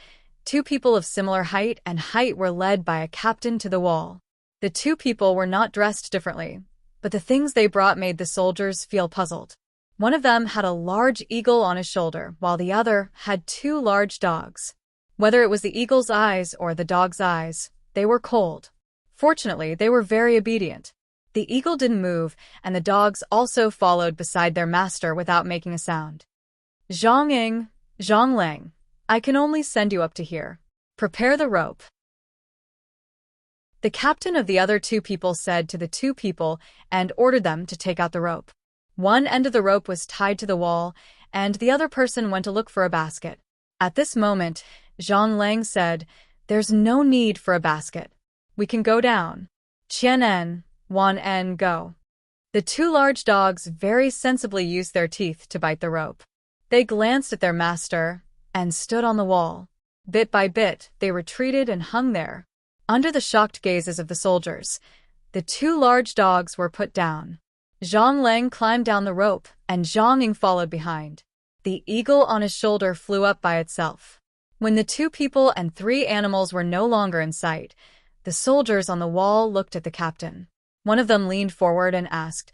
2 people of similar height were led by a captain to the wall. The 2 people were not dressed differently, but the things they brought made the soldiers feel puzzled. One of them had a large eagle on his shoulder, while the other had 2 large dogs. Whether it was the eagle's eyes or the dog's eyes, they were cold. Fortunately, they were very obedient. The eagle didn't move, and the dogs also followed beside their master without making a sound. Zhang Lang, I can only send you up to here. Prepare the rope. The captain of the other 2 people said to the 2 people and ordered them to take out the rope. One end of the rope was tied to the wall, and the other person went to look for a basket. At this moment, Zhang Lang said, "There's no need for a basket. We can go down. Qian Wan, go." The 2 large dogs very sensibly used their teeth to bite the rope. They glanced at their master and stood on the wall. Bit by bit, they retreated and hung there. Under the shocked gazes of the soldiers, the 2 large dogs were put down. Zhang Lang climbed down the rope, and Zhang followed behind. The eagle on his shoulder flew up by itself. When the 2 people and 3 animals were no longer in sight, the soldiers on the wall looked at the captain. One of them leaned forward and asked,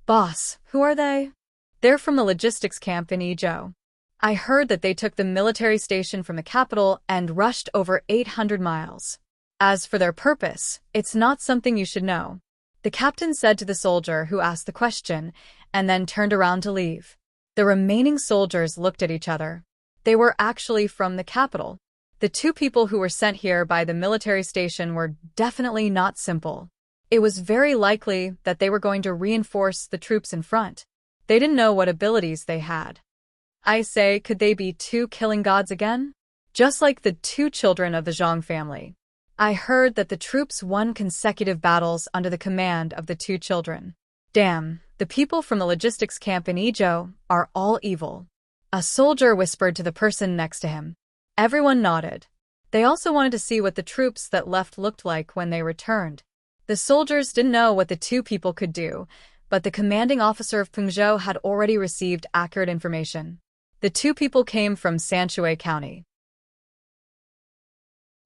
"Boss, who are they?" "They're from the logistics camp in Idyll. I heard that they took the military station from the capital and rushed over 800 miles. As for their purpose, it's not something you should know," the captain said to the soldier who asked the question, and then turned around to leave. The remaining soldiers looked at each other. They were actually from the capital. The 2 people who were sent here by the military station were definitely not simple. It was very likely that they were going to reinforce the troops in front. They didn't know what abilities they had. I say, could they be 2 killing gods again? Just like the 2 children of the Zhang family. I heard that the troops won consecutive battles under the command of the 2 children. Damn, the people from the logistics camp in Idyll are all evil. A soldier whispered to the person next to him. Everyone nodded. They also wanted to see what the troops that left looked like when they returned. The soldiers didn't know what the 2 people could do, but the commanding officer of Pengzhou had already received accurate information. The 2 people came from Sanshui County.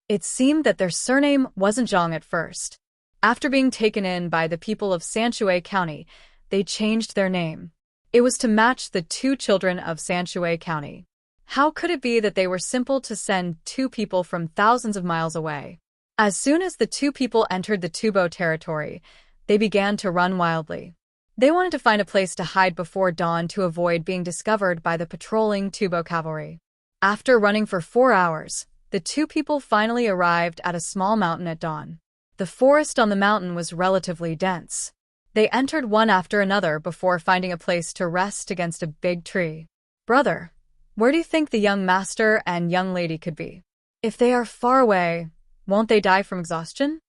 It seemed that their surname wasn't Zhang at first. After being taken in by the people of Sanshui County, they changed their name. It was to match the 2 children of Sanshui County. How could it be that they were simple to send 2 people from thousands of miles away? As soon as the 2 people entered the Tubo territory, they began to run wildly. They wanted to find a place to hide before dawn to avoid being discovered by the patrolling Tubo cavalry. After running for 4 hours, the 2 people finally arrived at a small mountain at dawn. The forest on the mountain was relatively dense. They entered one after another before finding a place to rest against a big tree. "Brother, where do you think the young master and young lady could be? If they are far away, won't they die from exhaustion?"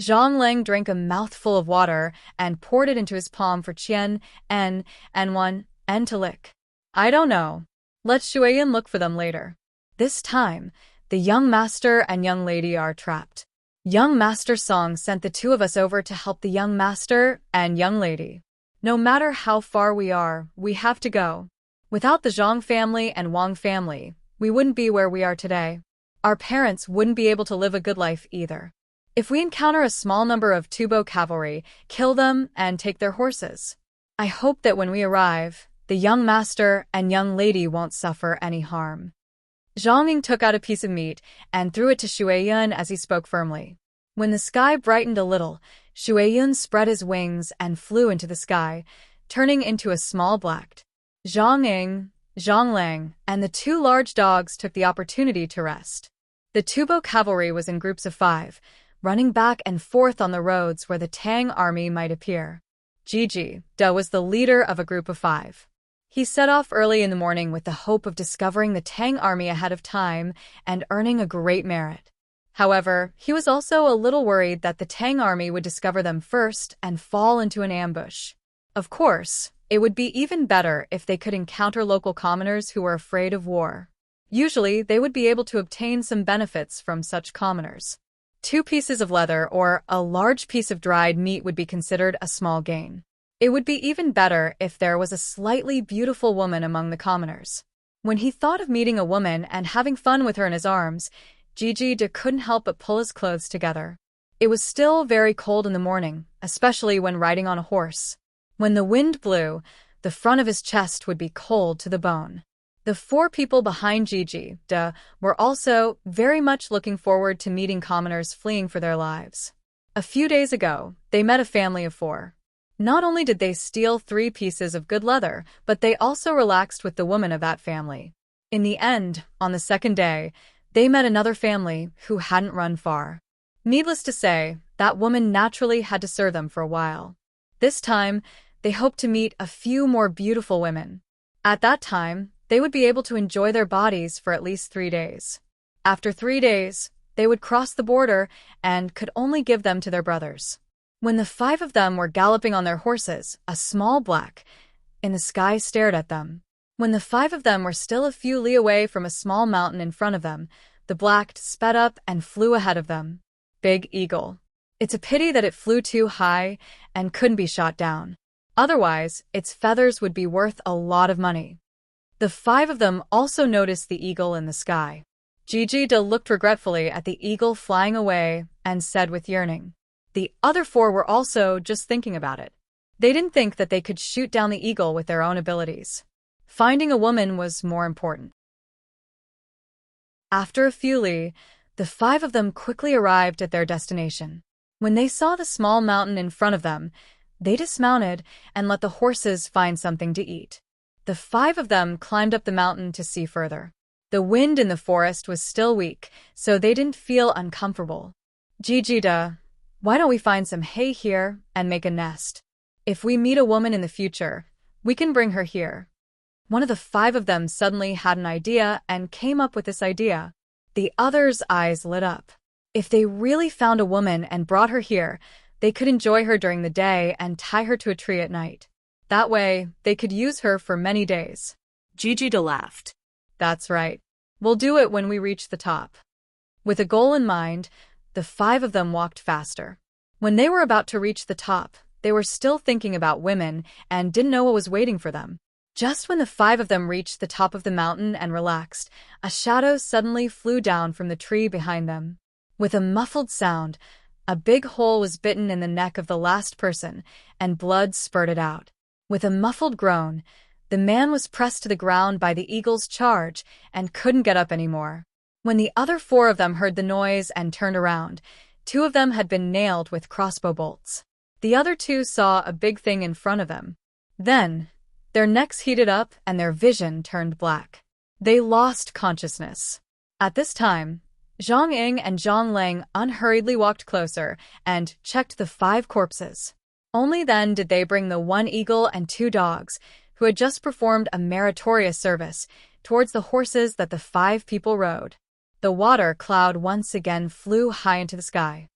Zhang Lang drank a mouthful of water and poured it into his palm for Qian and Wan to lick. "I don't know. Let Shuiyan look for them later. This time, the young master and young lady are trapped. Young Master Song sent the 2 of us over to help the young master and young lady. No matter how far we are, we have to go. Without the Zhang family and Wang family, we wouldn't be where we are today. Our parents wouldn't be able to live a good life either. If we encounter a small number of Tubo cavalry, kill them and take their horses. I hope that when we arrive, the young master and young lady won't suffer any harm." Zhang took out a piece of meat and threw it to Shuiyan as he spoke firmly. When the sky brightened a little, Shuiyan spread his wings and flew into the sky, turning into a small black. Zhang Lang, and the 2 large dogs took the opportunity to rest. The Tubo cavalry was in groups of 5, running back and forth on the roads where the Tang army might appear. Gigi Da was the leader of a group of 5. He set off early in the morning with the hope of discovering the Tang army ahead of time and earning a great merit. However, he was also a little worried that the Tang army would discover them first and fall into an ambush. Of course, It would be even better if they could encounter local commoners who were afraid of war. Usually, they would be able to obtain some benefits from such commoners. 2 pieces of leather or a large piece of dried meat would be considered a small gain. It would be even better if there was a slightly beautiful woman among the commoners. When he thought of meeting a woman and having fun with her in his arms, Gigi couldn't help but pull his clothes together. It was still very cold in the morning, especially when riding on a horse. When the wind blew, the front of his chest would be cold to the bone. The 4 people behind Gigi were also very much looking forward to meeting commoners fleeing for their lives. A few days ago, they met a family of 4. Not only did they steal 3 pieces of good leather, but they also relaxed with the woman of that family. In the end, on the 2nd day, they met another family who hadn't run far. Needless to say, that woman naturally had to serve them for a while. This time, they hoped to meet a few more beautiful women. At that time, they would be able to enjoy their bodies for at least 3 days. After 3 days, they would cross the border and could only give them to their brothers. When the 5 of them were galloping on their horses, a small black in the sky stared at them. When the 5 of them were still a few li away from a small mountain in front of them, the black sped up and flew ahead of them. Big eagle. It's a pity that it flew too high and couldn't be shot down. Otherwise, its feathers would be worth a lot of money. The 5 of them also noticed the eagle in the sky. Gigi looked regretfully at the eagle flying away and said with yearning. The other 4 were also just thinking about it. They didn't think that they could shoot down the eagle with their own abilities. Finding a woman was more important. After a few li, the 5 of them quickly arrived at their destination. When they saw the small mountain in front of them, they dismounted and let the horses find something to eat. The 5 of them climbed up the mountain to see further. The wind in the forest was still weak, so they didn't feel uncomfortable. Gigi, why don't we find some hay here and make a nest? If we meet a woman in the future, we can bring her here. One of the 5 of them suddenly had an idea and came up with this idea. The others' eyes lit up. If they really found a woman and brought her here, they could enjoy her during the day and tie her to a tree at night. That way, they could use her for many days. Gigi laughed. That's right. We'll do it when we reach the top. With a goal in mind, the 5 of them walked faster. When they were about to reach the top, they were still thinking about women and didn't know what was waiting for them. Just when the 5 of them reached the top of the mountain and relaxed, a shadow suddenly flew down from the tree behind them. With a muffled sound, a big hole was bitten in the neck of the last person, and blood spurted out. With a muffled groan, the man was pressed to the ground by the eagle's charge and couldn't get up anymore. When the other 4 of them heard the noise and turned around, 2 of them had been nailed with crossbow bolts. The other 2 saw a big thing in front of them. Then, their necks heated up and their vision turned black. They lost consciousness. At this time, Zhang Ying and Zhang Lang unhurriedly walked closer and checked the 5 corpses. Only then did they bring the 1 eagle and 2 dogs, who had just performed a meritorious service, towards the horses that the 5 people rode. The water cloud once again flew high into the sky.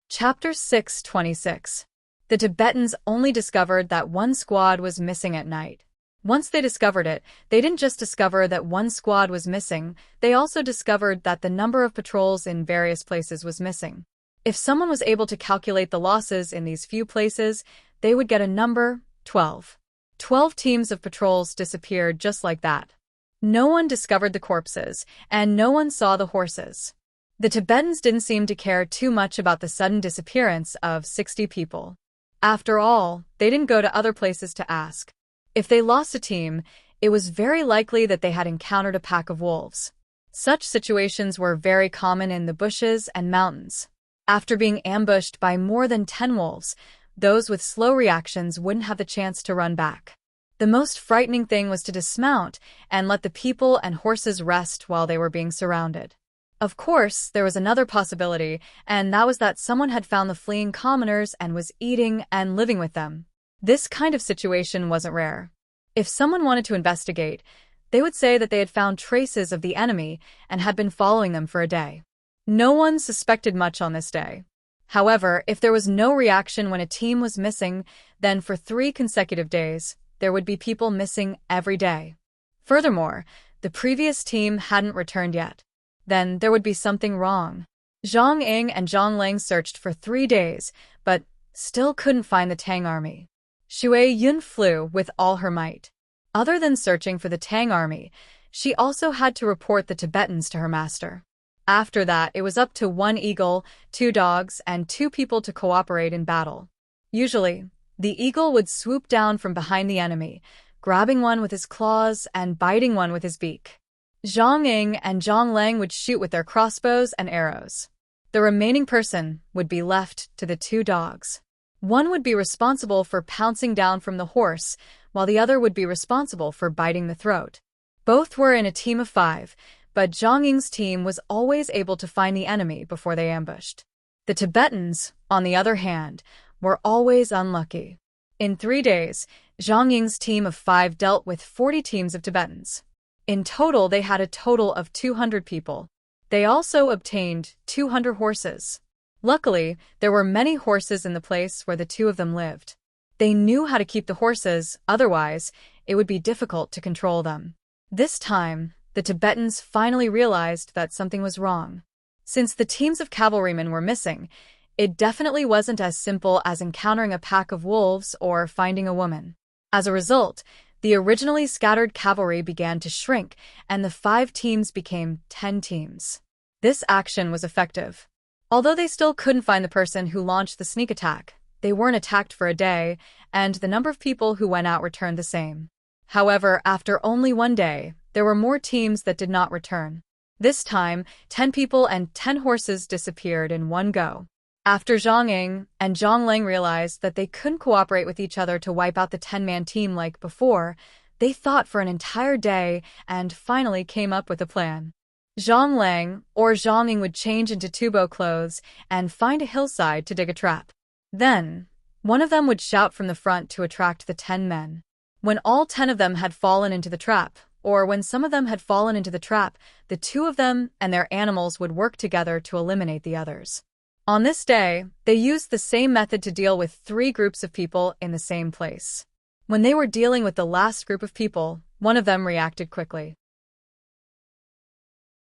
Chapter 6:26. The Tibetans only discovered that 1 squad was missing at night. Once they discovered it, they didn't just discover that 1 squad was missing, they also discovered that the number of patrols in various places was missing. If someone was able to calculate the losses in these few places, they would get a number, 12. 12 teams of patrols disappeared just like that. No one discovered the corpses, and no one saw the horses. The Tibetans didn't seem to care too much about the sudden disappearance of 60 people. After all, they didn't go to other places to ask. If they lost a team, it was very likely that they had encountered a pack of wolves. Such situations were very common in the bushes and mountains. After being ambushed by more than 10 wolves, those with slow reactions wouldn't have the chance to run back. The most frightening thing was to dismount and let the people and horses rest while they were being surrounded. Of course, there was another possibility, and that was that someone had found the fleeing commoners and was eating and living with them. This kind of situation wasn't rare. If someone wanted to investigate, they would say that they had found traces of the enemy and had been following them for a day. No one suspected much on this day. However, if there was no reaction when a team was missing, then for 3 consecutive days, there would be people missing every day. Furthermore, the previous team hadn't returned yet. Then there would be something wrong. Zhang Ying and Zhang Lang searched for 3 days, but still couldn't find the Tang army. Shui Yun flew with all her might. Other than searching for the Tang army, she also had to report the Tibetans to her master. After that, it was up to 1 eagle, 2 dogs, and 2 people to cooperate in battle. Usually, the eagle would swoop down from behind the enemy, grabbing one with his claws and biting one with his beak. Zhang Ying and Zhang Lang would shoot with their crossbows and arrows. The remaining person would be left to the 2 dogs. One would be responsible for pouncing down from the horse, while the other would be responsible for biting the throat. Both were in a team of 5, but Zhang Ying's team was always able to find the enemy before they ambushed. The Tibetans, on the other hand, were always unlucky. In 3 days, Zhang Ying's team of 5 dealt with 40 teams of Tibetans. In total, they had a total of 200 people. They also obtained 200 horses. Luckily, there were many horses in the place where the 2 of them lived. They knew how to keep the horses, otherwise, it would be difficult to control them. This time, the Tibetans finally realized that something was wrong. Since the teams of cavalrymen were missing, it definitely wasn't as simple as encountering a pack of wolves or finding a woman. As a result, the originally scattered cavalry began to shrink, and the 5 teams became 10 teams. This action was effective. Although they still couldn't find the person who launched the sneak attack, they weren't attacked for a day, and the number of people who went out returned the same. However, after only 1 day, there were more teams that did not return. This time, 10 people and 10 horses disappeared in one go. After Zhang Ying and Zhang Lang realized that they couldn't cooperate with each other to wipe out the 10-man team like before, they thought for an entire day and finally came up with a plan. Zhang Lang or Zhang Ying would change into tubo clothes and find a hillside to dig a trap. Then, one of them would shout from the front to attract the 10 men. When all 10 of them had fallen into the trap, or when some of them had fallen into the trap, the 2 of them and their animals would work together to eliminate the others. On this day, they used the same method to deal with 3 groups of people in the same place. When they were dealing with the last group of people, one of them reacted quickly.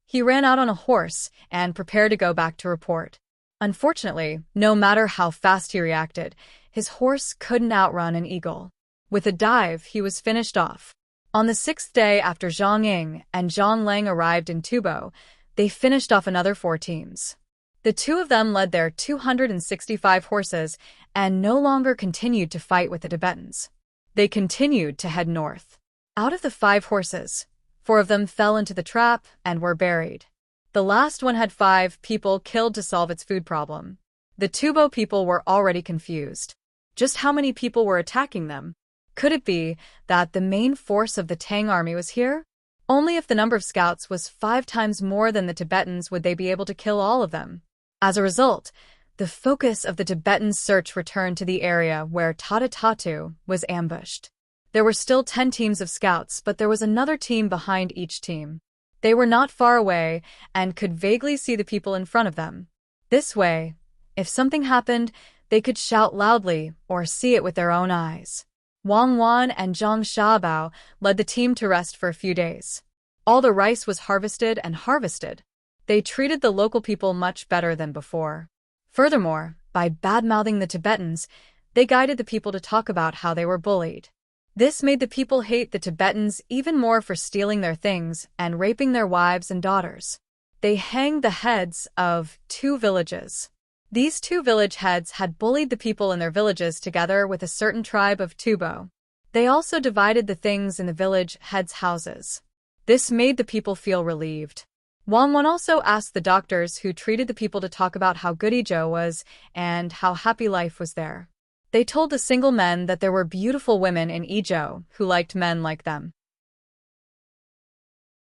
He ran out on a horse and prepared to go back to report. Unfortunately, no matter how fast he reacted, his horse couldn't outrun an eagle. With a dive, he was finished off. On the 6th day after Zhang Ying and Zhang Lang arrived in Tubo, they finished off another 4 teams. The 2 of them led their 265 horses and no longer continued to fight with the Tibetans. They continued to head north. Out of the 5 horses, 4 of them fell into the trap and were buried. The last one had 5 people killed to solve its food problem. The Tubo people were already confused. Just how many people were attacking them? Could it be that the main force of the Tang army was here? Only if the number of scouts was 5 times more than the Tibetans would they be able to kill all of them. As a result, the focus of the Tibetan search returned to the area where Tata Tatu was ambushed. There were still 10 teams of scouts, but there was another team behind each team. They were not far away and could vaguely see the people in front of them. This way, if something happened, they could shout loudly or see it with their own eyes. Wang Wan and Zhang Xiaobao led the team to rest for a few days. All the rice was harvested and harvested. They treated the local people much better than before. Furthermore, by bad-mouthing the Tibetans, they guided the people to talk about how they were bullied. This made the people hate the Tibetans even more for stealing their things and raping their wives and daughters. They hanged the heads of 2 villages. These 2 village heads had bullied the people in their villages together with a certain tribe of Tubo. They also divided the things in the village heads' houses. This made the people feel relieved. Wang Wan also asked the doctors who treated the people to talk about how good Idyll was and how happy life was there. They told the single men that there were beautiful women in Idyll who liked men like them.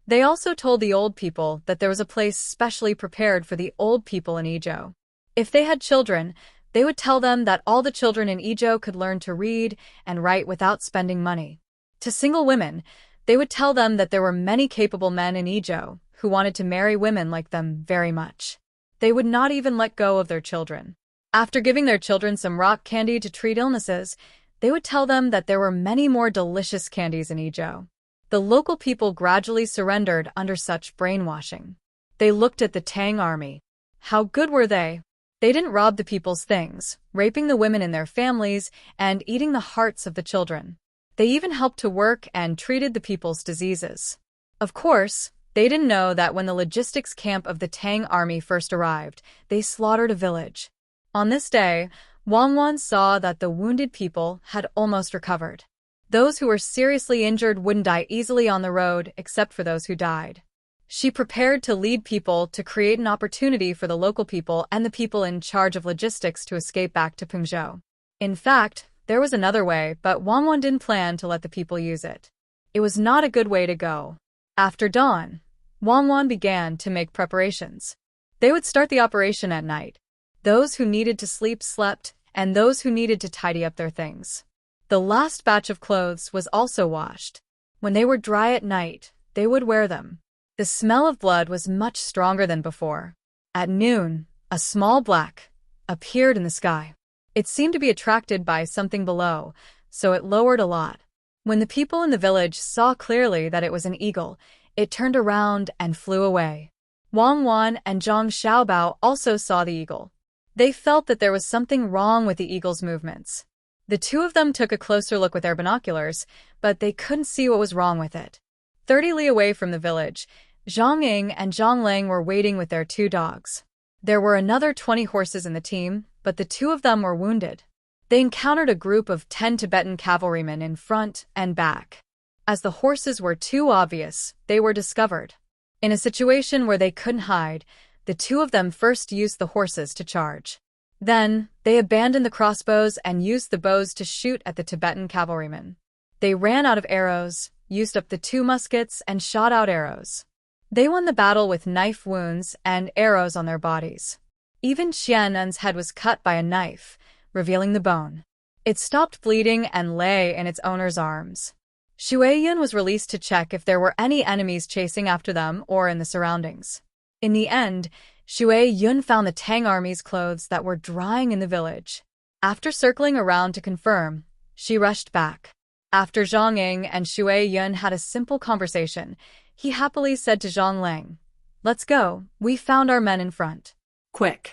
They also told the old people that there was a place specially prepared for the old people in Idyll. If they had children, they would tell them that all the children in Idyll could learn to read and write without spending money. To single women, they would tell them that there were many capable men in Idyll who wanted to marry women like them very much. They would not even let go of their children. After giving their children some rock candy to treat illnesses, they would tell them that there were many more delicious candies in Idyll. The local people gradually surrendered under such brainwashing. They looked at the Tang army. How good were they? They didn't rob the people's things, raping the women in their families, and eating the hearts of the children. They even helped to work and treated the people's diseases. Of course, they didn't know that when the logistics camp of the Tang army first arrived, they slaughtered a village. On this day, Wangwan saw that the wounded people had almost recovered. Those who were seriously injured wouldn't die easily on the road, except for those who died. She prepared to lead people to create an opportunity for the local people and the people in charge of logistics to escape back to Pengzhou. In fact, there was another way, but Wangwan didn't plan to let the people use it. It was not a good way to go. After dawn, Wangwan began to make preparations. They would start the operation at night. Those who needed to sleep slept, and those who needed to tidy up their things. The last batch of clothes was also washed. When they were dry at night, they would wear them. The smell of blood was much stronger than before. At noon, a small black appeared in the sky. It seemed to be attracted by something below, so it lowered a lot. When the people in the village saw clearly that it was an eagle, it turned around and flew away. Wang Wan and Zhang Xiaobao also saw the eagle. They felt that there was something wrong with the eagle's movements. The two of them took a closer look with their binoculars, but they couldn't see what was wrong with it. 30 li away from the village, Zhang Ying and Zhang Lang were waiting with their 2 dogs. There were another 20 horses in the team, but the 2 of them were wounded. They encountered a group of 10 Tibetan cavalrymen in front and back. As the horses were too obvious, they were discovered. In a situation where they couldn't hide, the 2 of them first used the horses to charge. Then, they abandoned the crossbows and used the bows to shoot at the Tibetan cavalrymen. They ran out of arrows, used up the 2 muskets, and shot out arrows. They won the battle with knife wounds and arrows on their bodies. Even Qian'en's head was cut by a knife, revealing the bone. It stopped bleeding and lay in its owner's arms. Shuai-yun was released to check if there were any enemies chasing after them or in the surroundings. In the end, Shuai-yun found the Tang army's clothes that were drying in the village. After circling around to confirm, she rushed back. After Zhang Ying and Shuai-yun had a simple conversation, he happily said to Zhang Lang, "Let's go, we found our men in front." Quick.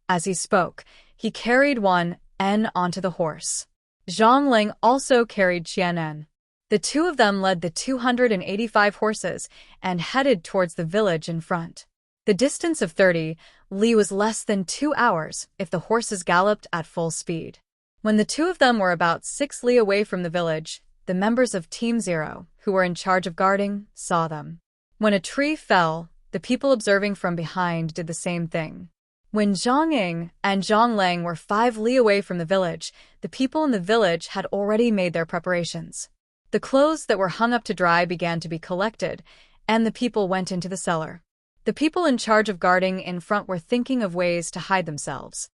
As he spoke, he carried one N onto the horse. Zhang Lang also carried Qian'en. The 2 of them led the 285 horses and headed towards the village in front. The distance of 30 li was less than 2 hours if the horses galloped at full speed. When the 2 of them were about 6 li away from the village, the members of Team 0, who were in charge of guarding, saw them. When a tree fell, the people observing from behind did the same thing. When Zhang Ying and Zhang Lang were 5 li away from the village, the people in the village had already made their preparations. The clothes that were hung up to dry began to be collected, and the people went into the cellar. The people in charge of guarding in front were thinking of ways to hide themselves.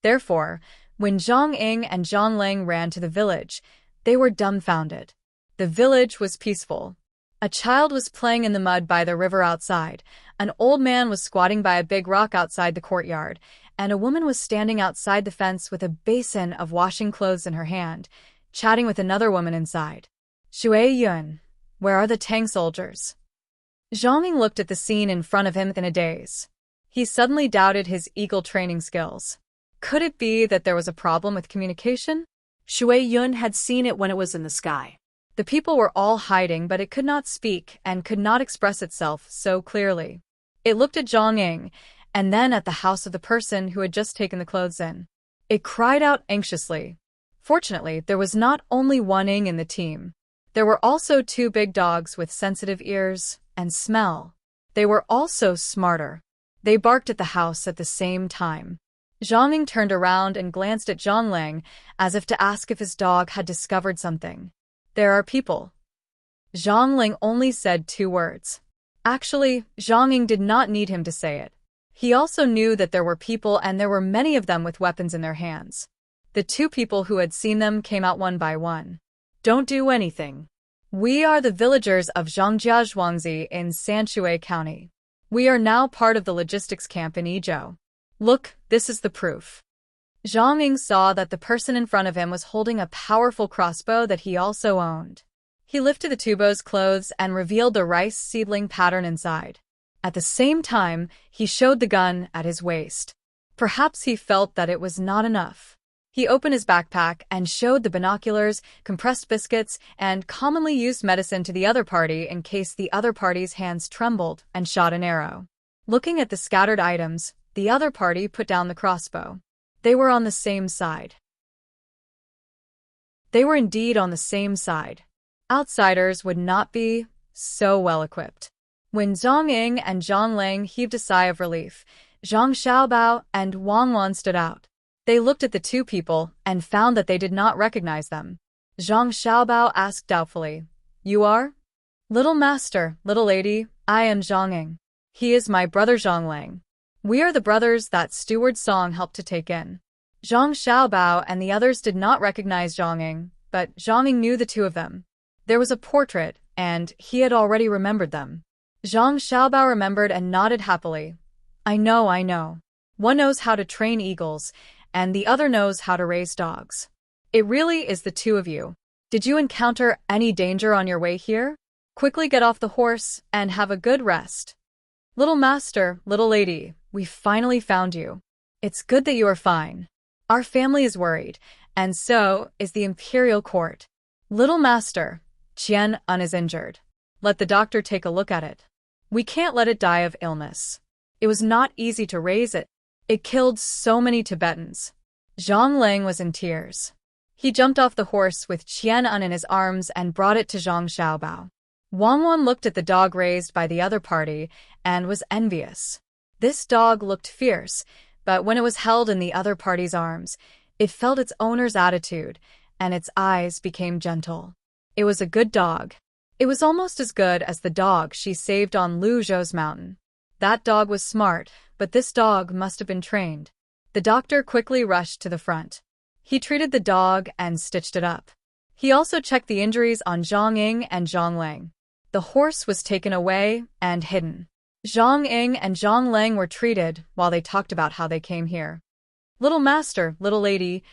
Therefore, when Zhang Ying and Zhang Lang ran to the village, they were dumbfounded. The village was peaceful. A child was playing in the mud by the river outside, an old man was squatting by a big rock outside the courtyard, and a woman was standing outside the fence with a basin of washing clothes in her hand, chatting with another woman inside. Shuai-yun, where are the Tang soldiers? Zhang Ying looked at the scene in front of him in a daze. He suddenly doubted his eagle training skills. Could it be that there was a problem with communication? Shuai-yun had seen it when it was in the sky. The people were all hiding, but it could not speak and could not express itself so clearly. It looked at Zhang Ying, and then at the house of the person who had just taken the clothes in. It cried out anxiously. Fortunately, there was not only one Ying in the team. There were also 2 big dogs with sensitive ears and smell. They were also smarter. They barked at the house at the same time. Zhang Ying turned around and glanced at Zhang Lang as if to ask if his dog had discovered something. There are people. Zhang Lang only said 2 words. Actually, Zhang Ying did not need him to say it. He also knew that there were people and there were many of them with weapons in their hands. The 2 people who had seen them came out one by one. Don't do anything. We are the villagers of Zhangjiazhuangzi in Sanshui County. We are now part of the logistics camp in Idyll. Look, this is the proof. Zhang Ying saw that the person in front of him was holding a powerful crossbow that he also owned. He lifted the tubo's clothes and revealed the rice seedling pattern inside. At the same time, he showed the gun at his waist. Perhaps he felt that it was not enough. He opened his backpack and showed the binoculars, compressed biscuits, and commonly used medicine to the other party in case the other party's hands trembled and shot an arrow. Looking at the scattered items, the other party put down the crossbow. They were on the same side. They were indeed on the same side. Outsiders would not be so well equipped. When Zhang Ying and Zhang Lang heaved a sigh of relief, Zhang Xiaobao and Wang Wan stood out. They looked at the two people and found that they did not recognize them. Zhang Xiaobao asked doubtfully, "You are?" "Little master, little lady, I am Zhang Ying. He is my brother Zhang Lang. We are the brothers that Steward Song helped to take in." Zhang Xiaobao and the others did not recognize Zhang Ying, but Zhang Ying knew the two of them. There was a portrait, and he had already remembered them. Zhang Xiaobao remembered and nodded happily. I know. One knows how to train eagles, and the other knows how to raise dogs. It really is the two of you. Did you encounter any danger on your way here? Quickly get off the horse and have a good rest. Little master, little lady, we finally found you. It's good that you are fine. Our family is worried, and so is the imperial court. Little master, Qian Un is injured. Let the doctor take a look at it. We can't let it die of illness. It was not easy to raise it. It killed so many Tibetans. Zhang Lang was in tears. He jumped off the horse with Qian Un in his arms and brought it to Zhang Xiaobao. Wang Wan looked at the dog raised by the other party and was envious. This dog looked fierce, but when it was held in the other party's arms, it felt its owner's attitude, and its eyes became gentle. It was a good dog. It was almost as good as the dog she saved on Lu Zhou's mountain. That dog was smart, but this dog must have been trained. The doctor quickly rushed to the front. He treated the dog and stitched it up. He also checked the injuries on Zhang Ying and Zhang Lang. The horse was taken away and hidden. Zhang Ying and Zhang Lang were treated while they talked about how they came here. Little master, little lady,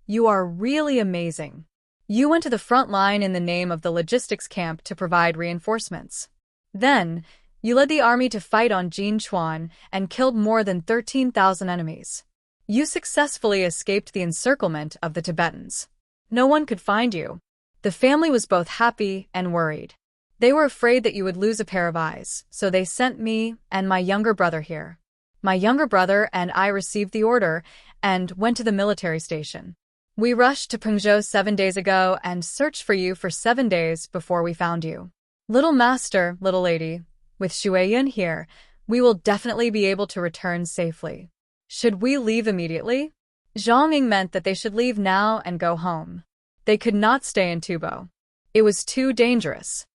you are really amazing. You went to the front line in the name of the logistics camp to provide reinforcements. Then, you led the army to fight on Jinchuan and killed more than 13,000 enemies. You successfully escaped the encirclement of the Tibetans. No one could find you. The family was both happy and worried. They were afraid that you would lose a pair of eyes, so they sent me and my younger brother here. My younger brother and I received the order and went to the military station. We rushed to Pengzhou 7 days ago and searched for you for 7 days before we found you. Little master, little lady, with Shuiyan here, we will definitely be able to return safely. Should we leave immediately? Zhang Ying meant that they should leave now and go home. They could not stay in Tubo. It was too dangerous.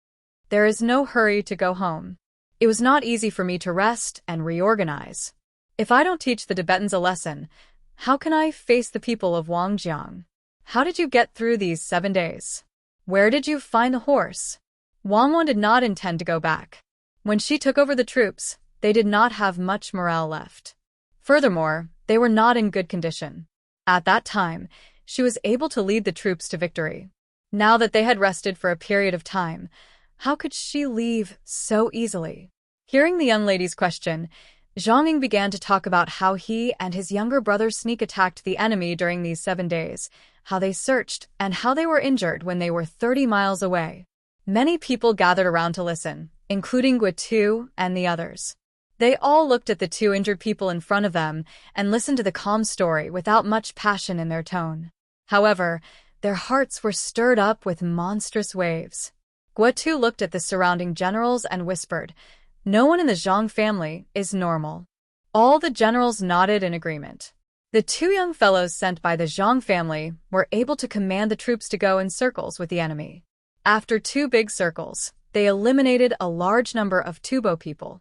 There is no hurry to go home. It was not easy for me to rest and reorganize. If I don't teach the Tibetans a lesson, how can I face the people of Wangjiang? How did you get through these 7 days? Where did you find the horse? Wang Wan did not intend to go back. When she took over the troops, they did not have much morale left. Furthermore, they were not in good condition. At that time, she was able to lead the troops to victory. Now that they had rested for a period of time, how could she leave so easily? Hearing the young lady's question, Zhang Ying began to talk about how he and his younger brother sneak attacked the enemy during these 7 days, how they searched, and how they were injured when they were 30 miles away. Many people gathered around to listen, including Guitu and the others. They all looked at the 2 injured people in front of them and listened to the calm story without much passion in their tone. However, their hearts were stirred up with monstrous waves. Guitu looked at the surrounding generals and whispered, "No one in the Zhang family is normal." All the generals nodded in agreement. The 2 young fellows sent by the Zhang family were able to command the troops to go in circles with the enemy. After 2 big circles, they eliminated a large number of Tubo people.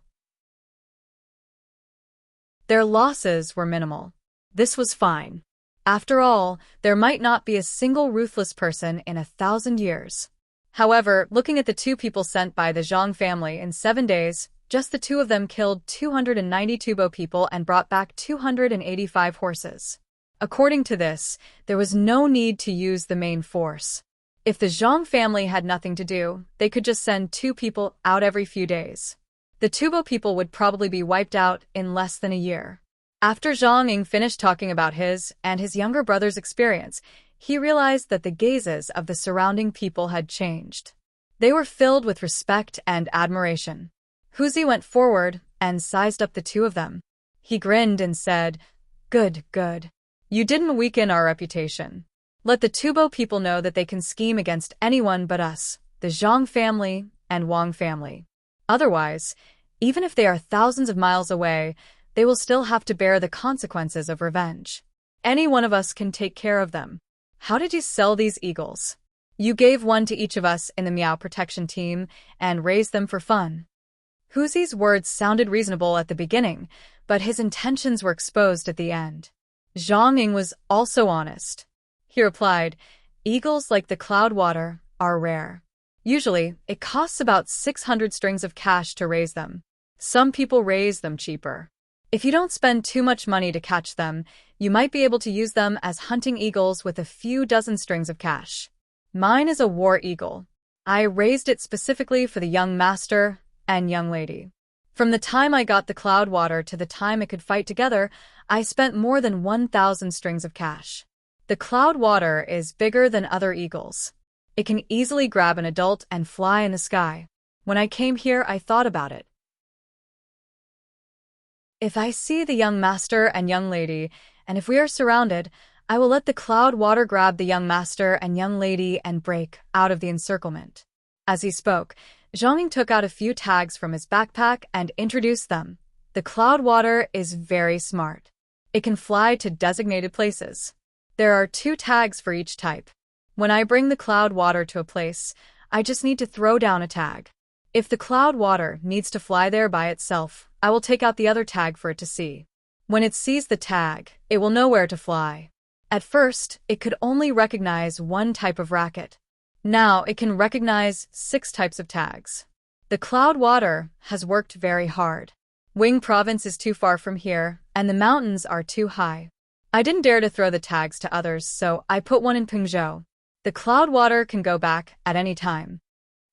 Their losses were minimal. This was fine. After all, there might not be a single ruthless person in 1,000 years. However, looking at the 2 people sent by the Zhang family in 7 days, Just the two of them killed 290 Tubo people and brought back 285 horses. According to this, there was no need to use the main force. If the Zhang family had nothing to do, they could just send 2 people out every few days. The Tubo people would probably be wiped out in less than a year. After Zhang Ying finished talking about his and his younger brother's experience, he realized that the gazes of the surrounding people had changed. They were filled with respect and admiration. Huzi went forward and sized up the two of them. He grinned and said, "Good, good. You didn't weaken our reputation. Let the Tubo people know that they can scheme against anyone but us, the Zhang family and Wang family. Otherwise, even if they are thousands of miles away, they will still have to bear the consequences of revenge. Any one of us can take care of them. How did you sell these eagles? You gave one to each of us in the Meow protection team and raised them for fun." Huzi's words sounded reasonable at the beginning, but his intentions were exposed at the end. Zhang Ying was also honest. He replied, "Eagles like the Cloudwater are rare. Usually, it costs about 600 strings of cash to raise them. Some people raise them cheaper. If you don't spend too much money to catch them, you might be able to use them as hunting eagles with a few dozen strings of cash. Mine is a war eagle. I raised it specifically for the young master and young lady. From the time I got the Cloudwater to the time it could fight together, I spent more than 1,000 strings of cash. The Cloudwater is bigger than other eagles. It can easily grab an adult and fly in the sky. When I came here, I thought about it. If I see the young master and young lady, and if we are surrounded, I will let the Cloudwater grab the young master and young lady and break out of the encirclement." As he spoke, Zhang Ying took out a few tags from his backpack and introduced them. The Cloudwater is very smart. It can fly to designated places. There are 2 tags for each type. When I bring the Cloudwater to a place, I just need to throw down a tag. If the Cloudwater needs to fly there by itself, I will take out the other tag for it to see. When it sees the tag, it will know where to fly. At first, it could only recognize one type of racket. Now it can recognize 6 types of tags. The Cloudwater has worked very hard. Wing Province is too far from here, and the mountains are too high. I didn't dare to throw the tags to others, so I put one in Pengzhou. The Cloudwater can go back at any time.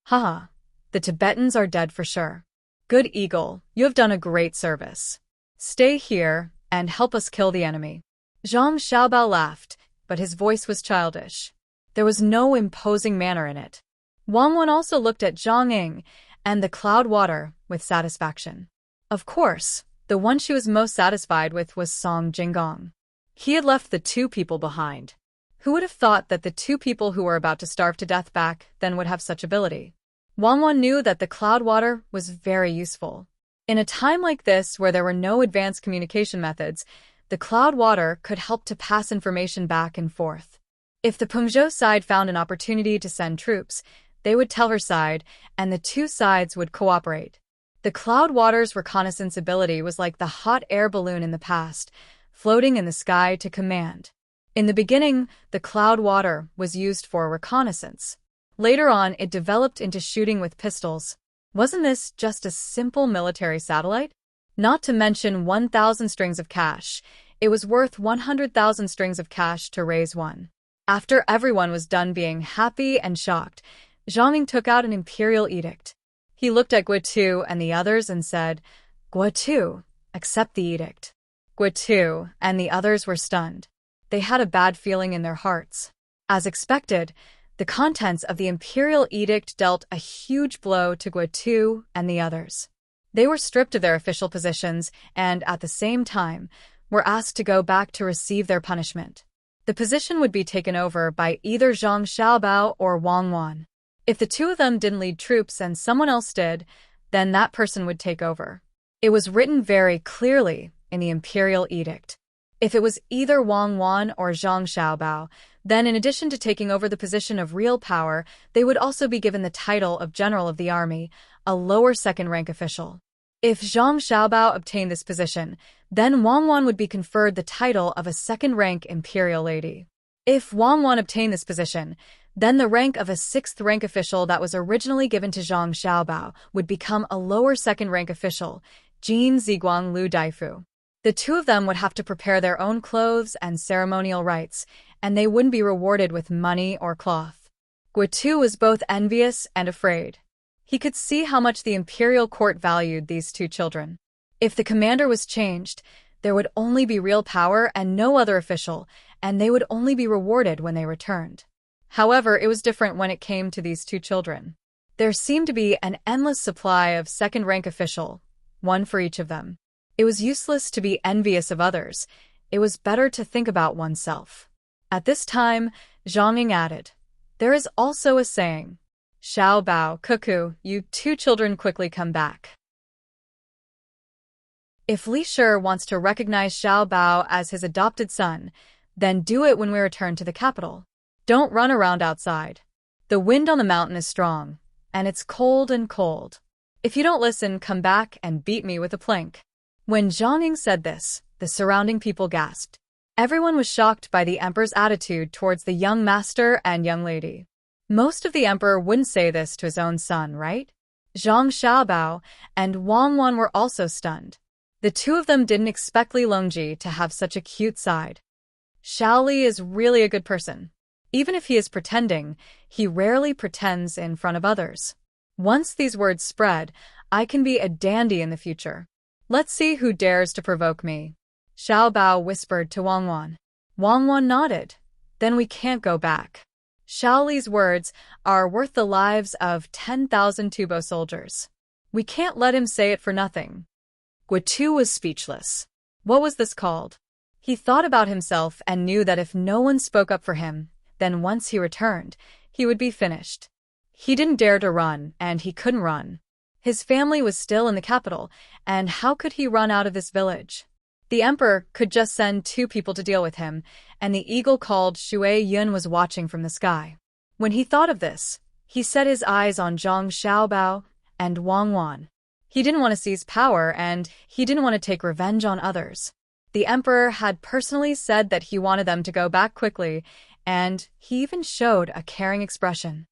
Haha, the Tibetans are dead for sure. Good Eagle, you have done a great service. Stay here and help us kill the enemy." Zhang Xiaobao laughed, but his voice was childish. There was no imposing manner in it. Wang Wen also looked at Zhang Ying and the Cloudwater with satisfaction. Of course, the one she was most satisfied with was Song Jinggong. He had left the 2 people behind. Who would have thought that the 2 people who were about to starve to death back then would have such ability? Wang Wen knew that the Cloudwater was very useful. In a time like this where there were no advanced communication methods, the Cloudwater could help to pass information back and forth. If the Pengzhou side found an opportunity to send troops, they would tell her side, and the 2 sides would cooperate. The Cloudwater's reconnaissance ability was like the hot air balloon in the past, floating in the sky to command. In the beginning, the Cloudwater was used for reconnaissance. Later on, it developed into shooting with pistols. Wasn't this just a simple military satellite? Not to mention 1,000 strings of cash. It was worth 100,000 strings of cash to raise one. After everyone was done being happy and shocked, Zhang Ying took out an imperial edict. He looked at Guotu and the others and said, "Guotu, accept the edict." Guotu and the others were stunned. They had a bad feeling in their hearts. As expected, the contents of the imperial edict dealt a huge blow to Guotu and the others. They were stripped of their official positions and, at the same time, were asked to go back to receive their punishment. The position would be taken over by either Zhang Xiaobao or Wang Wan. If the 2 of them didn't lead troops and someone else did, then that person would take over. It was written very clearly in the imperial edict. If it was either Wang Wan or Zhang Xiaobao, then in addition to taking over the position of real power, they would also be given the title of General of the Army, a lower second-rank official. If Zhang Xiaobao obtained this position, then Wang Wan would be conferred the title of a second-rank imperial lady. If Wang Wan obtained this position, Then the rank of a 6th rank official that was originally given to Zhang Xiaobao would become a lower 2nd rank official, Jin Ziguang Lu Daifu. The two of them would have to prepare their own clothes and ceremonial rites, and they wouldn't be rewarded with money or cloth. Guotu was both envious and afraid. He could see how much the imperial court valued these two children. If the commander was changed, there would only be real power and no other official, and they would only be rewarded when they returned. However, it was different when it came to these two children. There seemed to be an endless supply of 2nd rank official, one for each of them. It was useless to be envious of others. It was better to think about oneself. At this time, Zhang Ying added, "There is also a saying, Xiao Bao, Cuckoo, you two children quickly come back." If Li Shi wants to recognize Xiao Bao as his adopted son, then do it when we return to the capital. Don't run around outside. The wind on the mountain is strong, and it's cold and cold. If you don't listen, come back and beat me with a plank. When Zhang Ying said this, the surrounding people gasped. Everyone was shocked by the emperor's attitude towards the young master and young lady. Most of the emperor wouldn't say this to his own son, right? Zhang Xiaobao and Wang Wan were also stunned. The two of them didn't expect Li Longji to have such a cute side. Xiao Li is really a good person. Even if he is pretending, he rarely pretends in front of others. Once these words spread, I can be a dandy in the future. Let's see who dares to provoke me. Xiao Bao whispered to Wang Wan. Wang Wan nodded. Then we can't go back. Xiao Li's words are worth the lives of 10,000 Tubo soldiers. We can't let him say it for nothing. Guotu was speechless. What was this called? He thought about himself and knew that if no one spoke up for him, then once he returned, he would be finished. He didn't dare to run, and he couldn't run. His family was still in the capital, and how could he run out of this village? The emperor could just send 2 people to deal with him, and the eagle called Shui Yun was watching from the sky. When he thought of this, he set his eyes on Zhang Xiaobao and Wang Wan. He didn't want to seize power, and he didn't want to take revenge on others. The emperor had personally said that he wanted them to go back quickly, and he even showed a caring expression.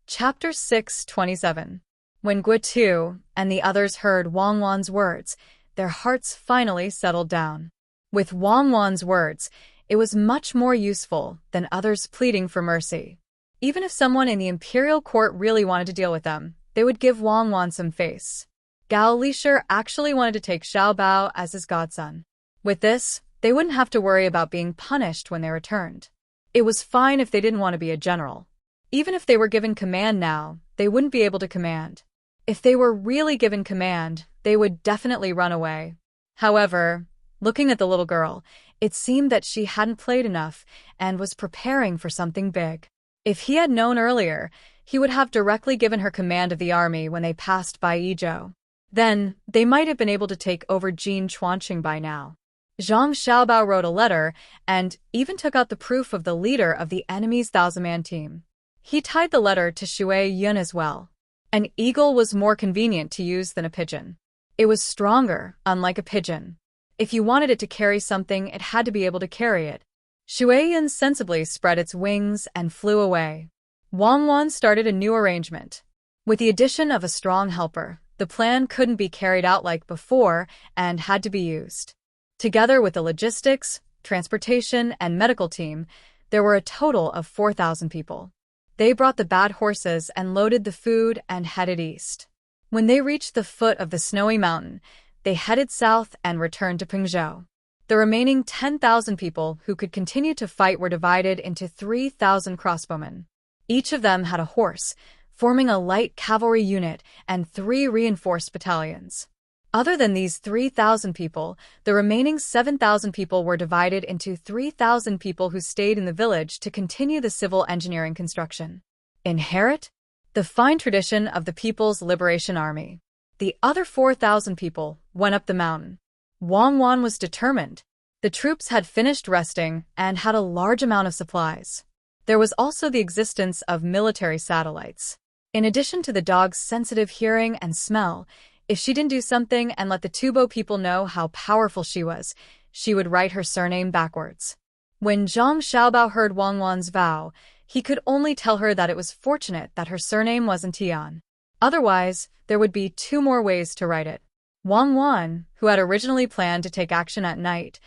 Chapter 6:27. When Guotu and the others heard Wang Wan's words, their hearts finally settled down. With Wang Wan's words, it was much more useful than others pleading for mercy. Even if someone in the imperial court really wanted to deal with them, they would give Wang Wan some face. Gao Li actually wanted to take Xiao Bao as his godson. With this, they wouldn't have to worry about being punished when they returned. It was fine if they didn't want to be a general. Even if they were given command now, they wouldn't be able to command. If they were really given command, they would definitely run away. However, looking at the little girl, it seemed that she hadn't played enough and was preparing for something big. If he had known earlier, he would have directly given her command of the army when they passed by Idyll. Then, they might have been able to take over Jin Chuanqing by now. Zhang Xiaobao wrote a letter and even took out the proof of the leader of the enemy's 1,000-man team. He tied the letter to Shui Yun as well. An eagle was more convenient to use than a pigeon. It was stronger, unlike a pigeon. If you wanted it to carry something, it had to be able to carry it. Shui Yun sensibly spread its wings and flew away. Wang Wan started a new arrangement. With the addition of a strong helper, the plan couldn't be carried out like before and had to be used. Together with the logistics, transportation, and medical team, there were a total of 4,000 people. They brought the bad horses and loaded the food and headed east. When they reached the foot of the snowy mountain, they headed south and returned to Pengzhou. The remaining 10,000 people who could continue to fight were divided into 3,000 crossbowmen. Each of them had a horse, forming a light cavalry unit and 3 reinforced battalions. Other than these 3,000 people, the remaining 7,000 people were divided into 3,000 people who stayed in the village to continue the civil engineering construction. Inherit the fine tradition of the People's Liberation Army. The other 4,000 people went up the mountain. Wang Wan was determined. The troops had finished resting and had a large amount of supplies. There was also the existence of military satellites. In addition to the dog's sensitive hearing and smell, if she didn't do something and let the Tubo people know how powerful she was, she would write her surname backwards. When Zhang Xiaobao heard Wang Wan's vow, he could only tell her that it was fortunate that her surname wasn't Tian. Otherwise, there would be 2 more ways to write it. Wang Wan, who had originally planned to take action at night,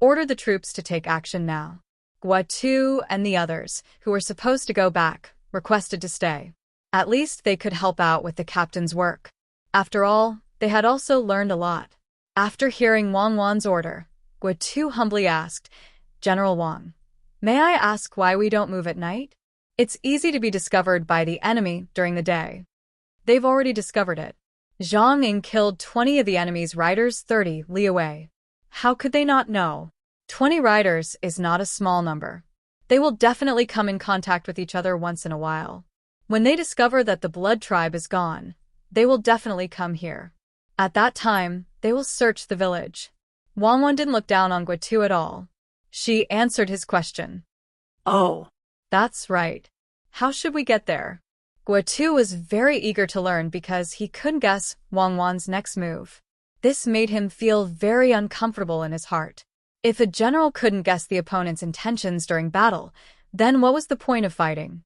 ordered the troops to take action now. Guo Tu and the others, who were supposed to go back, requested to stay. At least they could help out with the captain's work. After all, they had also learned a lot. After hearing Wang Wan's order, Guo Tu humbly asked, "General Wang, may I ask why we don't move at night? It's easy to be discovered by the enemy during the day." They've already discovered it. Zhang Ying killed 20 of the enemy's riders 30 li away. How could they not know? 20 riders is not a small number. They will definitely come in contact with each other once in a while. When they discover that the blood tribe is gone, they will definitely come here. At that time, they will search the village. Wang Wan didn't look down on Guo Tu at all. She answered his question. Oh. That's right. How should we get there? Guo Tu was very eager to learn because he couldn't guess Wang Wan's next move. This made him feel very uncomfortable in his heart. If a general couldn't guess the opponent's intentions during battle, then what was the point of fighting?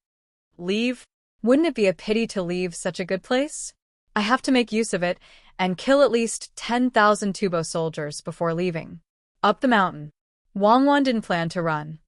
Leave? Wouldn't it be a pity to leave such a good place? I have to make use of it and kill at least 10,000 Tubo soldiers before leaving. Up the mountain. Wang Wan didn't plan to run.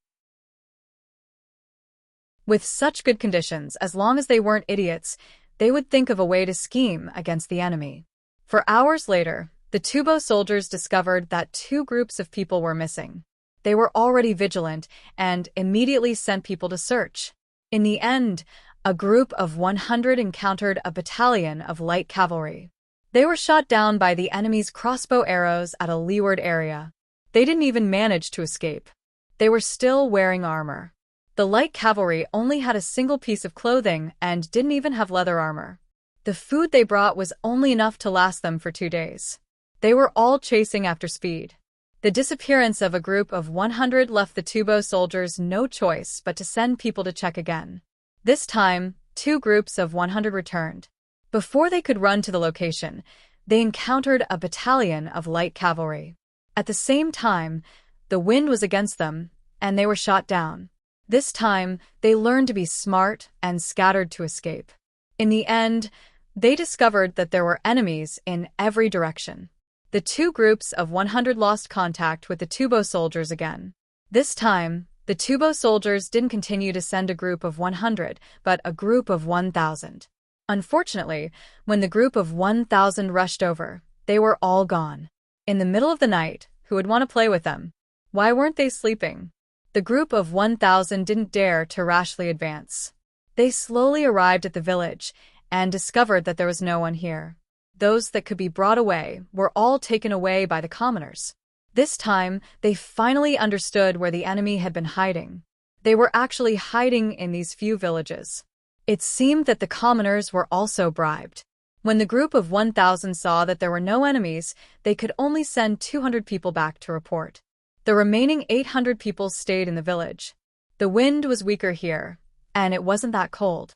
With such good conditions, as long as they weren't idiots, they would think of a way to scheme against the enemy. For hours later, the Tubo soldiers discovered that 2 groups of people were missing. They were already vigilant and immediately sent people to search. In the end, a group of 100 encountered a battalion of light cavalry. They were shot down by the enemy's crossbow arrows at a leeward area. They didn't even manage to escape. They were still wearing armor. The light cavalry only had a single piece of clothing and didn't even have leather armor. The food they brought was only enough to last them for 2 days. They were all chasing after speed. The disappearance of a group of 100 left the Tubo soldiers no choice but to send people to check again. This time, 2 groups of 100 returned. Before they could run to the location, they encountered a battalion of light cavalry. At the same time, the wind was against them, and they were shot down. This time, they learned to be smart and scattered to escape. In the end, they discovered that there were enemies in every direction. The 2 groups of 100 lost contact with the Tubo soldiers again. This time, the Tubo soldiers didn't continue to send a group of 100, but a group of 1,000. Unfortunately, when the group of 1,000 rushed over, they were all gone. In the middle of the night, who would want to play with them? Why weren't they sleeping? The group of 1,000 didn't dare to rashly advance. They slowly arrived at the village and discovered that there was no one here. Those that could be brought away were all taken away by the commoners. This time, they finally understood where the enemy had been hiding. They were actually hiding in these few villages. It seemed that the commoners were also bribed. When the group of 1,000 saw that there were no enemies, they could only send 200 people back to report. The remaining 800 people stayed in the village. The wind was weaker here, and it wasn't that cold.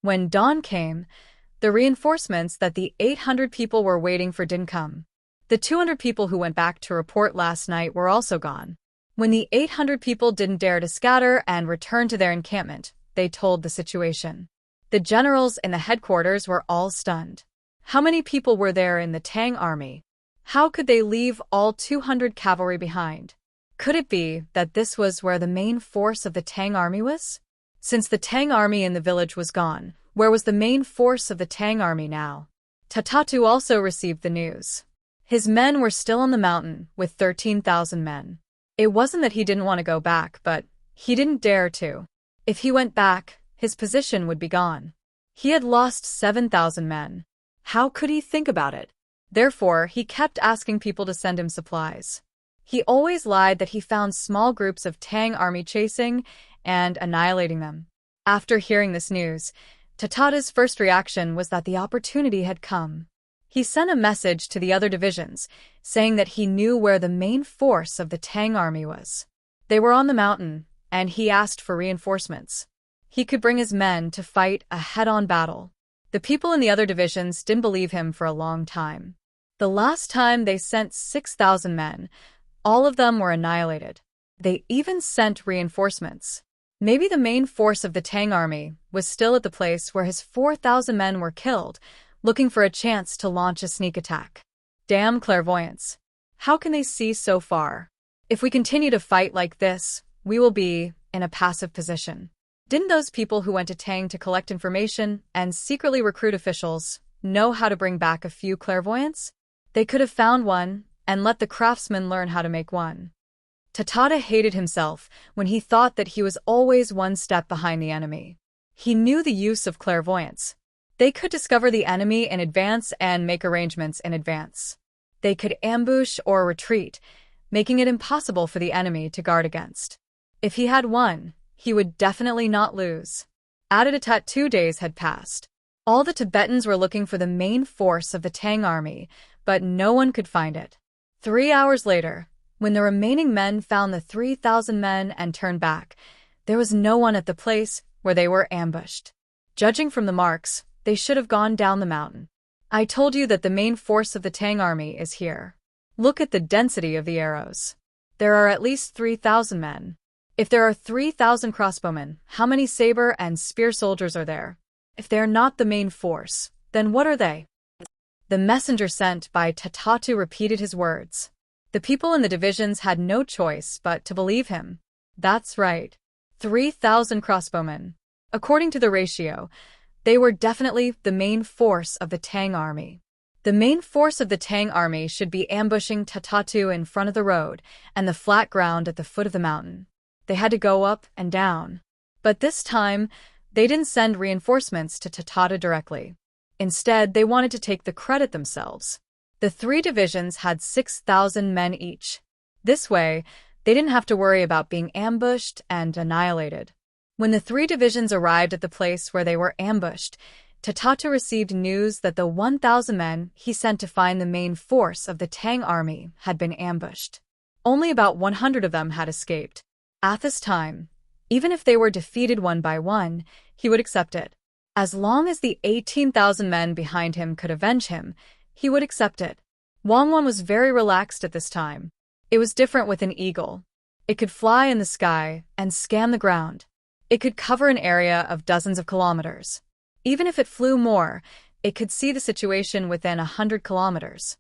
When dawn came, the reinforcements that the 800 people were waiting for didn't come. The 200 people who went back to report last night were also gone. When the 800 people didn't dare to scatter and return to their encampment, they told the situation. The generals in the headquarters were all stunned. How many people were there in the Tang army? How could they leave all 200 cavalry behind? Could it be that this was where the main force of the Tang army was? Since the Tang army in the village was gone, where was the main force of the Tang army now? Tatatu also received the news. His men were still on the mountain with 13,000 men. It wasn't that he didn't want to go back, but he didn't dare to. If he went back, his position would be gone. He had lost 7,000 men. How could he think about it? Therefore, he kept asking people to send him supplies. He always lied that he found small groups of Tang army chasing and annihilating them. After hearing this news, Tatata's first reaction was that the opportunity had come. He sent a message to the other divisions, saying that he knew where the main force of the Tang army was. They were on the mountain, and he asked for reinforcements. He could bring his men to fight a head-on battle. The people in the other divisions didn't believe him for a long time. The last time they sent 6,000 men, all of them were annihilated. They even sent reinforcements. Maybe the main force of the Tang army was still at the place where his 4,000 men were killed, looking for a chance to launch a sneak attack. Damn clairvoyance. How can they see so far? If we continue to fight like this, we will be in a passive position. Didn't those people who went to Tang to collect information and secretly recruit officials know how to bring back a few clairvoyants? They could have found one and let the craftsmen learn how to make one. Tatata hated himself when he thought that he was always one step behind the enemy. He knew the use of clairvoyance. They could discover the enemy in advance and make arrangements in advance. They could ambush or retreat, making it impossible for the enemy to guard against. If he had won, he would definitely not lose. Added 2 days had passed. All the Tibetans were looking for the main force of the Tang army, but no one could find it. 3 hours later, when the remaining men found the 3,000 men and turned back, there was no one at the place where they were ambushed. Judging from the marks, they should have gone down the mountain. I told you that the main force of the Tang army is here. Look at the density of the arrows. There are at least 3,000 men. If there are 3,000 crossbowmen, how many saber and spear soldiers are there? If they are not the main force, then what are they? The messenger sent by Tatatu repeated his words. The people in the divisions had no choice but to believe him. That's right. 3,000 crossbowmen. According to the ratio, they were definitely the main force of the Tang army. The main force of the Tang army should be ambushing Tatatu in front of the road and the flat ground at the foot of the mountain. They had to go up and down. But this time, they didn't send reinforcements to Tatata directly. Instead, they wanted to take the credit themselves. The 3 divisions had 6,000 men each. This way, they didn't have to worry about being ambushed and annihilated. When the 3 divisions arrived at the place where they were ambushed, Tatata received news that the 1,000 men he sent to find the main force of the Tang army had been ambushed. Only about 100 of them had escaped. At this time, even if they were defeated one by one, he would accept it. As long as the 18,000 men behind him could avenge him, he would accept it. Wangwan was very relaxed at this time. It was different with an eagle. It could fly in the sky and scan the ground. It could cover an area of dozens of kilometers. Even if it flew more, it could see the situation within 100 kilometers.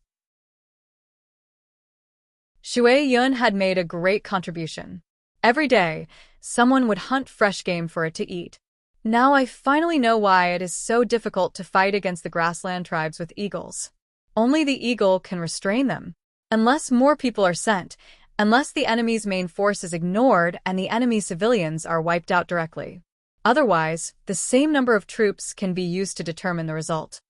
Shui Yun had made a great contribution. Every day, someone would hunt fresh game for it to eat. Now I finally know why it is so difficult to fight against the grassland tribes with eagles. Only the eagle can restrain them. Unless more people are sent, unless the enemy's main force is ignored and the enemy civilians are wiped out directly. Otherwise, the same number of troops can be used to determine the result.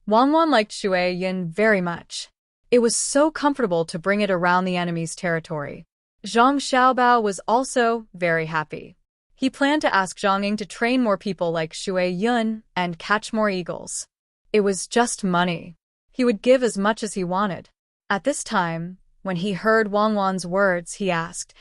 Wangwan liked Shui Yin very much. It was so comfortable to bring it around the enemy's territory. Zhang Xiaobao was also very happy. He planned to ask Zhang Ying to train more people like Shui Yun and catch more eagles. It was just money. He would give as much as he wanted. At this time, when he heard Wang Wan's words, he asked,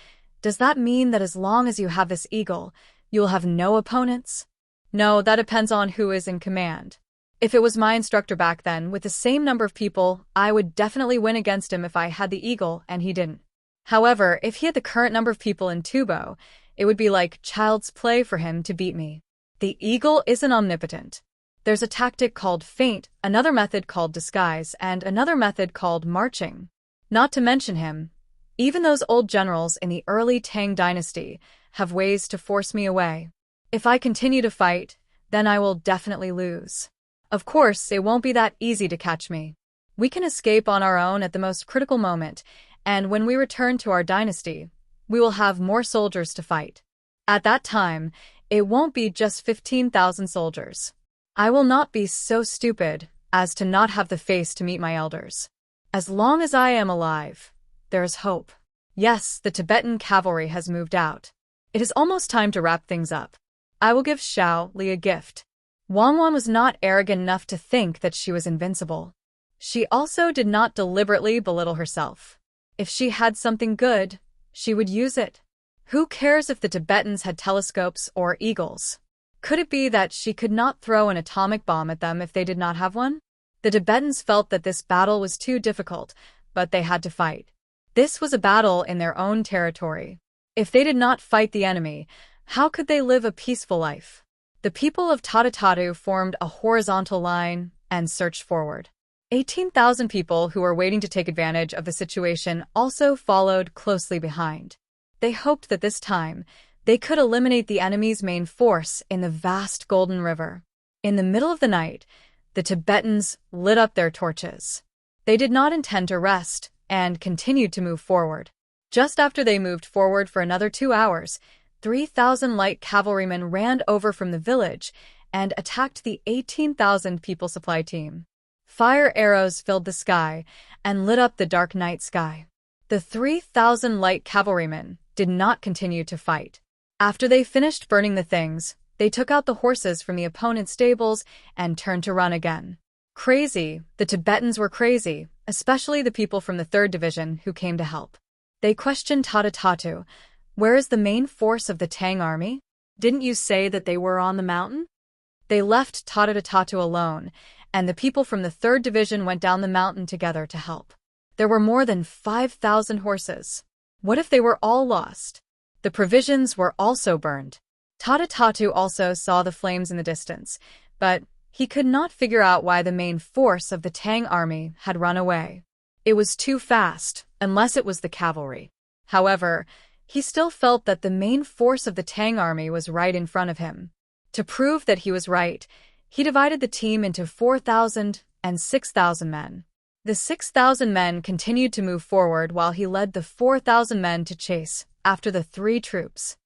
"Does that mean that as long as you have this eagle, you will have no opponents?" "No, that depends on who is in command. If it was my instructor back then, with the same number of people, I would definitely win against him if I had the eagle and he didn't. However, if he had the current number of people in Tubo, it would be like child's play for him to beat me. The eagle isn't omnipotent. There's a tactic called feint, another method called disguise, and another method called marching. Not to mention him, even those old generals in the early Tang dynasty have ways to force me away. If I continue to fight, then I will definitely lose. Of course, it won't be that easy to catch me. We can escape on our own at the most critical moment, and when we return to our dynasty, we will have more soldiers to fight. At that time, it won't be just 15,000 soldiers. I will not be so stupid as to not have the face to meet my elders. As long as I am alive, there is hope. Yes, the Tibetan cavalry has moved out. It is almost time to wrap things up. I will give Xiao Li a gift. Wang Wan was not arrogant enough to think that she was invincible. She also did not deliberately belittle herself. If she had something good, she would use it. Who cares if the Tibetans had telescopes or eagles? Could it be that she could not throw an atomic bomb at them if they did not have one? The The Tibetans felt that this battle was too difficult, but they had to fight. This was a battle in their own territory. If they did not fight the enemy, how could they live a peaceful life? The people of Tatatatu formed a horizontal line and surged forward. 18,000 people who were waiting to take advantage of the situation also followed closely behind. They hoped that this time, they could eliminate the enemy's main force in the vast Golden River. In the middle of the night, the Tibetans lit up their torches. They did not intend to rest and continued to move forward. Just after they moved forward for another 2 hours, 3,000 light cavalrymen ran over from the village and attacked the 18,000 people supply team. Fire arrows filled the sky and lit up the dark night sky. The 3,000 light cavalrymen did not continue to fight. After they finished burning the things, they took out the horses from the opponent's stables and turned to run again. Crazy, the Tibetans were crazy, especially the people from the 3rd Division who came to help. They questioned Tatatatu, "Where is the main force of the Tang army? Didn't you say that they were on the mountain?" They left Tatatatu alone, and the people from the 3rd Division went down the mountain together to help. There were more than 5,000 horses. What if they were all lost? The provisions were also burned. Tatatatu also saw the flames in the distance, but he could not figure out why the main force of the Tang army had run away. It was too fast, unless it was the cavalry. However, he still felt that the main force of the Tang army was right in front of him. To prove that he was right, he divided the team into 4,000 and 6,000 men. The 6,000 men continued to move forward while he led the 4,000 men to chase after the 3 troops.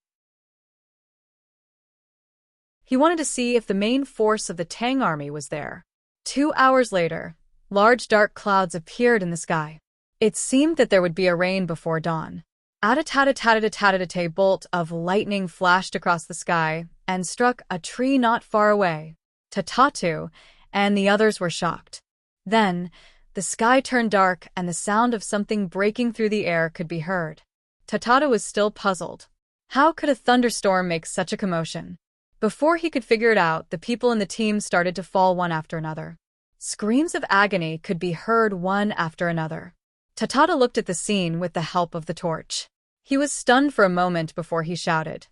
He wanted to see if the main force of the Tang army was there. 2 hours later, large dark clouds appeared in the sky. It seemed that there would be a rain before dawn. A bolt of lightning flashed across the sky and struck a tree not far away. Tatatu and the others were shocked. Then, the sky turned dark and the sound of something breaking through the air could be heard. Tatatu was still puzzled. How could a thunderstorm make such a commotion? Before he could figure it out, the people in the team started to fall one after another. Screams of agony could be heard one after another. Tatatu looked at the scene with the help of the torch. He was stunned for a moment before he shouted,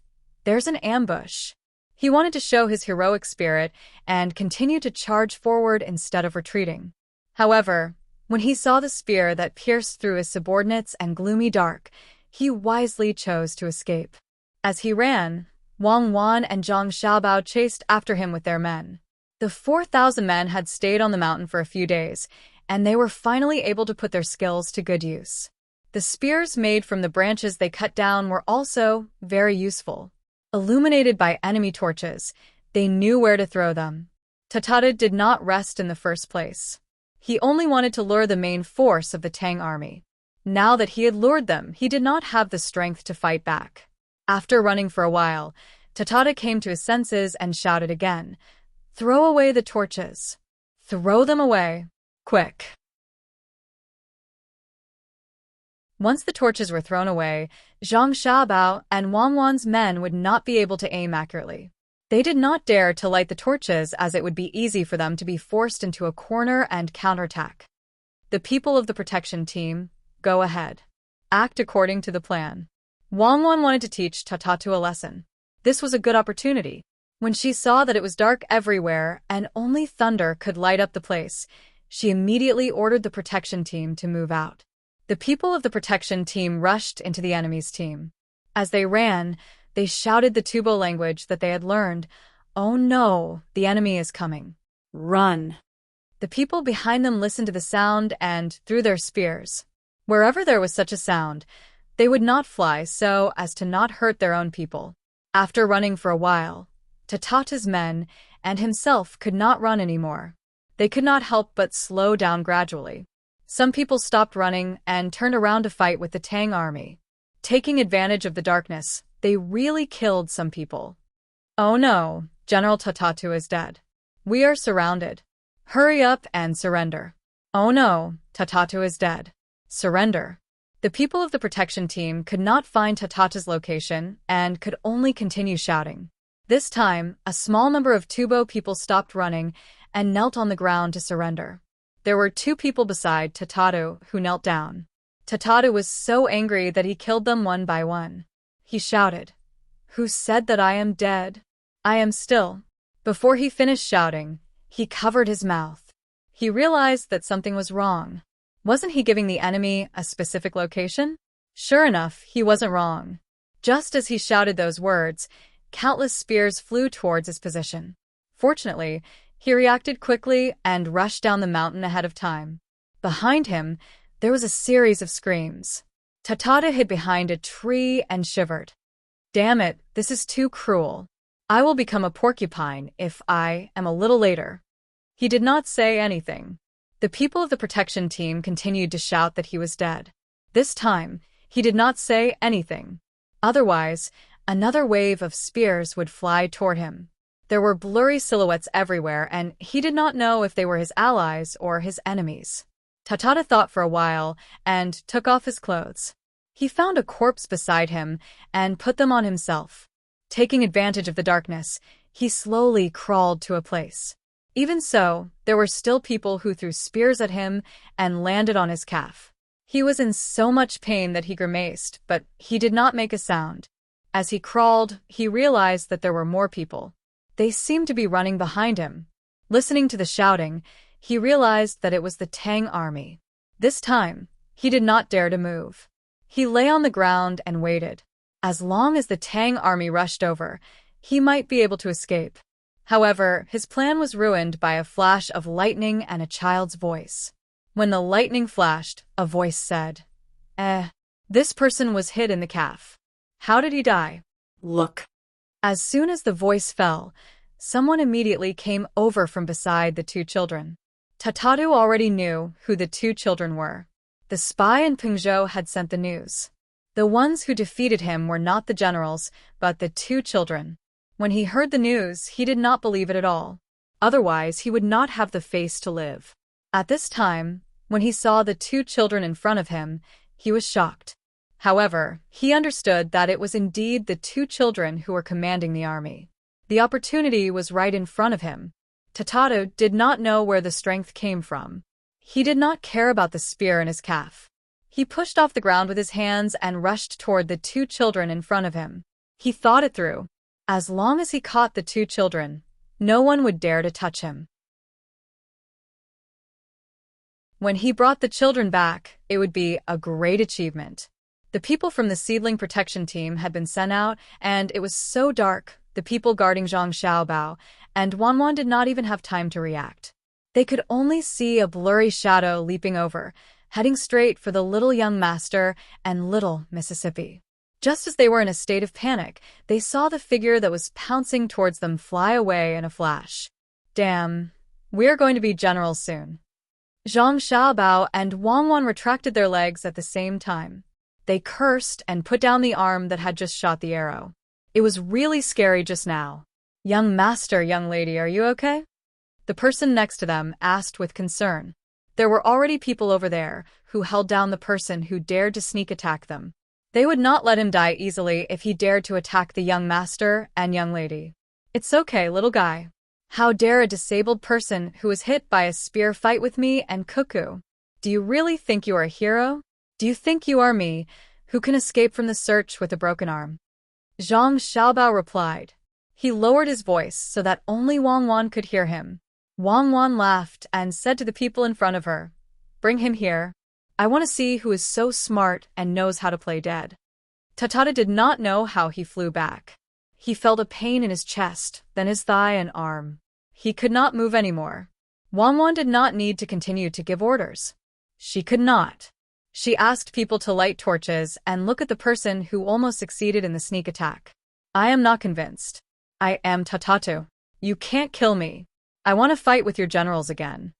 "There's an ambush." He wanted to show his heroic spirit and continue to charge forward instead of retreating. However, when he saw the spear that pierced through his subordinates and gloomy dark, he wisely chose to escape. As he ran, Wang Wan and Zhang Xiaobao chased after him with their men. The 4,000 men had stayed on the mountain for a few days, and they were finally able to put their skills to good use. The spears made from the branches they cut down were also very useful. Illuminated by enemy torches, they knew where to throw them. Tatatu did not rest in the first place. He only wanted to lure the main force of the Tang army. Now that he had lured them, he did not have the strength to fight back. After running for a while, Tatatu came to his senses and shouted again, "Throw away the torches. Throw them away. Quick." Once the torches were thrown away, Zhang Xiaobao and Wang Wan's men would not be able to aim accurately. They did not dare to light the torches as it would be easy for them to be forced into a corner and counterattack. The people of the protection team, go ahead. Act according to the plan. Wang Wan wanted to teach Tatatu a lesson. This was a good opportunity. When she saw that it was dark everywhere and only thunder could light up the place, she immediately ordered the protection team to move out. The people of the protection team rushed into the enemy's team. As they ran, they shouted the Tubo language that they had learned. "Oh no, the enemy is coming. Run." The people behind them listened to the sound and threw their spears. Wherever there was such a sound, they would not fly so as to not hurt their own people. After running for a while, Tatatu's men and himself could not run anymore. They could not help but slow down gradually. Some people stopped running and turned around to fight with the Tang army. Taking advantage of the darkness, they really killed some people. "Oh no, General Tatatu is dead. We are surrounded. Hurry up and surrender." "Oh no, Tatatu is dead. Surrender." The people of the protection team could not find Tatatu's location and could only continue shouting. This time, a small number of Tubo people stopped running and knelt on the ground to surrender. There were two people beside Tataru who knelt down. Tataru was so angry that he killed them one by one. He shouted, "Who said that I am dead? I am still." Before he finished shouting, he covered his mouth. He realized that something was wrong. Wasn't he giving the enemy a specific location? Sure enough, he wasn't wrong. Just as he shouted those words, countless spears flew towards his position. Fortunately, he reacted quickly and rushed down the mountain ahead of time. Behind him, there was a series of screams. Tataru hid behind a tree and shivered. Damn it, this is too cruel. I will become a porcupine if I am a little later. He did not say anything. The people of the protection team continued to shout that he was dead. This time, he did not say anything. Otherwise, another wave of spears would fly toward him. There were blurry silhouettes everywhere, and he did not know if they were his allies or his enemies. Tataru thought for a while and took off his clothes. He found a corpse beside him and put them on himself. Taking advantage of the darkness, he slowly crawled to a place. Even so, there were still people who threw spears at him and landed on his calf. He was in so much pain that he grimaced, but he did not make a sound. As he crawled, he realized that there were more people. They seemed to be running behind him. Listening to the shouting, he realized that it was the Tang army. This time, he did not dare to move. He lay on the ground and waited. As long as the Tang army rushed over, he might be able to escape. However, his plan was ruined by a flash of lightning and a child's voice. When the lightning flashed, a voice said, This person was hit in the calf. How did he die?" Look. As soon as the voice fell, someone immediately came over from beside the two children. Tataru already knew who the two children were. The spy in Pengzhou had sent the news. The ones who defeated him were not the generals, but the two children. When he heard the news, he did not believe it at all. Otherwise, he would not have the face to live. At this time, when he saw the two children in front of him, he was shocked. However, he understood that it was indeed the two children who were commanding the army. The opportunity was right in front of him. Tataru did not know where the strength came from. He did not care about the spear in his calf. He pushed off the ground with his hands and rushed toward the two children in front of him. He thought it through. As long as he caught the two children, no one would dare to touch him. When he brought the children back, it would be a great achievement. The people from the seedling protection team had been sent out, and it was so dark, the people guarding Zhang Xiaobao and Wanwan did not even have time to react. They could only see a blurry shadow leaping over, heading straight for the little young master and little Mississippi. Just as they were in a state of panic, they saw the figure that was pouncing towards them fly away in a flash. Damn, we're going to be generals soon. Zhang Xiaobao and Wanwan retracted their legs at the same time. They cursed and put down the arm that had just shot the arrow. It was really scary just now. "Young master, young lady, are you okay?" The person next to them asked with concern. There were already people over there who held down the person who dared to sneak attack them. They would not let him die easily if he dared to attack the young master and young lady. "It's okay, little guy. How dare a disabled person who was hit by a spear fight with me and Cuckoo? Do you really think you are a hero? Do you think you are me, who can escape from the search with a broken arm?" Zhang Xiaobao replied. He lowered his voice so that only Wang Wan could hear him. Wang Wan laughed and said to the people in front of her, "Bring him here. I want to see who is so smart and knows how to play dead." Tataru did not know how he flew back. He felt a pain in his chest, then his thigh and arm. He could not move anymore. Wang Wan did not need to continue to give orders. She could not. She asked people to light torches and look at the person who almost succeeded in the sneak attack. "I am not convinced. I am Tataru. You can't kill me. I want to fight with your generals again."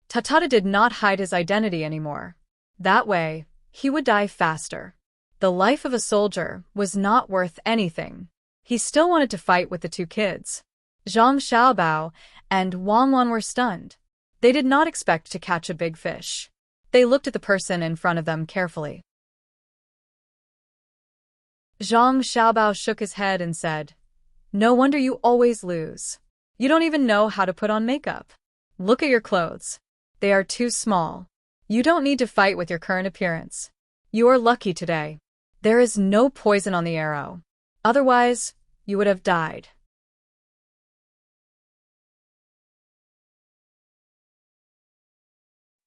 Tataru did not hide his identity anymore. That way, he would die faster. The life of a soldier was not worth anything. He still wanted to fight with the two kids. Zhang Xiaobao and Wang Wan were stunned. They did not expect to catch a big fish. They looked at the person in front of them carefully. Zhang Xiaobao shook his head and said, "No wonder you always lose. You don't even know how to put on makeup. Look at your clothes. They are too small. You don't need to fight with your current appearance. You are lucky today. There is no poison on the arrow. Otherwise, you would have died.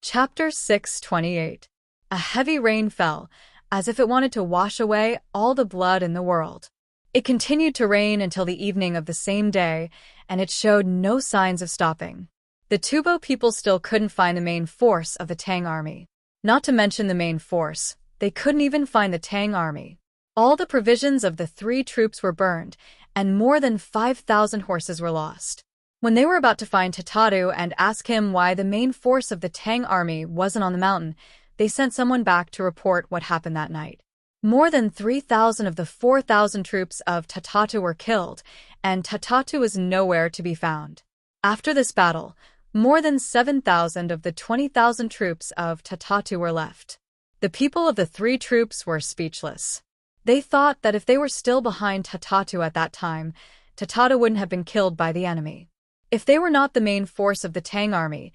Chapter 628. A heavy rain fell, as if it wanted to wash away all the blood in the world. It continued to rain until the evening of the same day, and it showed no signs of stopping. The Tubo people still couldn't find the main force of the Tang army. Not to mention the main force, they couldn't even find the Tang army. All the provisions of the 3 troops were burned, and more than 5,000 horses were lost. When they were about to find Tatatu and ask him why the main force of the Tang army wasn't on the mountain, they sent someone back to report what happened that night. More than 3,000 of the 4,000 troops of Tatatu were killed, and Tatatu is nowhere to be found. After this battle, more than 7,000 of the 20,000 troops of Tatatu were left. The people of the 3 troops were speechless. They thought that if they were still behind Tatatu at that time, Tatatu wouldn't have been killed by the enemy. If they were not the main force of the Tang army,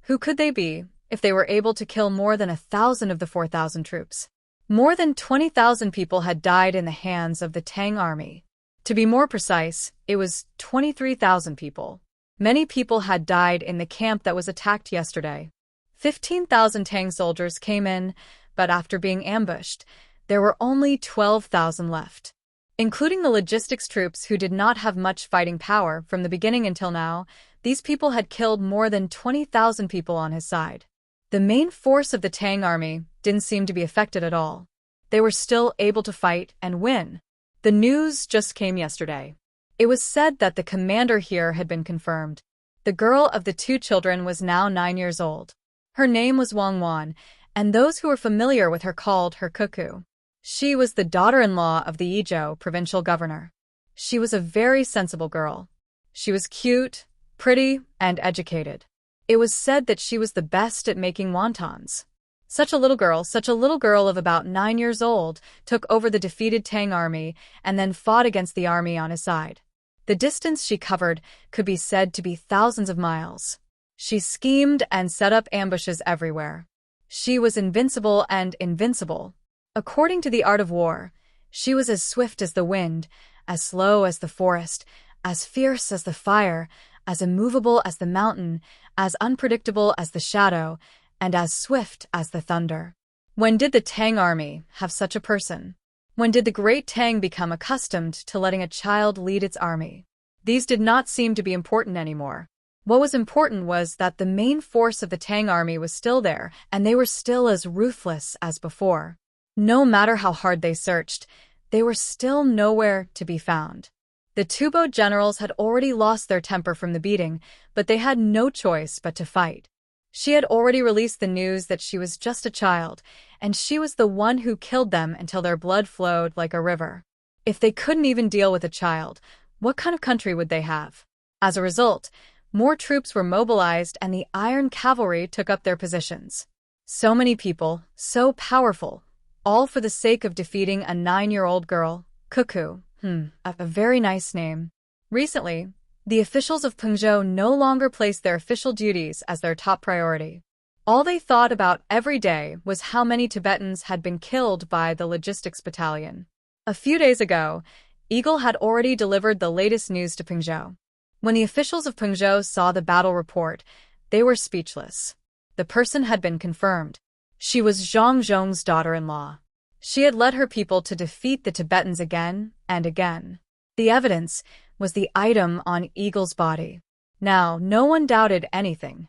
who could they be if they were able to kill more than 1,000 of the 4,000 troops? More than 20,000 people had died in the hands of the Tang army. To be more precise, it was 23,000 people. Many people had died in the camp that was attacked yesterday. 15,000 Tang soldiers came in, but after being ambushed, there were only 12,000 left. Including the logistics troops who did not have much fighting power from the beginning until now, these people had killed more than 20,000 people on his side. The main force of the Tang army didn't seem to be affected at all. They were still able to fight and win. The news just came yesterday. It was said that the commander here had been confirmed. The girl of the 2 children was now 9 years old. Her name was Wang Wan, and those who were familiar with her called her Cuckoo. She was the daughter-in-law of the Idyll provincial governor. She was a very sensible girl. She was cute, pretty, and educated. It was said that she was the best at making wontons. Such a little girl of about 9 years old, took over the defeated Tang army and then fought against the army on his side. The distance she covered could be said to be thousands of miles. She schemed and set up ambushes everywhere. She was invincible and invincible. According to the art of war, she was as swift as the wind, as slow as the forest, as fierce as the fire, as immovable as the mountain, as unpredictable as the shadow, and as swift as the thunder. When did the Tang army have such a person? When did the great Tang become accustomed to letting a child lead its army? These did not seem to be important anymore. What was important was that the main force of the Tang army was still there, and they were still as ruthless as before. No matter how hard they searched, they were still nowhere to be found. The Tubo generals had already lost their temper from the beating, but they had no choice but to fight. She had already released the news that she was just a child, and she was the one who killed them until their blood flowed like a river. If they couldn't even deal with a child, what kind of country would they have? As a result, more troops were mobilized and the Iron Cavalry took up their positions. So many people, so powerful, all for the sake of defeating a 9-year-old girl, Cuckoo. A very nice name. Recently, the officials of Pengzhou no longer placed their official duties as their top priority. All they thought about every day was how many Tibetans had been killed by the logistics battalion. A few days ago, Idyll had already delivered the latest news to Pengzhou. When the officials of Pengzhou saw the battle report, they were speechless. The person had been confirmed. She was Zhang Zhong's daughter-in-law. She had led her people to defeat the Tibetans again and again. The evidence was the item on Idyll's body. Now, no one doubted anything.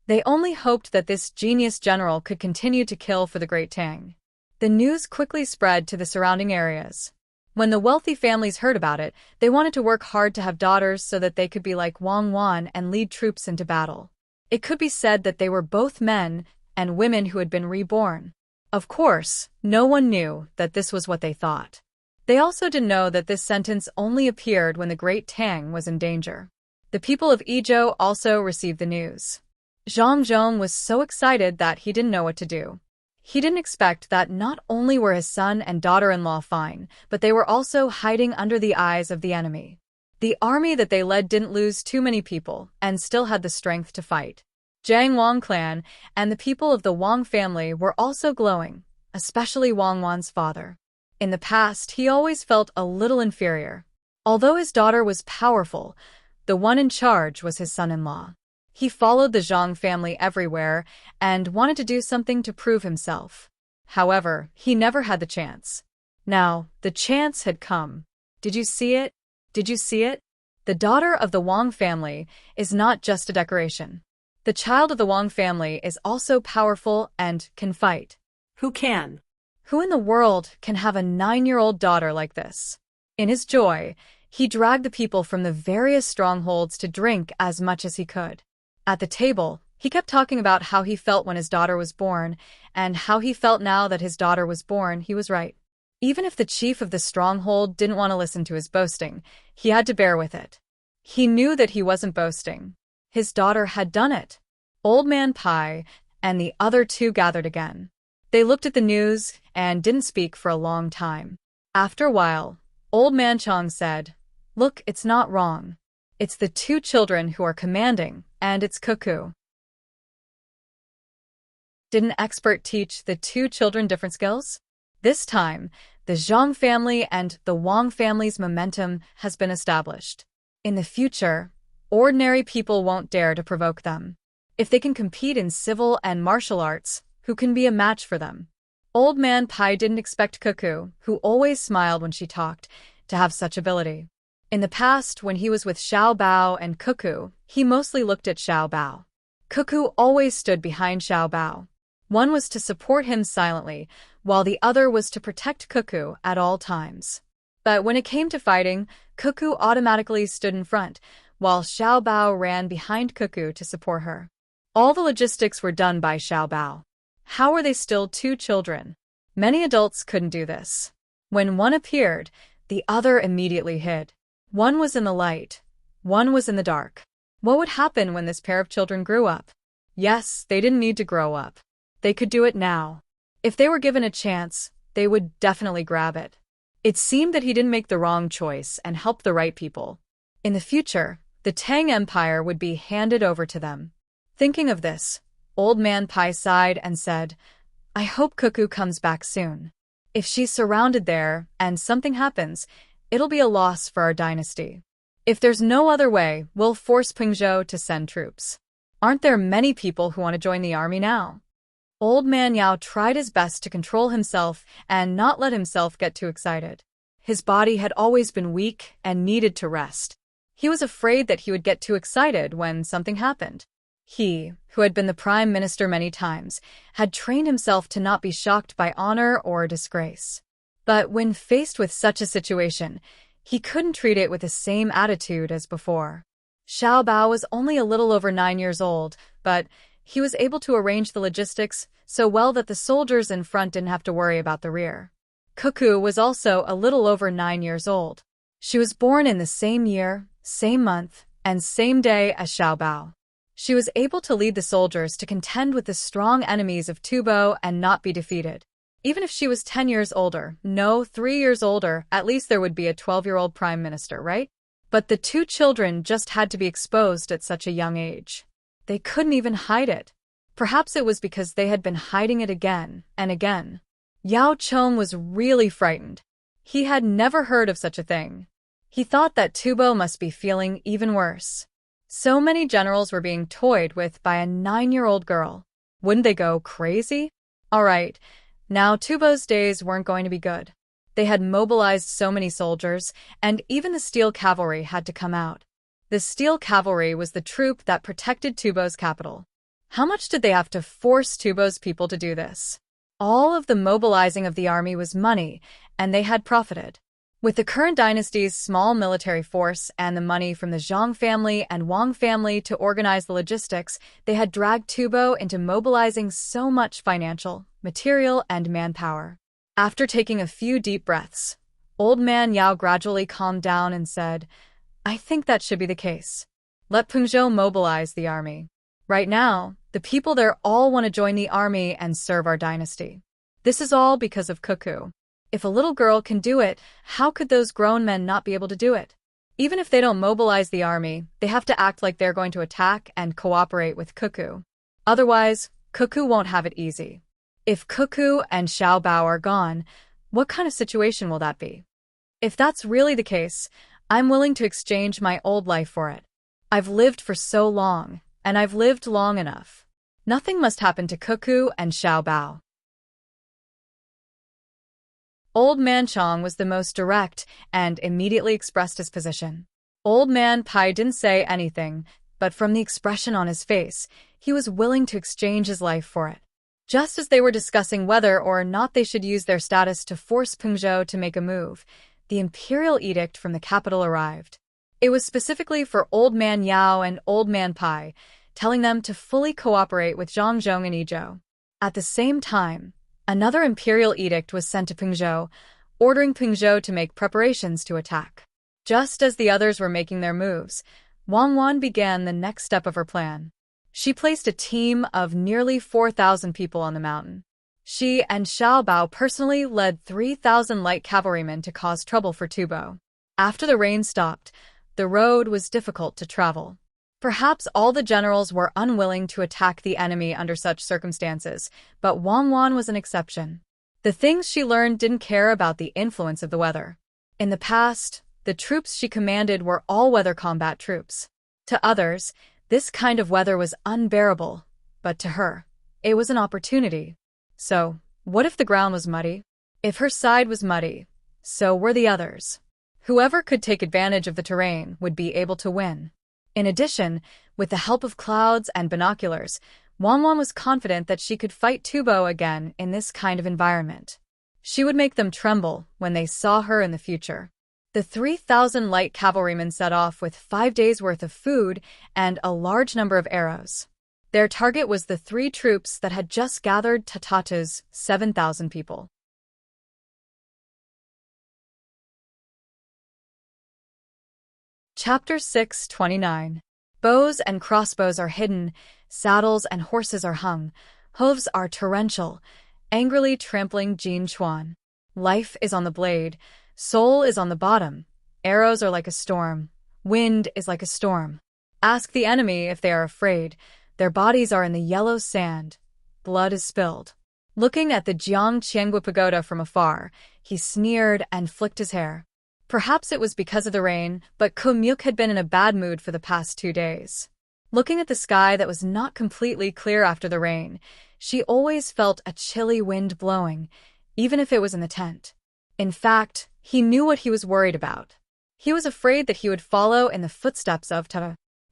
They only hoped that this genius general could continue to kill for the Great Tang. The news quickly spread to the surrounding areas. When the wealthy families heard about it, they wanted to work hard to have daughters so that they could be like Wang Wan and lead troops into battle. It could be said that they were both men and women who had been reborn. Of course, no one knew that this was what they thought. They also didn't know that this sentence only appeared when the Great Tang was in danger. The people of Idyll also received the news. Zhang Zhong was so excited that he didn't know what to do. He didn't expect that not only were his son and daughter-in-law fine, but they were also hiding under the eyes of the enemy. The army that they led didn't lose too many people and still had the strength to fight. Jiang Wang clan and the people of the Wang family were also glowing, especially Wang Wan's father. In the past, he always felt a little inferior. Although his daughter was powerful, the one in charge was his son-in-law. He followed the Zhang family everywhere and wanted to do something to prove himself. However, he never had the chance. Now, the chance had come. Did you see it? Did you see it? The daughter of the Wang family is not just a decoration. The child of the Wang family is also powerful and can fight. Who can? Who in the world can have a 9-year-old daughter like this? In his joy, he dragged the people from the various strongholds to drink as much as he could. At the table, he kept talking about how he felt when his daughter was born, and how he felt now that his daughter was born. He was right. Even if the chief of the stronghold didn't want to listen to his boasting, he had to bear with it. He knew that he wasn't boasting. His daughter had done it. Old Man Pai and the other two gathered again. They looked at the news and didn't speak for a long time. After a while, Old Man Chong said, "Look, it's not wrong. It's the two children who are commanding, and it's cuckoo." Did an expert teach the two children different skills? This time, the Zhang family and the Wang family's momentum has been established. In the future, ordinary people won't dare to provoke them. If they can compete in civil and martial arts, who can be a match for them? Old Man Pai didn't expect Cuckoo, who always smiled when she talked, to have such ability. In the past, when he was with Xiao Bao and Cuckoo, he mostly looked at Xiao Bao. Cuckoo always stood behind Xiao Bao. One was to support him silently, while the other was to protect Cuckoo at all times. But when it came to fighting, Cuckoo automatically stood in front, while Xiao Bao ran behind Cuckoo to support her. All the logistics were done by Xiao Bao. How were they still two children? Many adults couldn't do this. When one appeared, the other immediately hid. One was in the light, one was in the dark. What would happen when this pair of children grew up? Yes, they didn't need to grow up. They could do it now. If they were given a chance, they would definitely grab it. It seemed that he didn't make the wrong choice and helped the right people. In the future, the Tang Empire would be handed over to them. Thinking of this, Old Man Pai sighed and said, "I hope Cuckoo comes back soon. If she's surrounded there and something happens, it'll be a loss for our dynasty. If there's no other way, we'll force Pengzhou to send troops. Aren't there many people who want to join the army now?" Old Man Yao tried his best to control himself and not let himself get too excited. His body had always been weak and needed to rest. He was afraid that he would get too excited when something happened. He, who had been the prime minister many times, had trained himself to not be shocked by honor or disgrace. But when faced with such a situation, he couldn't treat it with the same attitude as before. Xiao Bao was only a little over 9 years old, but he was able to arrange the logistics so well that the soldiers in front didn't have to worry about the rear. Cuckoo was also a little over 9 years old. She was born in the same year, same month, and same day as Xiao Bao. She was able to lead the soldiers to contend with the strong enemies of Tubo and not be defeated. Even if she was 10 years older, no, 3 years older, at least there would be a 12-year-old prime minister, right? But the two children just had to be exposed at such a young age. They couldn't even hide it. Perhaps it was because they had been hiding it again and again. Yao Chong was really frightened. He had never heard of such a thing. He thought that Tubo must be feeling even worse. So many generals were being toyed with by a 9-year-old girl. Wouldn't they go crazy? All right, now Tubo's days weren't going to be good. They had mobilized so many soldiers, and even the Steel Cavalry had to come out. The Steel Cavalry was the troop that protected Tubo's capital. How much did they have to force Tubo's people to do this? All of the mobilizing of the army was money, and they had profited. With the current dynasty's small military force and the money from the Zhang family and Wang family to organize the logistics, they had dragged Tubo into mobilizing so much financial, material, and manpower. After taking a few deep breaths, Old Man Yao gradually calmed down and said, "I think that should be the case. Let Pengzhou mobilize the army. Right now, the people there all want to join the army and serve our dynasty. This is all because of Cuckoo. If a little girl can do it, how could those grown men not be able to do it? Even if they don't mobilize the army, they have to act like they're going to attack and cooperate with Cuckoo. Otherwise, Cuckoo won't have it easy. If Cuckoo and Xiao Bao are gone, what kind of situation will that be? If that's really the case, I'm willing to exchange my old life for it. I've lived for so long, and I've lived long enough. Nothing must happen to Cuckoo and Xiao Bao. Old Man Chong was the most direct and immediately expressed his position. Old Man Pai didn't say anything, but from the expression on his face, he was willing to exchange his life for it. Just as they were discussing whether or not they should use their status to force Pengzhou to make a move, the imperial edict from the capital arrived. It was specifically for Old Man Yao and Old Man Pai, telling them to fully cooperate with Zhangzhong and Yizhou. At the same time, another imperial edict was sent to Pengzhou, ordering Pengzhou to make preparations to attack. Just as the others were making their moves, Wang Wan began the next step of her plan. She placed a team of nearly 4,000 people on the mountain. She and Xiao Bao personally led 3,000 light cavalrymen to cause trouble for Tubo. After the rain stopped, the road was difficult to travel. Perhaps all the generals were unwilling to attack the enemy under such circumstances, but Wang Wan was an exception. The things she learned didn't care about the influence of the weather. In the past, the troops she commanded were all-weather combat troops. To others, this kind of weather was unbearable, but to her, it was an opportunity. So, what if the ground was muddy? If her side was muddy, so were the others. Whoever could take advantage of the terrain would be able to win. In addition, with the help of clouds and binoculars, Wang Wan was confident that she could fight Tubo again in this kind of environment. She would make them tremble when they saw her in the future. The 3,000 light cavalrymen set off with 5 days' worth of food and a large number of arrows. Their target was the 3 troops that had just gathered Tatata's 7,000 people. Chapter 6:29. Bows and crossbows are hidden, saddles and horses are hung, hooves are torrential, angrily trampling Jin Chuan. Life is on the blade, soul is on the bottom, arrows are like a storm, wind is like a storm. Ask the enemy if they are afraid. Their bodies are in the yellow sand. Blood is spilled. Looking at the Jiang Qianggu pagoda from afar, he sneered and flicked his hair. Perhaps it was because of the rain, but Ko Myuk had been in a bad mood for the past 2 days. Looking at the sky that was not completely clear after the rain, she always felt a chilly wind blowing, even if it was in the tent. In fact, he knew what he was worried about. He was afraid that he would follow in the footsteps of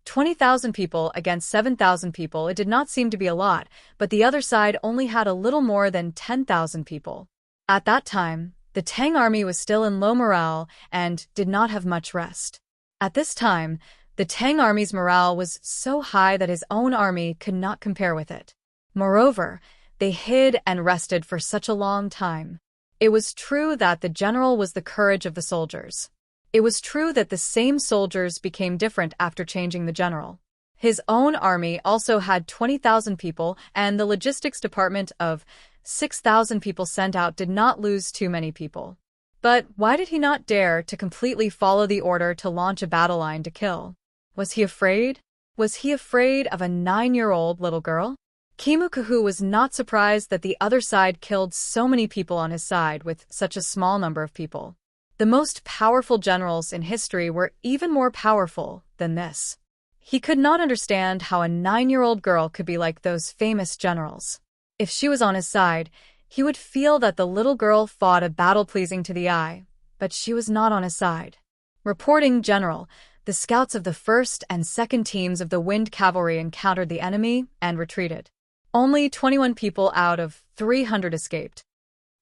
20,000 people against 7,000 people. It did not seem to be a lot, but the other side only had a little more than 10,000 people. At that time, the Tang army was still in low morale and did not have much rest. At this time, the Tang army's morale was so high that his own army could not compare with it. Moreover, they hid and rested for such a long time. It was true that the general was the courage of the soldiers. It was true that the same soldiers became different after changing the general. His own army also had 20,000 people, and the logistics department of 6,000 people sent out did not lose too many people. But why did he not dare to completely follow the order to launch a battle line to kill? Was he afraid? Was he afraid of a 9-year-old little girl? Kimukahu was not surprised that the other side killed so many people on his side with such a small number of people. The most powerful generals in history were even more powerful than this. He could not understand how a 9-year-old girl could be like those famous generals. If she was on his side, he would feel that the little girl fought a battle pleasing to the eye, but she was not on his side. Reporting General, the scouts of the 1st and 2nd teams of the Wind Cavalry encountered the enemy and retreated. Only 21 people out of 300 escaped.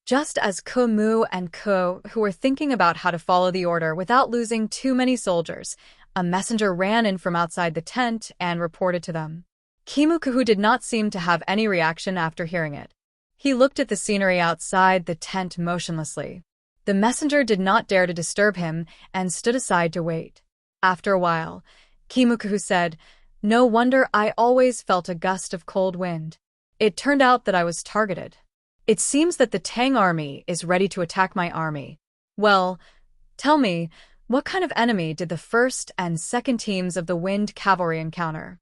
Just as Ko Mu and Ko, who were thinking about how to follow the order without losing too many soldiers, a messenger ran in from outside the tent and reported to them. Kimukahu did not seem to have any reaction after hearing it. He looked at the scenery outside the tent motionlessly. The messenger did not dare to disturb him and stood aside to wait. After a while, Kimukahu said, "No wonder I always felt a gust of cold wind. It turned out that I was targeted. It seems that the Tang army is ready to attack my army. Well, tell me, What kind of enemy did the first and second teams of the Wind Cavalry encounter?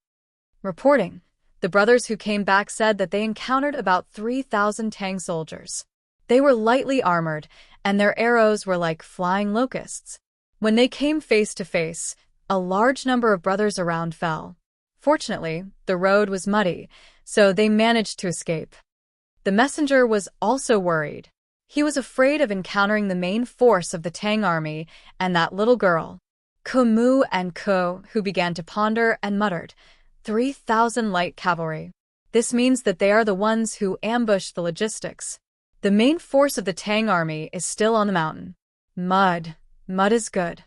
Reporting, the brothers who came back said that they encountered about 3,000 Tang soldiers. They were lightly armored, and their arrows were like flying locusts. When they came face to face, a large number of brothers around fell. Fortunately, the road was muddy, so they managed to escape. The messenger was also worried. He was afraid of encountering the main force of the Tang army and that little girl, Kumu and Ko, who began to ponder and muttered, 3,000 light cavalry. This means that they are the ones who ambushed the logistics. The main force of the Tang army is still on the mountain. Mud is good.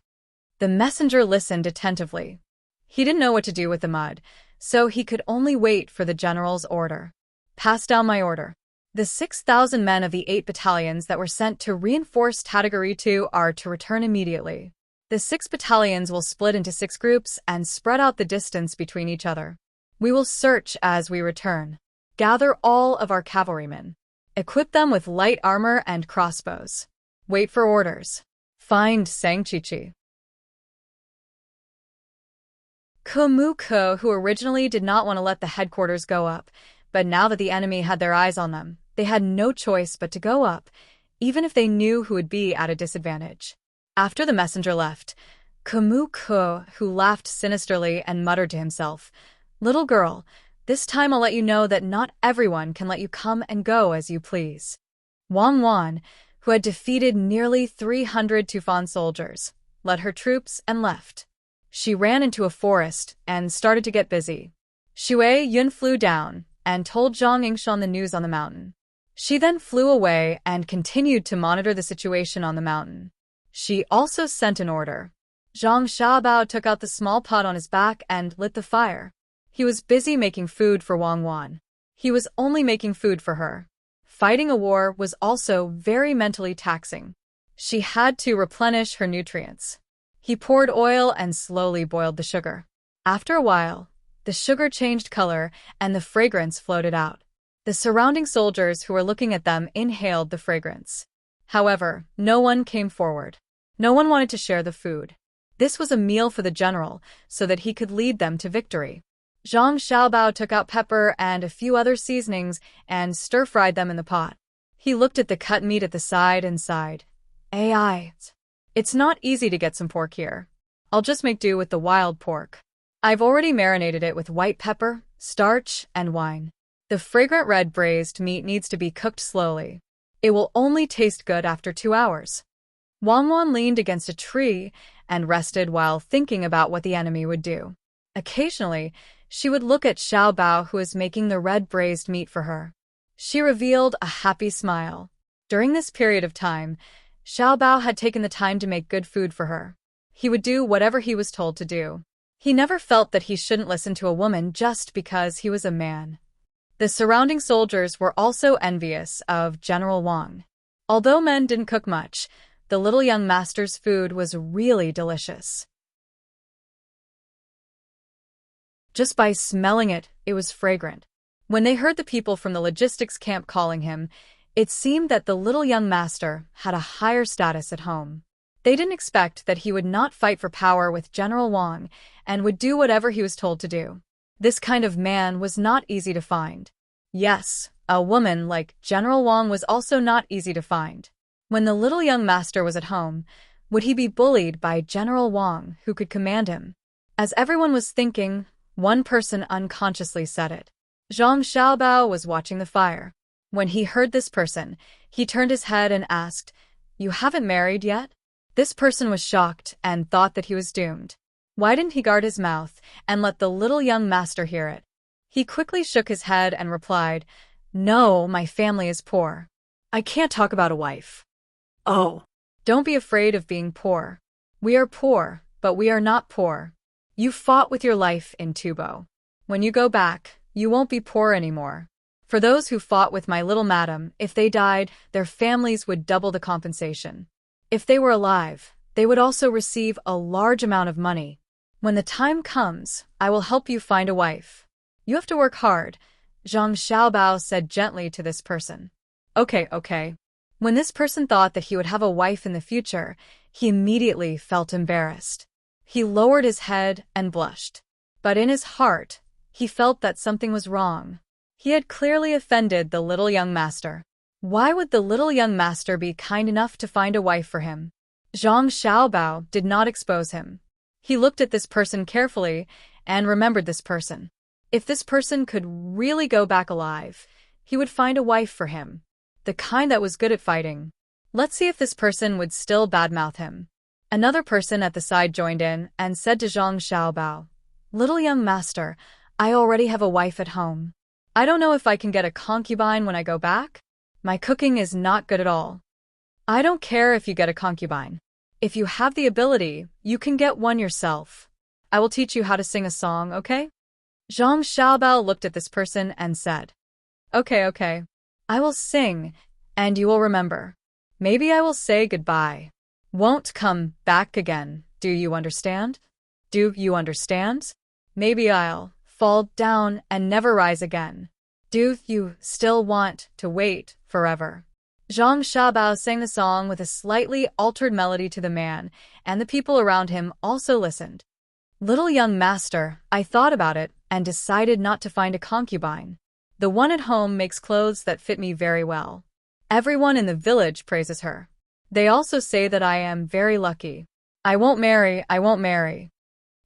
The messenger listened attentively. He didn't know what to do with the mud, so he could only wait for the general's order. Pass down my order. The 6,000 men of the 8 battalions that were sent to reinforce Tadagaritu are to return immediately. The 6 battalions will split into 6 groups and spread out the distance between each other. We will search as we return. Gather all of our cavalrymen. Equip them with light armor and crossbows. Wait for orders. Find Sangchichi. Komuko, who originally did not want to let the headquarters go up, but now that the enemy had their eyes on them, they had no choice but to go up, even if they knew who would be at a disadvantage. After the messenger left, Komuko, who laughed sinisterly and muttered to himself, "Little girl, this time I'll let you know that not everyone can let you come and go as you please." Wang Wan, who had defeated nearly 300 Tufan soldiers, led her troops and left. She ran into a forest and started to get busy. Shui Yun flew down and told Zhang Yingshan the news on the mountain. She then flew away and continued to monitor the situation on the mountain. She also sent an order. Zhang Xiaobao took out the small pot on his back and lit the fire. He was busy making food for Wang Wan. He was only making food for her. Fighting a war was also very mentally taxing. She had to replenish her nutrients. He poured oil and slowly boiled the sugar. After a while, the sugar changed color and the fragrance floated out. The surrounding soldiers who were looking at them inhaled the fragrance. However, no one came forward. No one wanted to share the food. This was a meal for the general so that he could lead them to victory. Zhang Xiaobao took out pepper and a few other seasonings and stir-fried them in the pot. He looked at the cut meat at the side and sighed. "AI. It's not easy to get some pork here. I'll just make do with the wild pork. I've already marinated it with white pepper, starch, and wine. The fragrant red braised meat needs to be cooked slowly. It will only taste good after 2 hours." Wang Wan leaned against a tree and rested while thinking about what the enemy would do. Occasionally, she would look at Xiao Bao, who was making the red braised meat for her. She revealed a happy smile. During this period of time, Xiao Bao had taken the time to make good food for her. He would do whatever he was told to do. He never felt that he shouldn't listen to a woman just because he was a man. The surrounding soldiers were also envious of General Wang. Although men didn't cook much, the little young master's food was really delicious. Just by smelling it, it was fragrant. When they heard the people from the logistics camp calling him, it seemed that the little young master had a higher status at home. They didn't expect that he would not fight for power with General Wang and would do whatever he was told to do. This kind of man was not easy to find. Yes, a woman like General Wang was also not easy to find. When the little young master was at home, would he be bullied by General Wang, who could command him? As everyone was thinking, one person unconsciously said it. Zhang Xiaobao was watching the fire. When he heard this person, he turned his head and asked, "You haven't married yet?" This person was shocked and thought that he was doomed. Why didn't he guard his mouth and let the little young master hear it? He quickly shook his head and replied, "No, my family is poor. I can't talk about a wife." Oh. Don't be afraid of being poor. We are poor, but we are not poor. You fought with your life in Tubo. When you go back, you won't be poor anymore. For those who fought with my little madam, if they died, their families would double the compensation. If they were alive, they would also receive a large amount of money. When the time comes, I will help you find a wife. You have to work hard, Zhang Xiaobao said gently to this person. Okay. When this person thought that he would have a wife in the future, he immediately felt embarrassed. He lowered his head and blushed. But in his heart, he felt that something was wrong. He had clearly offended the little young master. Why would the little young master be kind enough to find a wife for him? Zhang Xiaobao did not expose him. He looked at this person carefully and remembered this person. If this person could really go back alive, he would find a wife for him. The kind that was good at fighting. Let's see if this person would still badmouth him. Another person at the side joined in and said to Zhang Xiaobao, "Little young master, I already have a wife at home. I don't know if I can get a concubine when I go back. My cooking is not good at all." "I don't care if you get a concubine. If you have the ability, you can get one yourself. I will teach you how to sing a song, okay?" Zhang Xiaobao looked at this person and said, Okay. I will sing, and you will remember. Maybe I will say goodbye. Won't come back again, do you understand? Do you understand? Maybe I'll fall down and never rise again. Do you still want to wait forever?" Zhang Xiaobao sang the song with a slightly altered melody to the man, and the people around him also listened. "Little young master, I thought about it and decided not to find a concubine. The one at home makes clothes that fit me very well. Everyone in the village praises her. They also say that I am very lucky. I won't marry.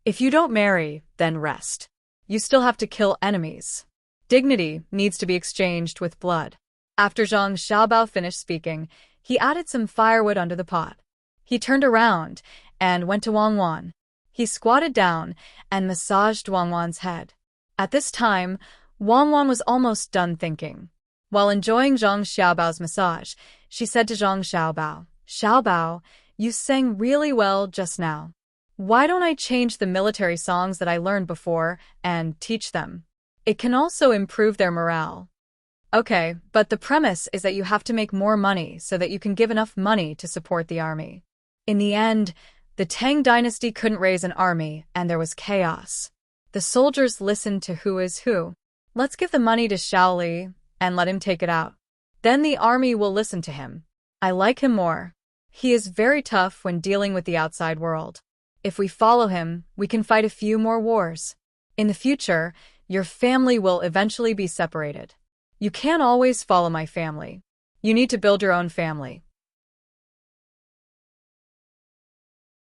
If you don't marry, then rest. You still have to kill enemies. Dignity needs to be exchanged with blood." After Zhang Xiaobao finished speaking, he added some firewood under the pot. He turned around and went to Wang Wan. He squatted down and massaged Wang Wan's head. At this time, Wang Wan was almost done thinking. While enjoying Zhang Xiaobao's massage, she said to Zhang Xiaobao, "Xiaobao, you sang really well just now. Why don't I change the military songs that I learned before and teach them? It can also improve their morale." "Okay, but the premise is that you have to make more money so that you can give enough money to support the army." In the end, the Tang dynasty couldn't raise an army and there was chaos. The soldiers listened to who is who. "Let's give the money to Shaoli and let him take it out. Then the army will listen to him. I like him more. He is very tough when dealing with the outside world. If we follow him, we can fight a few more wars. In the future, your family will eventually be separated. You can't always follow my family. You need to build your own family.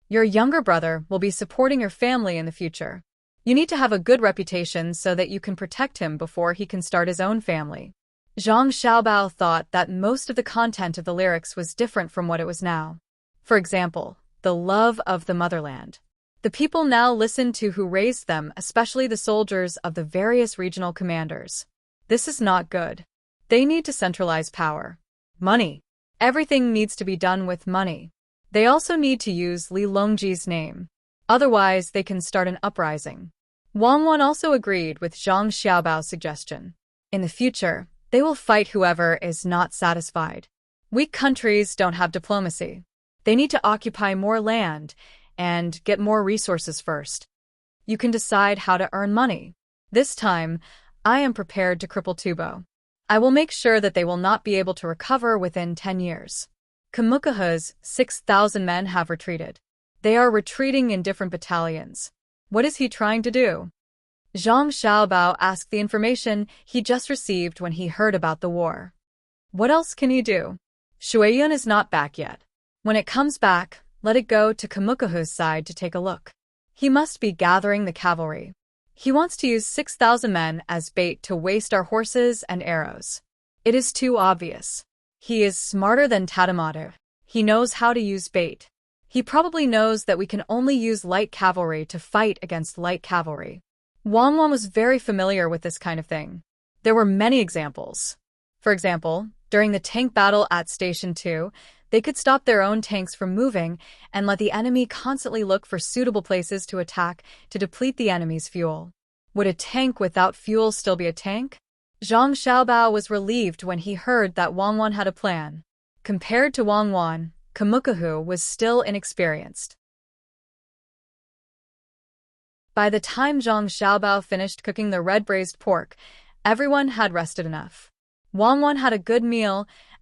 Your younger brother will be supporting your family in the future. You need to have a good reputation so that you can protect him before he can start his own family." Zhang Xiaobao thought that most of the content of the lyrics was different from what it was now. For example, the love of the motherland. The people now listened to who raised them, especially the soldiers of the various regional commanders. This is not good. They need to centralize power. Money. Everything needs to be done with money. They also need to use Li Longji's name. Otherwise, they can start an uprising. Wang Wan also agreed with Zhang Xiaobao's suggestion. In the future, they will fight whoever is not satisfied. Weak countries don't have diplomacy. They need to occupy more land and get more resources first. You can decide how to earn money. This time, I am prepared to cripple Tubo. I will make sure that they will not be able to recover within 10 years. Kamukaha's 6,000 men have retreated. They are retreating in different battalions. What is he trying to do? Zhang Xiaobao asked the information he just received when he heard about the war. What else can he do? Shuiyun is not back yet. When it comes back, let it go to Kamukaha's side to take a look. He must be gathering the cavalry. He wants to use 6,000 men as bait to waste our horses and arrows. It is too obvious. He is smarter than Tadamatu. He knows how to use bait. He probably knows that we can only use light cavalry to fight against light cavalry. Wang Wan was very familiar with this kind of thing. There were many examples. For example, during the tank battle at Station 2, they could stop their own tanks from moving and let the enemy constantly look for suitable places to attack to deplete the enemy's fuel. Would a tank without fuel still be a tank? Zhang Xiaobao was relieved when he heard that Wang Wan had a plan. Compared to Wang Wan, Kamukahu was still inexperienced. By the time Zhang Xiaobao finished cooking the red braised pork, everyone had rested enough. Wang Wan had a good meal